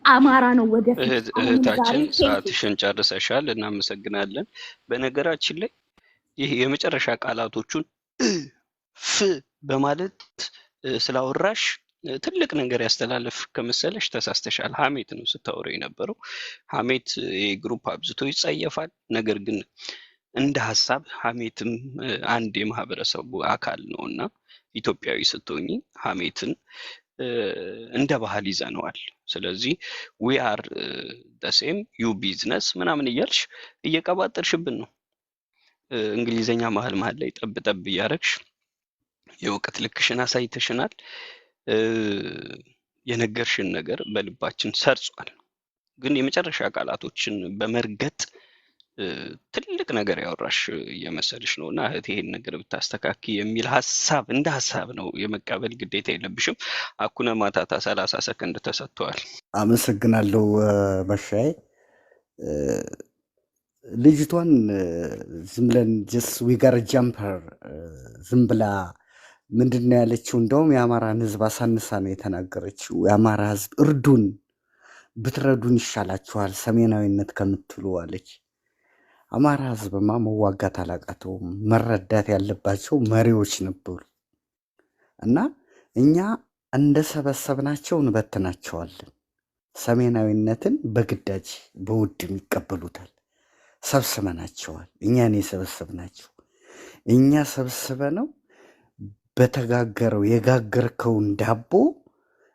አማራ ነው ወደፊት። እህታችን ሰዓትሽን ጨርሰሻል፣ እናመሰግናለን። በነገራችን ላይ ይህ የመጨረሻ ቃላቶቹን ፍ በማለት ስላወራሽ ትልቅ ነገር ያስተላለፍ ከመሰለሽ ተሳስተሻል። ሀሜት ነው ስታወራ የነበረው። ሀሜት የግሩፕ አብዝቶ ይጸየፋል። ነገር ግን እንደ ሀሳብ ሀሜትም አንድ የማህበረሰቡ አካል ነውና ኢትዮጵያዊ ስትሆኚ ሀሜትን እንደ ባህል ይዘነዋል። ስለዚህ ዊ አር ደሴም ዩ ቢዝነስ ምናምን እያልሽ እየቀባጠርሽብን ነው። እንግሊዘኛ መሀል ላይ ጠብ እያረግሽ የእውቀት ልክሽን አሳይተሽናል። የነገርሽን ነገር በልባችን ሰርጿል። ግን የመጨረሻ ቃላቶችን በመርገጥ ትልቅ ነገር ያወራሽ እየመሰልሽ ነውና እህት ይሄን ነገር ብታስተካኪ የሚል ሀሳብ እንደ ሀሳብ ነው። የመቀበል ግዴታ የለብሽም። አኩነ ማታታ 30 ሰከንድ ተሰጥቷል። አመሰግናለሁ በሻይ። ልጅቷን ዝም ብለን ጀስት ዊ ጋር ጃምፐር ዝም ብላ ምንድን ነው ያለችው? እንደውም የአማራን ህዝብ አሳንሳ ነው የተናገረችው። የአማራ ህዝብ እርዱን፣ ብትረዱን ይሻላችኋል ሰሜናዊነት ከምትሉ አለች። አማራ ህዝብማ መዋጋት አላቃተውም። መረዳት ያለባቸው መሪዎች ነበሩ እና እኛ እንደሰበሰብናቸው እንበትናቸዋለን። ሰሜናዊነትን በግዳጅ በውድም ይቀበሉታል። ሰብስበናቸዋል። እኛን የሰበሰብናቸው እኛ ሰብስበ ነው በተጋገረው የጋገርከውን ዳቦ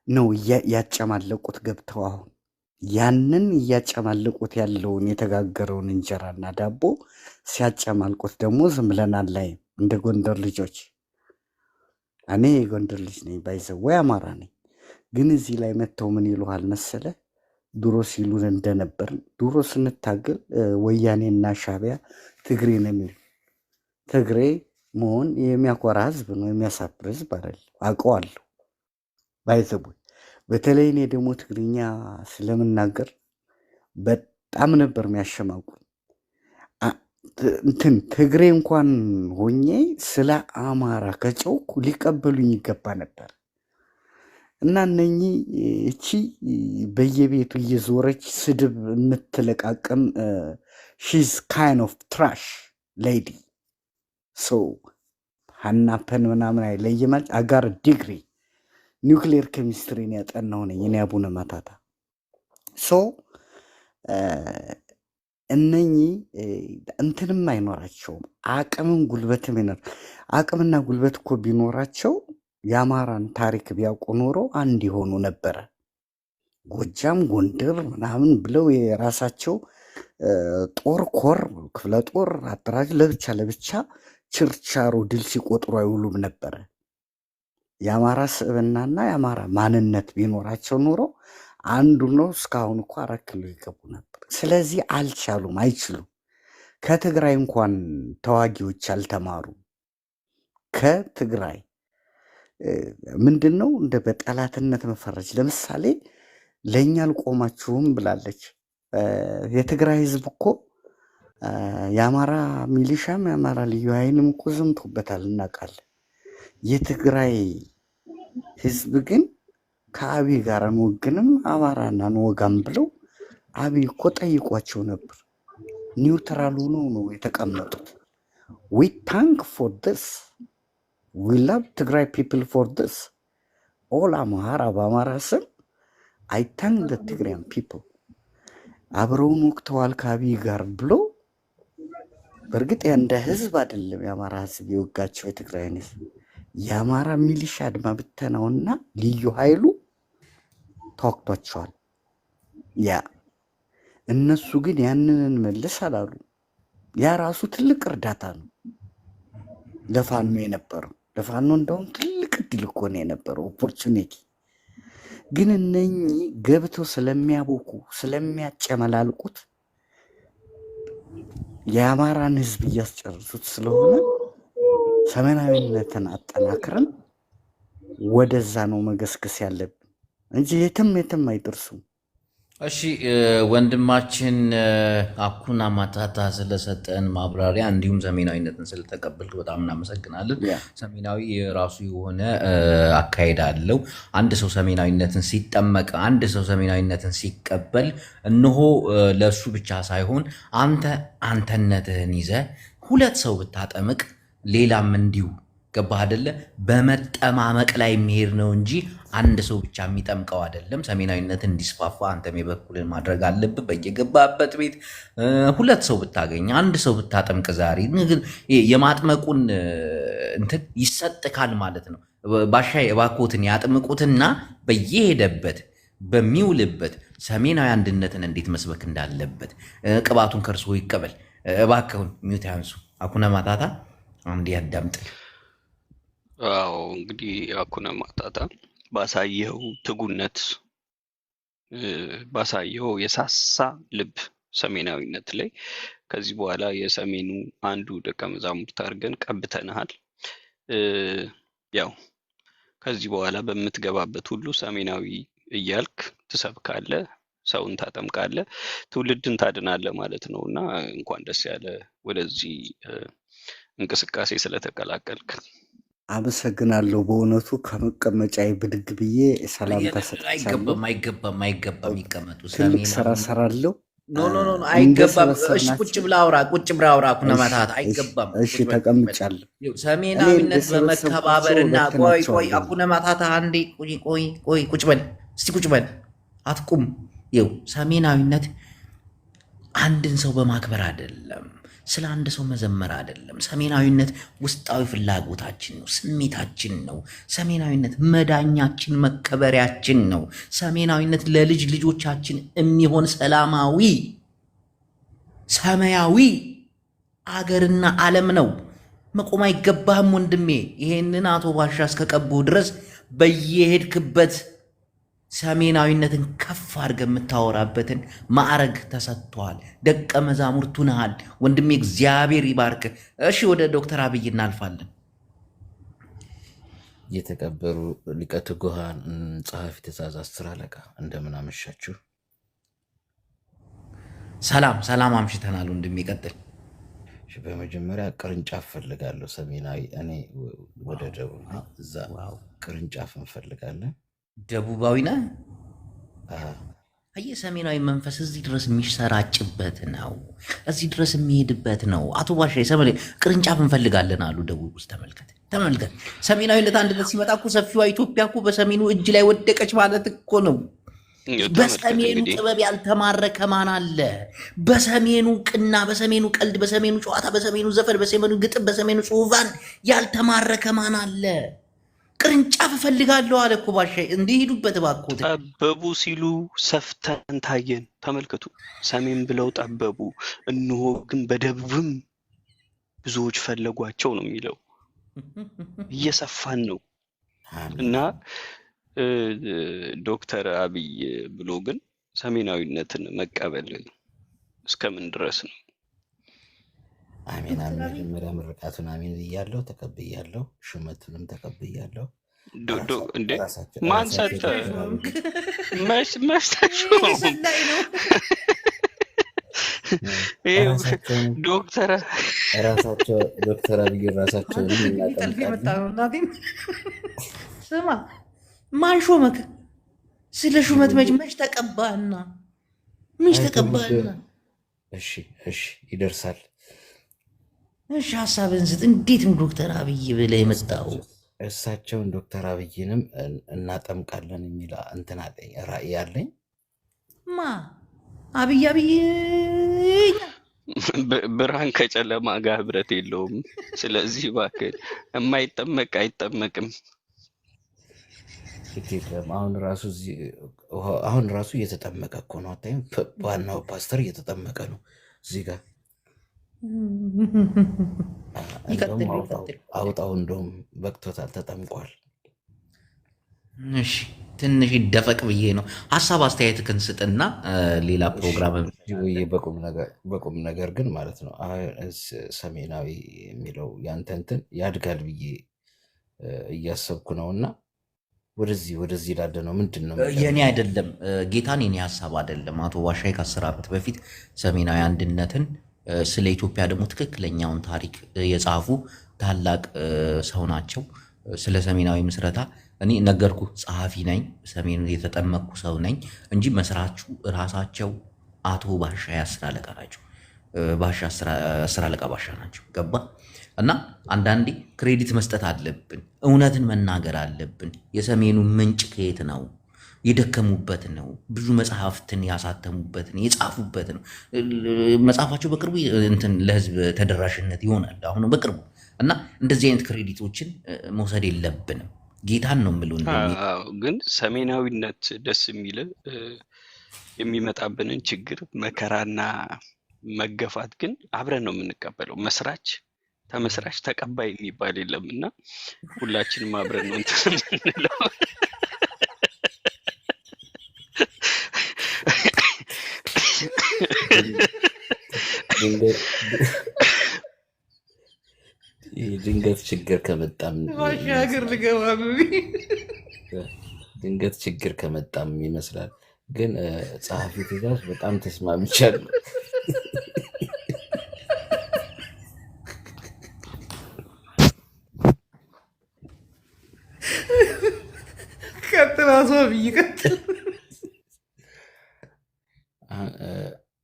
ነው ያጨማለቁት ገብተው አሁን ያንን እያጨማለቁት ያለውን የተጋገረውን እንጀራና ዳቦ ሲያጨማልቁት ደግሞ ዝም ብለናል። ላይ እንደ ጎንደር ልጆች እኔ የጎንደር ልጅ ነኝ፣ ባይዘው አማራ ነኝ። ግን እዚህ ላይ መጥተው ምን ይሉሃል መሰለ? ድሮ ሲሉን እንደነበር ድሮ ስንታገል ወያኔና ሻቢያ ትግሬ ነው የሚሉ ትግሬ መሆን የሚያኮራ ህዝብ ነው፣ የሚያሳፍር ህዝብ አይደለም። አውቀዋለሁ ባይዘው። በተለይ እኔ ደግሞ ትግርኛ ስለምናገር በጣም ነበር የሚያሸማቁ። ትግሬ እንኳን ሆኜ ስለ አማራ ከጨውኩ ሊቀበሉኝ ይገባ ነበር። እና እነኚህ እቺ በየቤቱ እየዞረች ስድብ የምትለቃቅም ሺዝ ካይን ኦፍ ትራሽ ሌዲ ሶ ሀናፐን ምናምን አይለይማል። አጋር ዲግሪ ኒውክሊየር ኬሚስትሪን ያጠናው ነኝ እኔ አቡነ ማታታ። ሶ እነኚህ እንትንም አይኖራቸውም አቅምም ጉልበትም ይኖር። አቅምና ጉልበት እኮ ቢኖራቸው የአማራን ታሪክ ቢያውቁ ኖሮ አንድ የሆኑ ነበረ። ጎጃም፣ ጎንደር ምናምን ብለው የራሳቸው ጦር ኮር፣ ክፍለ ጦር አደራጅ ለብቻ ለብቻ ችርቻሮ ድል ሲቆጥሩ አይውሉም ነበረ። የአማራ ስብዕናና የአማራ ማንነት ቢኖራቸው ኖሮ አንዱ ነው እስካሁን እኮ 4 ኪሎ ይገቡ ነበር። ስለዚህ አልቻሉም፣ አይችሉም። ከትግራይ እንኳን ተዋጊዎች አልተማሩም። ከትግራይ ምንድን ነው እንደ በጠላትነት መፈረጅ። ለምሳሌ ለእኛ አልቆማችሁም ብላለች። የትግራይ ህዝብ እኮ የአማራ ሚሊሻም የአማራ ልዩ ኃይልም እኮ ዘምቶበታል፣ እናውቃለን። የትግራይ ህዝብ ግን ከአብይ ጋር አንወግንም አማራን አንወጋም ብለው አብይ እኮ ጠይቋቸው ነበር። ኒውትራል ሆነው ነው የተቀመጡት። ዊ ታንክ ፎር ዲስ ዊ ላቭ ትግራይ ፒፕል ፎር ዲስ ኦል አማራ በአማራ ስም አይ ታንክ ደ ትግራይን ፒፕል አብረውን ወቅተዋል ከአብይ ጋር ብሎ በእርግጥ እንደ ህዝብ አይደለም የአማራ ህዝብ የወጋቸው የትግራይን ህዝብ የአማራ ሚሊሻ አድማ ብተናውና ልዩ ኃይሉ ተዋግቷቸዋል። ያ እነሱ ግን ያንን እንመልስ አላሉ። ያ ራሱ ትልቅ እርዳታ ነው ለፋኖ የነበረው። ለፋኖ እንደውም ትልቅ እድል እኮ ነው የነበረው ኦፖርቹኒቲ። ግን እነኚህ ገብተው ስለሚያቦኩ ስለሚያጨመላልቁት የአማራን ህዝብ እያስጨርሱት ስለሆነ ሰሜናዊነትን አጠናክረን ወደዛ ነው መገስገስ ያለብን እንጂ የትም አይደርሱም። እሺ ወንድማችን አኩና ማታታ ስለሰጠን ማብራሪያ እንዲሁም ሰሜናዊነትን ስለተቀበልክ በጣም እናመሰግናለን። ሰሜናዊ የራሱ የሆነ አካሄድ አለው። አንድ ሰው ሰሜናዊነትን ሲጠመቅ፣ አንድ ሰው ሰሜናዊነትን ሲቀበል እነሆ ለሱ ብቻ ሳይሆን አንተነትህን ይዘህ ሁለት ሰው ብታጠምቅ ሌላም እንዲሁ ገባህ አይደለ? በመጠማመቅ ላይ የሚሄድ ነው እንጂ አንድ ሰው ብቻ የሚጠምቀው አይደለም። ሰሜናዊነትን እንዲስፋፋ አንተም የበኩልን ማድረግ አለብህ። በየገባበት ቤት ሁለት ሰው ብታገኝ፣ አንድ ሰው ብታጠምቅ ዛሬ የማጥመቁን እንትን ይሰጥካል ማለት ነው። ባሻይ እባክዎትን ያጥምቁትና በየሄደበት በሚውልበት ሰሜናዊ አንድነትን እንዴት መስበክ እንዳለበት ቅባቱን ከእርሶ ይቀበል። እባክሁን ሚዩት ያንሱ። አኩነ ማታታ አንዴ ያዳምጥ። አዎ እንግዲህ አኩነ ማታታ ባሳየው ትጉነት ባሳየው የሳሳ ልብ ሰሜናዊነት ላይ ከዚህ በኋላ የሰሜኑ አንዱ ደቀ መዛሙርት አድርገን ቀብተንሃል። ያው ከዚህ በኋላ በምትገባበት ሁሉ ሰሜናዊ እያልክ ትሰብካለህ፣ ሰውን ታጠምቃለህ፣ ትውልድን ታድናለህ ማለት ነው እና እንኳን ደስ ያለ ወደዚህ እንቅስቃሴ ስለተቀላቀልክ አመሰግናለሁ። በእውነቱ ከመቀመጫዬ ብድግ ብዬ ሰላምታ ሰጥቻለሁ። አይገባም ይቀመጡ። ትልቅ ስራ ሰራለሁ። ኖ አይገባም። እሺ ቁጭ ብለህ አውራ አኩነ ማታታ አይገባም። እሺ ተቀምጫለሁ። ሰሜናዊነት በመከባበርና ቆይ አኩነ ማታታ አንዴ ቆይ ቁጭ በል እስቲ ቁጭ በል አትቁም። ይኸው ሰሜናዊነት አንድን ሰው በማክበር አይደለም፣ ስለ አንድ ሰው መዘመር አይደለም። ሰሜናዊነት ውስጣዊ ፍላጎታችን ነው፣ ስሜታችን ነው። ሰሜናዊነት መዳኛችን፣ መከበሪያችን ነው። ሰሜናዊነት ለልጅ ልጆቻችን የሚሆን ሰላማዊ ሰማያዊ አገርና ዓለም ነው። መቆም አይገባህም ወንድሜ። ይሄንን አቶ ባሻ እስከቀቡህ ድረስ በየሄድክበት ሰሜናዊነትን ከፍ አድርገህ የምታወራበትን ማዕረግ ተሰጥቷል። ደቀ መዛሙርቱ ነሃል ወንድሜ። እግዚአብሔር ይባርክ። እሺ ወደ ዶክተር አብይ እናልፋለን። የተከበሩ ሊቀ ትጉሃን ጸሐፊ ትእዛዝ 10 አለቃ እንደምን አመሻችሁ? ሰላም አምሽተናል ወንድሜ፣ ቀጥል። በመጀመሪያ ቅርንጫፍ ፈልጋለሁ። ሰሜናዊ እኔ ወደ ደቡብ እዛ ቅርንጫፍ እንፈልጋለን። ደቡባዊ ነህ? አየህ፣ ሰሜናዊ መንፈስ እዚህ ድረስ የሚሰራጭበት ነው፣ እዚህ ድረስ የሚሄድበት ነው። አቶ ባሻ ሰሜናዊ ቅርንጫፍ እንፈልጋለን አሉ ደቡብ ውስጥ። ተመልከት። ሰሜናዊነት አንድነት ሲመጣ እኮ ሰፊዋ ኢትዮጵያ እኮ በሰሜኑ እጅ ላይ ወደቀች ማለት እኮ ነው። በሰሜኑ ጥበብ ያልተማረከ ማን አለ? በሰሜኑ ቅና፣ በሰሜኑ ቀልድ፣ በሰሜኑ ጨዋታ፣ በሰሜኑ ዘፈን፣ በሰሜኑ ግጥም፣ በሰሜኑ ጽሑፋን ያልተማረከ ማን አለ? ቅርንጫፍ እፈልጋለሁ አለ እኮ ባሻ። እንዲሄዱበት እባክዎት። ጠበቡ ሲሉ ሰፍተን ታየን። ተመልከቱ፣ ሰሜን ብለው ጠበቡ፣ እንሆ ግን በደቡብም ብዙዎች ፈለጓቸው ነው የሚለው። እየሰፋን ነው እና ዶክተር አብይ ብሎ ግን ሰሜናዊነትን መቀበል እስከምን ድረስ ነው? አሜን። መጀመሪያ ምርቃቱን አሜን ብያለሁ፣ ተቀብያለሁ። ሹመቱንም ተቀብያለሁ። ማን ሰጠ? ዶክተር አብይ ራሳቸውን ስማ፣ ማን ሾመክ? ስለ ሹመት መች ተቀባህና? እሺ ይደርሳል። እሺ ሀሳብን ስጥ። እንዴት ነው ዶክተር አብይ ብለህ የመጣው? እሳቸውን ዶክተር አብይንም እናጠምቃለን የሚል እንትን ራዕይ አለኝ። አብይ ብርሃን ከጨለማ ጋር ህብረት የለውም። ስለዚህ እባክህ የማይጠመቅ አይጠመቅም። አሁን ራሱ እየተጠመቀ እኮ ነው። አታይም? ዋናው ፓስተር እየተጠመቀ ነው እዚህ ጋር። እንደውም አውጣው፣ እንደውም በቅቶታል፣ ተጠምቋል። እሺ ትንሽ ይደፈቅ ብዬ ነው። ሀሳብ አስተያየትህን ስጥና ሌላ ፕሮግራም በቁም ነገር ግን ማለት ነው ሰሜናዊ የሚለው ያንተ እንትን ያድጋል ብዬ እያሰብኩ ነው። እና ወደዚህ ላለ ነው ምንድን ነው የኔ አይደለም ጌታን፣ የኔ ሀሳብ አይደለም። አቶ ባሻይ ከ10 ዓመት በፊት ሰሜናዊ አንድነትን ስለ ኢትዮጵያ ደግሞ ትክክለኛውን ታሪክ የጻፉ ታላቅ ሰው ናቸው። ስለ ሰሜናዊ ምስረታ እኔ ነገርኩ፣ ጸሐፊ ነኝ፣ ሰሜኑ የተጠመቅኩ ሰው ነኝ እንጂ መስራቹ ራሳቸው አቶ ባሻይ 10 አለቃ ናቸው። ባሻ 10 አለቃ ባሻ ናቸው። ገባ? እና አንዳንዴ ክሬዲት መስጠት አለብን፣ እውነትን መናገር አለብን። የሰሜኑ ምንጭ ከየት ነው? የደከሙበት ነው። ብዙ መጽሐፍትን ያሳተሙበት ነው፣ የጻፉበት ነው። መጽሐፋቸው በቅርቡ እንትን ለህዝብ ተደራሽነት ይሆናል አሁን በቅርቡ። እና እንደዚህ አይነት ክሬዲቶችን መውሰድ የለብንም። ጌታን ነው የምለው። ግን ሰሜናዊነት ደስ የሚል የሚመጣብንን ችግር መከራና መገፋት ግን አብረን ነው የምንቀበለው። መስራች ተመስራች ተቀባይ የሚባል የለም እና ሁላችንም አብረን ነው እንትን የምንለው። ድንገት ችግር ከመጣም ማሻገር ልገባ ድንገት ችግር ከመጣም ይመስላል። ግን ጸሐፊ ትእዛዝ በጣም ተስማምቻለሁ። ቀጥል አስዋብ ይቀጥል።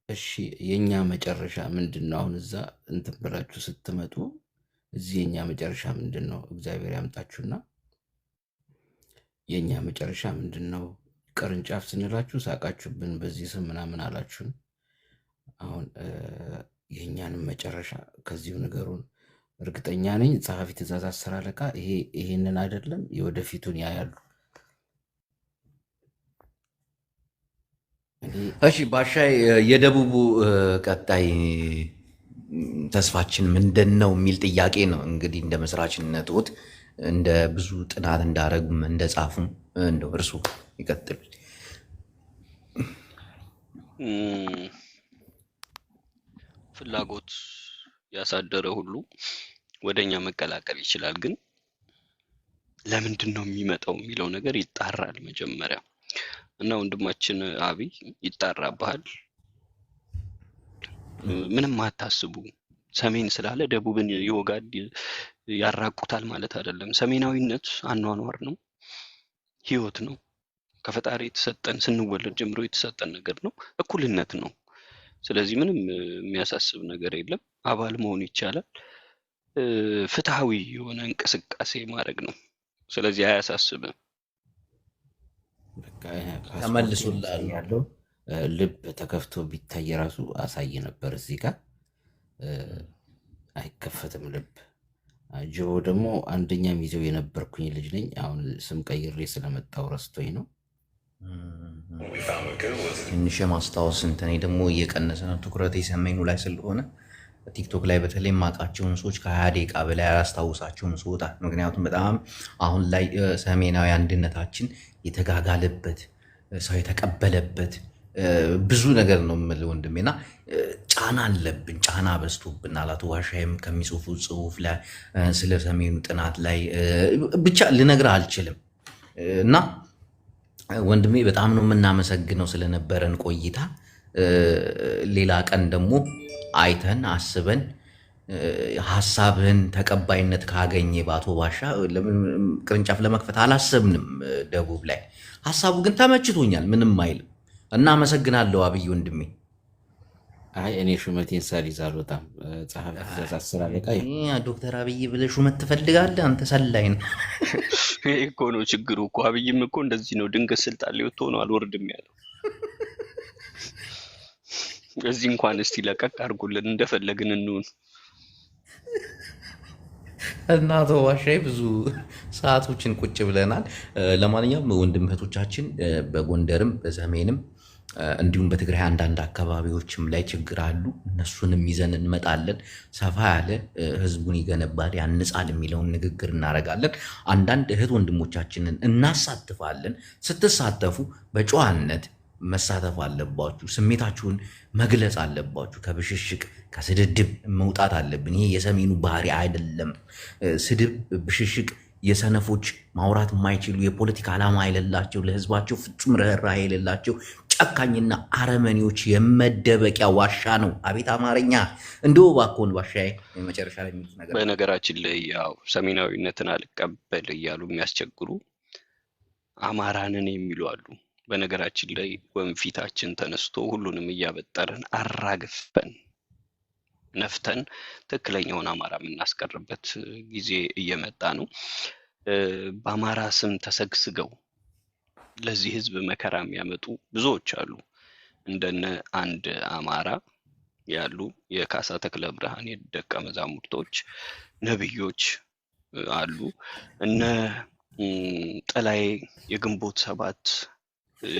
እሺ የኛ መጨረሻ ምንድን ነው? አሁን እዛ እንትን ብላችሁ ስትመጡ እዚህ የኛ መጨረሻ ምንድን ነው? እግዚአብሔር ያምጣችሁና የኛ መጨረሻ ምንድን ነው? ቅርንጫፍ ስንላችሁ ሳቃችሁብን፣ በዚህ ስም ምናምን አላችሁን። አሁን የእኛንም መጨረሻ ከዚሁ ነገሩን እርግጠኛ ነኝ ጸሐፊ ትእዛዝ 10 አለቃ ይሄንን አይደለም የወደፊቱን ያያሉ። እሺ ባሻይ፣ የደቡቡ ቀጣይ ተስፋችን ምንድን ነው የሚል ጥያቄ ነው። እንግዲህ እንደ መስራችነትዎት እንደ ብዙ ጥናት እንዳረጉም እንደጻፉም እንደው እርሱ ይቀጥል። ፍላጎት ያሳደረ ሁሉ ወደኛ መቀላቀል ይችላል። ግን ለምንድን ነው የሚመጣው የሚለው ነገር ይጣራል መጀመሪያ። እና ወንድማችን አብይ ይጣራብሃል። ምንም አታስቡ። ሰሜን ስላለ ደቡብን ይወጋል ያራቁታል ማለት አይደለም። ሰሜናዊነት አኗኗር ነው፣ ህይወት ነው። ከፈጣሪ የተሰጠን ስንወለድ ጀምሮ የተሰጠን ነገር ነው። እኩልነት ነው። ስለዚህ ምንም የሚያሳስብ ነገር የለም። አባል መሆን ይቻላል። ፍትሃዊ የሆነ እንቅስቃሴ ማድረግ ነው። ስለዚህ አያሳስብም። ተመልሶልሃል ያለው ልብ ተከፍቶ ቢታይ ራሱ አሳይ ነበር። እዚህ ጋር አይከፈትም ልብ። ጅቦ ደግሞ አንደኛ ሚዜው የነበርኩኝ ልጅ ነኝ። አሁን ስም ቀይሬ ስለመጣው ረስቶኝ ነው። ትንሽ የማስታወስ እንትኔ ደግሞ እየቀነሰ ነው። ትኩረት ሰሜኑ ላይ ስለሆነ ቲክቶክ ላይ በተለይ የማውቃቸውን ሰዎች ከ20 ደቂቃ በላይ አላስታውሳቸውም ስወጣ። ምክንያቱም በጣም አሁን ላይ ሰሜናዊ አንድነታችን የተጋጋለበት ሰው የተቀበለበት ብዙ ነገር ነው የምልህ ወንድሜና ጫና አለብን። ጫና በዝቶብናል። አቶ ባሻይም ከሚጽፉ ጽሁፍ ላይ ስለ ሰሜኑ ጥናት ላይ ብቻ ልነግርህ አልችልም። እና ወንድሜ በጣም ነው የምናመሰግነው ስለነበረን ቆይታ። ሌላ ቀን ደግሞ አይተን አስበን ሀሳብህን ተቀባይነት ካገኘ በአቶ ባሻ ቅርንጫፍ ለመክፈት አላሰብንም ደቡብ ላይ። ሀሳቡ ግን ተመችቶኛል፣ ምንም አይልም። እናመሰግናለሁ አብይ ወንድሜ። አይ እኔ ሹመቴን ሳልይዝ አልወጣም። ጸሐፊ ትእዛዝ 10 አለቃ ዶክተር አብይ ብለህ ሹመት ትፈልጋለህ? አንተ ሰላይ ነው። ይሄ እኮ ነው ችግሩ እኮ። አብይም እኮ እንደዚህ ነው። ድንገት ስልጣን ላይ ወጥቶ ነው አልወርድም ያለው። እዚህ እንኳን እስቲ ለቀቅ አድርጉልን እንደፈለግን እንሁን። እና አቶ ዋሻይ ብዙ ሰዓቶችን ቁጭ ብለናል። ለማንኛውም ወንድም እህቶቻችን በጎንደርም በሰሜንም እንዲሁም በትግራይ አንዳንድ አካባቢዎችም ላይ ችግር አሉ። እነሱንም ይዘን እንመጣለን። ሰፋ ያለ ህዝቡን ይገነባል ያንጻል የሚለውን ንግግር እናደርጋለን። አንዳንድ እህት ወንድሞቻችንን እናሳትፋለን። ስትሳተፉ በጨዋነት መሳተፍ አለባችሁ። ስሜታችሁን መግለጽ አለባችሁ። ከብሽሽቅ ከስድድብ መውጣት አለብን። ይሄ የሰሜኑ ባህሪ አይደለም። ስድብ፣ ብሽሽቅ የሰነፎች ማውራት የማይችሉ የፖለቲካ ዓላማ የሌላቸው ለህዝባቸው ፍጹም ርኅራኄ የሌላቸው ጨካኝና አረመኔዎች የመደበቂያ ዋሻ ነው። አቤት አማርኛ! እንደው እባክዎን ባሻዬ መጨረሻ ላይ የሚሉት ነገር። በነገራችን ላይ ያው ሰሜናዊነትን አልቀበል እያሉ የሚያስቸግሩ አማራንን የሚሉ አሉ። በነገራችን ላይ ወንፊታችን ተነስቶ ሁሉንም እያበጠርን አራግፈን ነፍተን ትክክለኛውን አማራ የምናስቀርበት ጊዜ እየመጣ ነው። በአማራ ስም ተሰግስገው ለዚህ ህዝብ መከራ የሚያመጡ ብዙዎች አሉ። እንደነ አንድ አማራ ያሉ የካሳ ተክለ ብርሃን የደቀ መዛሙርቶች ነብዮች አሉ። እነ ጥላዬ የግንቦት ሰባት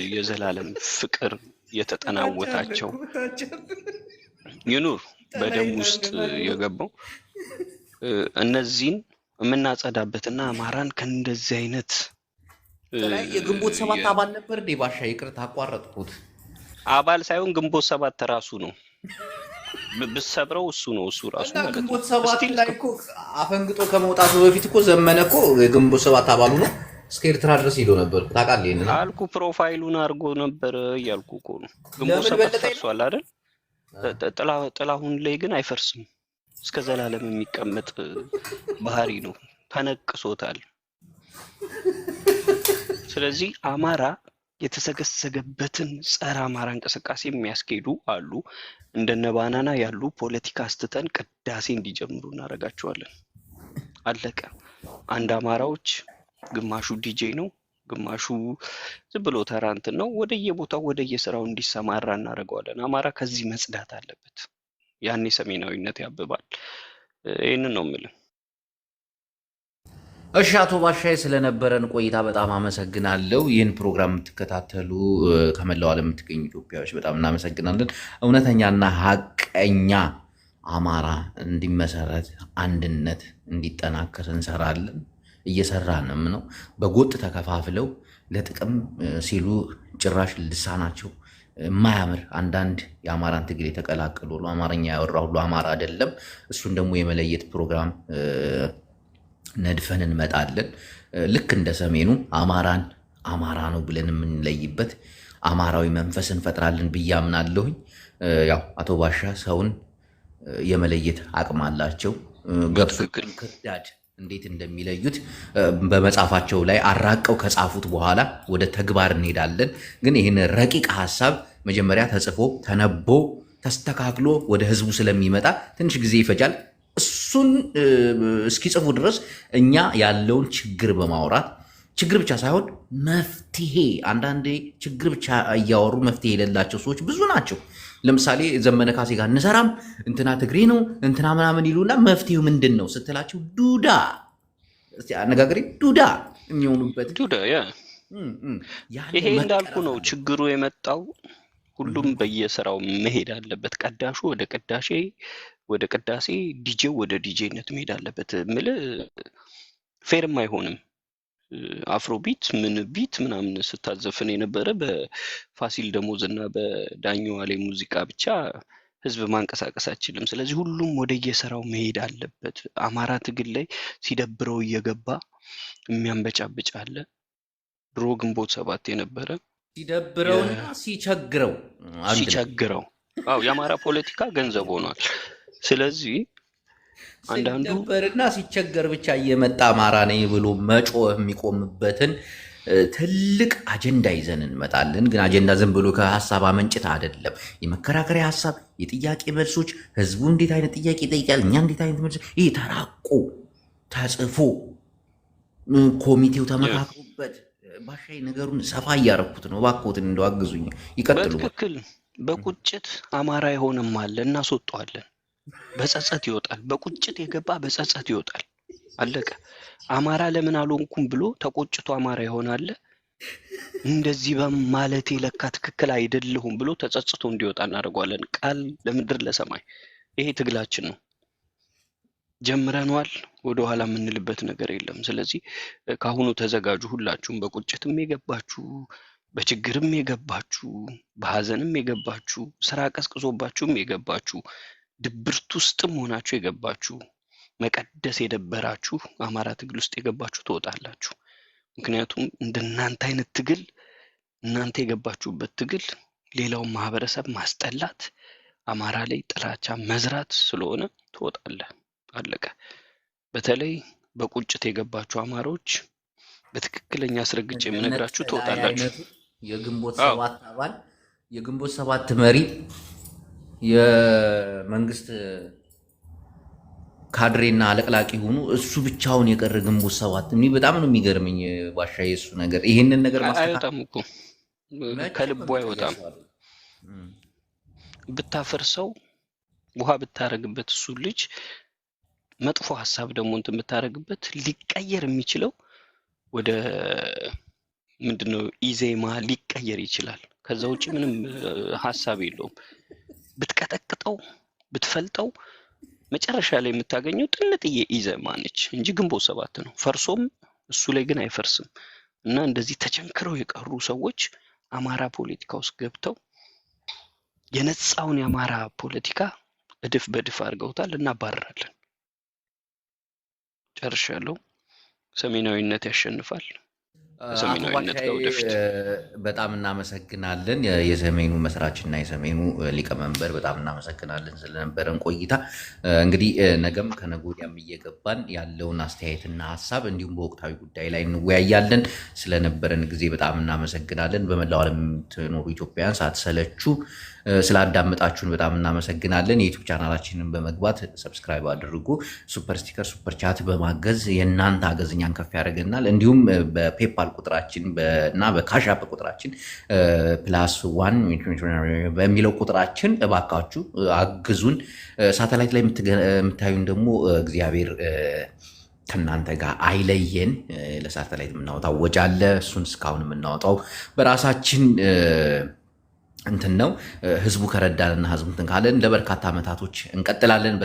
የዘላለም ፍቅር የተጠናወታቸው ይኑር በደም ውስጥ የገባው እነዚህን የምናጸዳበትና አማራን ከእንደዚህ አይነት የግንቦት ሰባት አባል ነበር እንዴ? ባሻ ይቅርታ አቋረጥኩት። አባል ሳይሆን ግንቦት ሰባት ራሱ ነው። ብሰብረው እሱ ነው እሱ ራሱ ማለት ነው። ግንቦት ሰባት ላይ እኮ አፈንግጦ ከመውጣቱ በፊት እኮ ዘመነ እኮ የግንቦት ሰባት አባሉ ነው። እስከ ኤርትራ ድረስ ሄዶ ነበር። ታውቃለህ? ይሄንን አልኩ ፕሮፋይሉን አድርጎ ነበር እያልኩ እኮ ነው። ግንቦት ሰባት ፈርሷል አይደል? ጥላሁን ላይ ግን አይፈርስም። እስከ ዘላለም የሚቀመጥ ባህሪ ነው። ተነቅሶታል። ስለዚህ አማራ የተሰገሰገበትን ጸረ አማራ እንቅስቃሴ የሚያስኬዱ አሉ። እንደነ ባናና ያሉ ፖለቲካ አስተተን ቅዳሴ እንዲጀምሩ እናደርጋቸዋለን። አለቀ። አንድ አማራዎች ግማሹ ዲጄ ነው፣ ግማሹ ዝም ብሎ ተራ እንትን ነው። ወደየቦታው ወደየስራው እንዲሰማራ እናደርገዋለን። አማራ ከዚህ መጽዳት አለበት። ያኔ ሰሜናዊነት ያብባል። ይህንን ነው የምልህ። እሺ አቶ ባሻይ ስለነበረን ቆይታ በጣም አመሰግናለሁ። ይህን ፕሮግራም የምትከታተሉ ከመላው ዓለም የምትገኙ ኢትዮጵያዎች በጣም እናመሰግናለን። እውነተኛና ሀቀኛ አማራ እንዲመሰረት አንድነት እንዲጠናከር እንሰራለን፣ እየሰራንም ነው። በጎጥ ተከፋፍለው ለጥቅም ሲሉ ጭራሽ ልሳናቸው የማያምር አንዳንድ የአማራን ትግል የተቀላቀሉ ሁሉ አማርኛ ያወራ ሁሉ አማራ አይደለም። እሱን ደግሞ የመለየት ፕሮግራም ነድፈን እንመጣለን። ልክ እንደ ሰሜኑ አማራን አማራ ነው ብለን የምንለይበት አማራዊ መንፈስ እንፈጥራለን ብዬ አምናለሁኝ። ያው አቶ ባሻ ሰውን የመለየት አቅም አላቸው። ገብሱ ክዳድ እንዴት እንደሚለዩት በመጽሐፋቸው ላይ አራቀው ከጻፉት በኋላ ወደ ተግባር እንሄዳለን። ግን ይህን ረቂቅ ሀሳብ መጀመሪያ ተጽፎ ተነቦ ተስተካክሎ ወደ ህዝቡ ስለሚመጣ ትንሽ ጊዜ ይፈጃል። እሱን እስኪጽፉ ድረስ እኛ ያለውን ችግር በማውራት ችግር ብቻ ሳይሆን መፍትሄ፣ አንዳንዴ ችግር ብቻ እያወሩ መፍትሄ የሌላቸው ሰዎች ብዙ ናቸው። ለምሳሌ ዘመነ ካሴ ጋር እንሰራም እንትና ትግሬ ነው እንትና ምናምን ይሉና መፍትሄው ምንድን ነው ስትላቸው ዱዳ አነጋገሬ ዱዳ የሚሆኑበት ዱዳ ይሄ እንዳልኩ ነው። ችግሩ የመጣው ሁሉም በየስራው መሄድ አለበት። ቀዳሹ ወደ ቅዳሴ፣ ዲጄው ወደ ዲጄነት መሄድ አለበት። ምልህ ፌርም አይሆንም። አፍሮቢት ምን ቢት ምናምን ስታዘፍን የነበረ በፋሲል ደሞዝ እና በዳኛው ላይ ሙዚቃ ብቻ ህዝብ ማንቀሳቀስ አይችልም። ስለዚህ ሁሉም ወደየስራው መሄድ አለበት። አማራ ትግል ላይ ሲደብረው እየገባ የሚያንበጫብጭ አለ። ድሮ ግንቦት ሰባት የነበረ ሲደብረውና ሲቸግረው አዎ የአማራ ፖለቲካ ገንዘብ ሆኗል። ስለዚህ አንዳንዱ ሲደበርና ሲቸገር ብቻ እየመጣ አማራ ነኝ ብሎ መጮህ የሚቆምበትን ትልቅ አጀንዳ ይዘን እንመጣለን። ግን አጀንዳ ዝም ብሎ ከሀሳብ አመንጭት አይደለም። የመከራከሪያ ሀሳብ፣ የጥያቄ መልሶች፣ ህዝቡ እንዴት አይነት ጥያቄ ይጠይቃል፣ እኛ እንዴት አይነት መልስ፣ ይህ ተራቆ ተጽፎ ኮሚቴው ተመካክሮበት ባሻይ ነገሩን ሰፋ እያረኩት ነው። እባክዎትን እንደው አግዙኝ። ይቀጥሉ። በቁጭት አማራ የሆነም አለ እናስወጣዋለን። በጸጸት ይወጣል። በቁጭት የገባ በጸጸት ይወጣል። አለቀ። አማራ ለምን አልሆንኩም ብሎ ተቆጭቶ አማራ ይሆናል። እንደዚህ በማለቴ ለካ ትክክል አይደለሁም ብሎ ተጸጽቶ እንዲወጣ እናደርገዋለን። ቃል ለምድር ለሰማይ። ይሄ ትግላችን ነው። ጀምረናል። ወደ ኋላ የምንልበት ነገር የለም። ስለዚህ ካሁኑ ተዘጋጁ። ሁላችሁም በቁጭትም የገባችሁ፣ በችግርም የገባችሁ፣ በሐዘንም የገባችሁ፣ ስራ ቀዝቅዞባችሁም የገባችሁ፣ ድብርት ውስጥም ሆናችሁ የገባችሁ፣ መቀደስ የደበራችሁ፣ አማራ ትግል ውስጥ የገባችሁ ትወጣላችሁ። ምክንያቱም እንደናንተ አይነት ትግል እናንተ የገባችሁበት ትግል ሌላውን ማህበረሰብ ማስጠላት፣ አማራ ላይ ጥላቻ መዝራት ስለሆነ ትወጣለህ። አለቀ። በተለይ በቁጭት የገባችሁ አማሮች በትክክለኛ አስረግጬ የምነግራችሁ ትወጣላችሁ። የግንቦት ሰባት አባል የግንቦት ሰባት መሪ የመንግስት ካድሬና አለቅላቂ ሆኑ እሱ ብቻውን የቀረ ግንቦት ሰባት እኔ በጣም ነው የሚገርመኝ። ባሻ የሱ ነገር ይሄንን ነገር አይወጣም እኮ ከልቡ አይወጣም። ብታፈርሰው ውሃ ብታረግበት እሱ ልጅ መጥፎ ሐሳብ ደግሞ እንትን ብታረግበት ሊቀየር የሚችለው ወደ ምንድነው ኢዜማ ሊቀየር ይችላል። ከዛ ውጪ ምንም ሐሳብ የለውም። ብትቀጠቅጠው ብትፈልጠው መጨረሻ ላይ የምታገኘው ጥንጥዬ ኢዜማ ነች እንጂ ግንቦት ሰባት ነው። ፈርሶም እሱ ላይ ግን አይፈርስም። እና እንደዚህ ተቸንክረው የቀሩ ሰዎች አማራ ፖለቲካ ውስጥ ገብተው የነጻውን የአማራ ፖለቲካ እድፍ በድፍ አድርገውታል። እናባረራለን። ጨርሻለሁ። ሰሜናዊነት ያሸንፋል። ሰሜናዊነት ጋር ወደፊት በጣም እናመሰግናለን። የሰሜኑ መስራችና የሰሜኑ ሊቀመንበር በጣም እናመሰግናለን ስለነበረን ቆይታ። እንግዲህ ነገም ከነገ ወዲያም እየገባን ያለውን አስተያየትና ሀሳብ እንዲሁም በወቅታዊ ጉዳይ ላይ እንወያያለን። ስለነበረን ጊዜ በጣም እናመሰግናለን። በመላው ዓለም የምትኖሩ ኢትዮጵያውያን ሳትሰለቹ ስላዳመጣችሁን በጣም እናመሰግናለን። የዩቲዩብ ቻናላችንን በመግባት ሰብስክራይብ አድርጉ። ሱፐር ስቲከር፣ ሱፐር ቻት በማገዝ የእናንተ አገዝ እኛን ከፍ ያደርገናል። እንዲሁም በፔፓል ቁጥራችን እና በካሻፕ ቁጥራችን +1 በሚለው ቁጥራችን እባካችሁ አግዙን። ሳተላይት ላይ የምታዩን ደግሞ እግዚአብሔር ከእናንተ ጋር አይለየን። ለሳተላይት የምናወጣው ወጪ አለ። እሱን እስካሁን የምናወጣው በራሳችን እንትን ነው። ህዝቡ ከረዳንና ህዝቡ እንትን ካለን ለበርካታ ዓመታቶች እንቀጥላለን።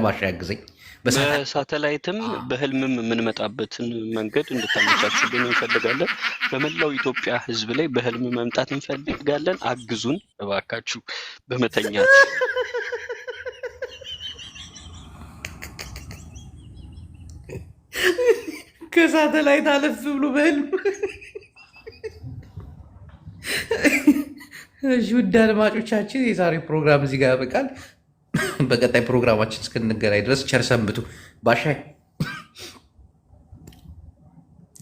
ባሻ ያግዘኝ። በሳተላይትም በህልምም የምንመጣበትን መንገድ እንድታመቻቹልን እንፈልጋለን። በመላው ኢትዮጵያ ህዝብ ላይ በህልም መምጣት እንፈልጋለን። አግዙን እባካችሁ በመተኛት ከሳተላይት አለፍ ብሎ በህልም ውድ አድማጮቻችን የዛሬ ፕሮግራም እዚህ ጋር ያበቃል። በቀጣይ ፕሮግራማችን እስክንገናኝ ድረስ ቸር ሰንብቱ። ባሻ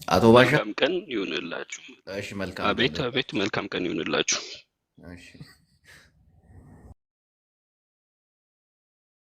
አቶ ባሻ መልካም ቀን ይሁንላችሁ። እሺ፣ መልካም አቤት አቤት፣ መልካም ቀን ይሁንላችሁ። እሺ።